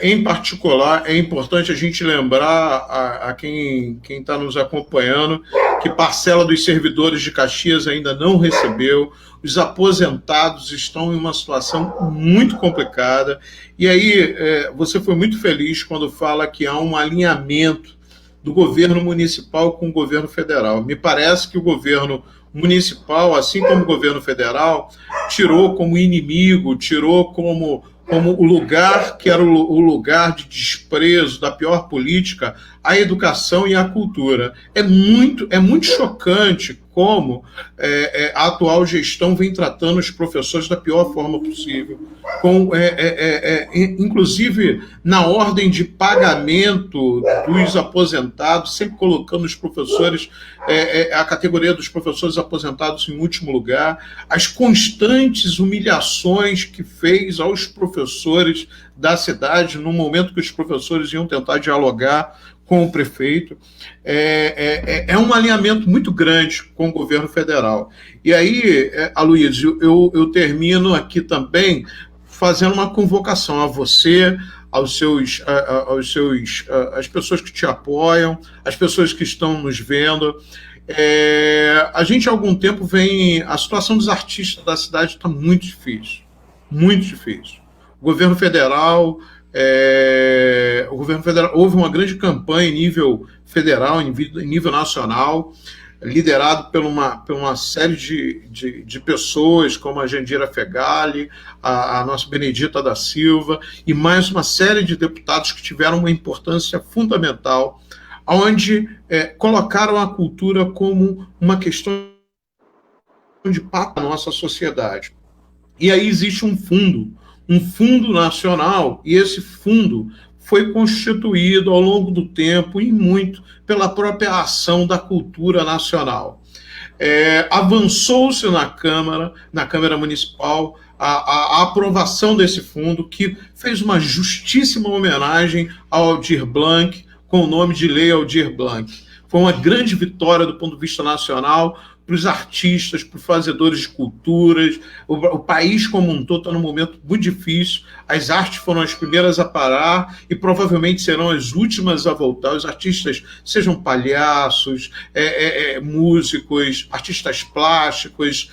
Em particular, é importante a gente lembrar a quem está nos acompanhando que parcela dos servidores de Caxias ainda não recebeu. Os aposentados estão em uma situação muito complicada. E aí, você foi muito feliz quando fala que há um alinhamento do governo municipal com o governo federal. Me parece que o governo municipal, assim como o governo federal, tirou como inimigo, tirou como o lugar que era o lugar de desprezo da pior política, a educação e a cultura. É muito chocante como a atual gestão vem tratando os professores da pior forma possível, inclusive na ordem de pagamento dos aposentados, sempre colocando os professores, a categoria dos professores aposentados em último lugar, as constantes humilhações que fez aos professores da cidade no momento que os professores iam tentar dialogar com o prefeito. É um alinhamento muito grande com o governo federal. E aí, Aloysio, eu termino aqui também fazendo uma convocação a você, às pessoas que te apoiam, às pessoas que estão nos vendo. A gente há algum tempo a situação dos artistas da cidade está muito difícil, muito difícil. O governo federal houve uma grande campanha em nível federal, em nível nacional, liderado por uma série de pessoas, como a Jandira Fegali, a nossa Benedita da Silva, e mais uma série de deputados que tiveram uma importância fundamental, onde colocaram a cultura como uma questão de papo na nossa sociedade. E aí existe um fundo nacional, e esse fundo foi constituído ao longo do tempo e muito pela própria ação da cultura nacional. Avançou-se na Câmara Municipal, a aprovação desse fundo, que fez uma justíssima homenagem ao Aldir Blanc, com o nome de Lei Aldir Blanc. Foi uma grande vitória do ponto de vista nacional, os artistas, para os fazedores de culturas. O país como um todo está num momento muito difícil. As artes foram as primeiras a parar e provavelmente serão as últimas a voltar. Os artistas, sejam palhaços, músicos, artistas plásticos,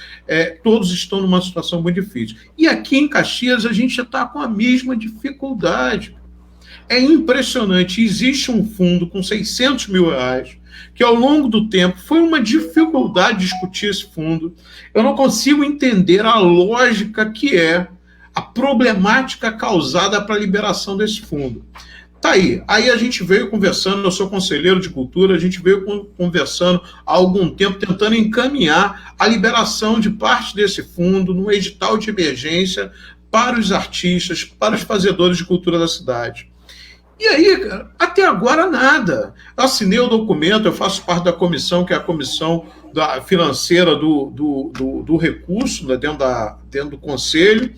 todos estão numa situação muito difícil. E aqui em Caxias a gente está com a mesma dificuldade. É impressionante. Existe um fundo com R$600 mil, que ao longo do tempo foi uma dificuldade discutir esse fundo. Eu não consigo entender a lógica que é a problemática causada para a liberação desse fundo. Tá aí. Aí a gente veio conversando, eu sou conselheiro de cultura, a gente veio conversando há algum tempo, tentando encaminhar a liberação de parte desse fundo no edital de emergência para os artistas, para os fazedores de cultura da cidade. E aí, cara, até agora nada. Eu assinei o documento, eu faço parte da comissão, que é a comissão financeira do recurso, né, dentro do conselho.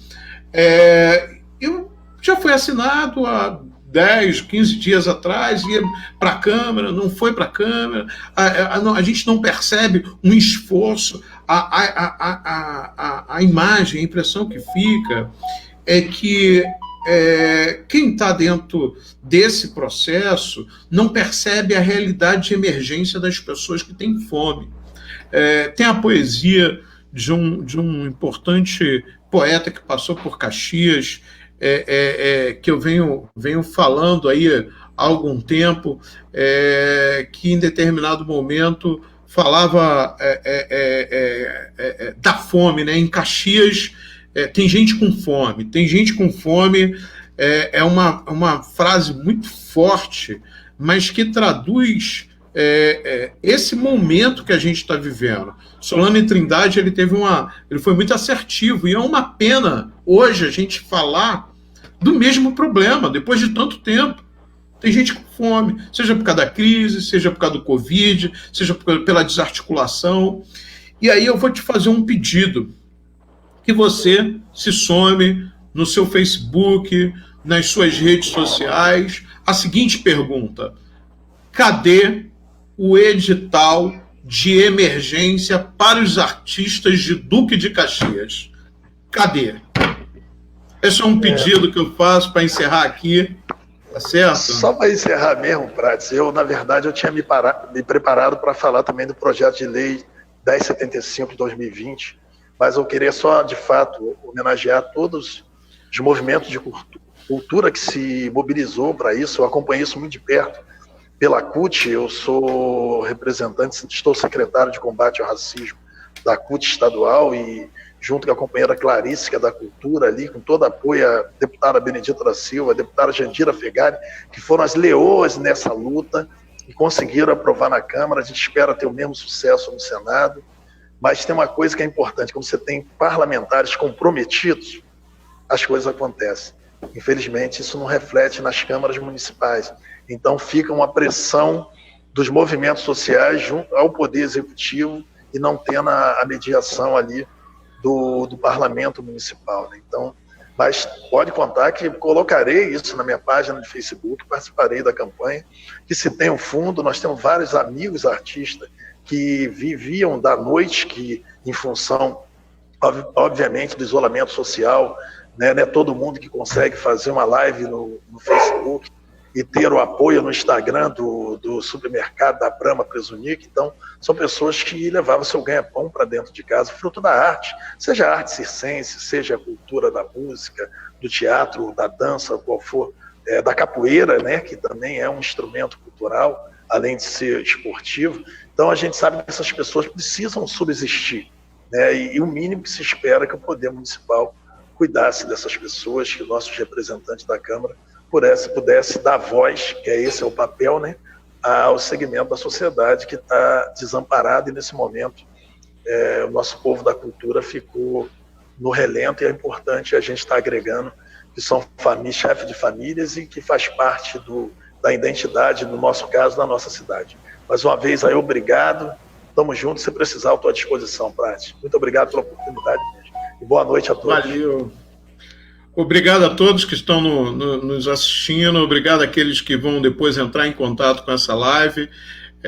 Eu já foi assinado há 10, 15 dias atrás, ia para a Câmara, não foi para a Câmara, a gente não percebe um esforço, a imagem, a impressão que fica é que quem está dentro desse processo não percebe a realidade de emergência das pessoas que têm fome. Tem a poesia de um importante poeta que passou por Caxias, que eu venho falando aí há algum tempo, que em determinado momento falava da fome, né? Em Caxias tem gente com fome. Tem gente com fome é uma frase muito forte, mas que traduz esse momento que a gente está vivendo. Solano Trindade ele foi muito assertivo, e é uma pena hoje a gente falar do mesmo problema, depois de tanto tempo. Tem gente com fome, seja por causa da crise, seja por causa do Covid, seja pela desarticulação. E aí eu vou te fazer um pedido, que você se some no seu Facebook, nas suas redes sociais. A seguinte pergunta: cadê o edital de emergência para os artistas de Duque de Caxias? Cadê? Esse é um pedido que eu faço para encerrar aqui, tá certo? Só para encerrar mesmo, Prates, na verdade, eu tinha me preparado para falar também do projeto de lei 1075 de 2020, mas eu queria só, de fato, homenagear todos os movimentos de cultura que se mobilizou para isso. Eu acompanhei isso muito de perto pela CUT. Eu sou representante, estou secretário de combate ao racismo da CUT estadual, e junto com a companheira Clarice, que é da cultura ali, com todo apoio, a deputada Benedita da Silva, a deputada Jandira Fegari, que foram as leoas nessa luta e conseguiram aprovar na Câmara. A gente espera ter o mesmo sucesso no Senado. Mas tem uma coisa que é importante: quando você tem parlamentares comprometidos, as coisas acontecem. Infelizmente, isso não reflete nas câmaras municipais. Então, fica uma pressão dos movimentos sociais junto ao Poder Executivo e não tendo a mediação ali do parlamento municipal, né? Então, mas pode contar que colocarei isso na minha página de Facebook, participarei da campanha, que se tem um fundo. Nós temos vários amigos artistas que viviam da noite, que em função, obviamente, do isolamento social, né, não é todo mundo que consegue fazer uma live no Facebook e ter o apoio no Instagram do supermercado da Brahma Presunic. Então, são pessoas que levavam seu ganha-pão para dentro de casa, fruto da arte, seja a arte circense, seja a cultura da música, do teatro, da dança, qual for, da capoeira, né, que também é um instrumento cultural, além de ser esportivo. Então, a gente sabe que essas pessoas precisam subsistir, né? E o mínimo que se espera é que o Poder Municipal cuidasse dessas pessoas, que nossos representantes da Câmara pudesse dar voz, que esse é o papel, né, ao segmento da sociedade que está desamparado, e nesse momento o nosso povo da cultura ficou no relento, e é importante a gente estar agregando, que são chefes de famílias e que faz parte da identidade, no nosso caso, da nossa cidade. Mais uma vez, aí, obrigado, estamos juntos. Se precisar, eu estou à disposição, Prati. Muito obrigado pela oportunidade mesmo. E boa noite a todos. Valeu. Obrigado a todos que estão nos assistindo, obrigado àqueles que vão depois entrar em contato com essa live.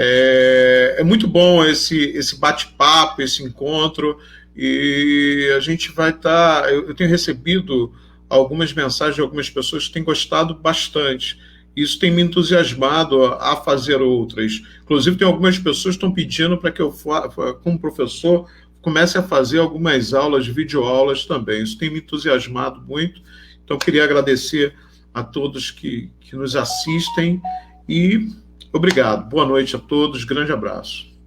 É muito bom esse bate-papo, esse encontro, e a gente vai estar... Eu tenho recebido algumas mensagens de algumas pessoas que têm gostado bastante. Isso tem me entusiasmado a fazer outras. Inclusive, tem algumas pessoas que estão pedindo para que eu, como professor, comece a fazer algumas aulas, videoaulas também. Isso tem me entusiasmado muito. Então, queria agradecer a todos que nos assistem e obrigado. Boa noite a todos. Grande abraço.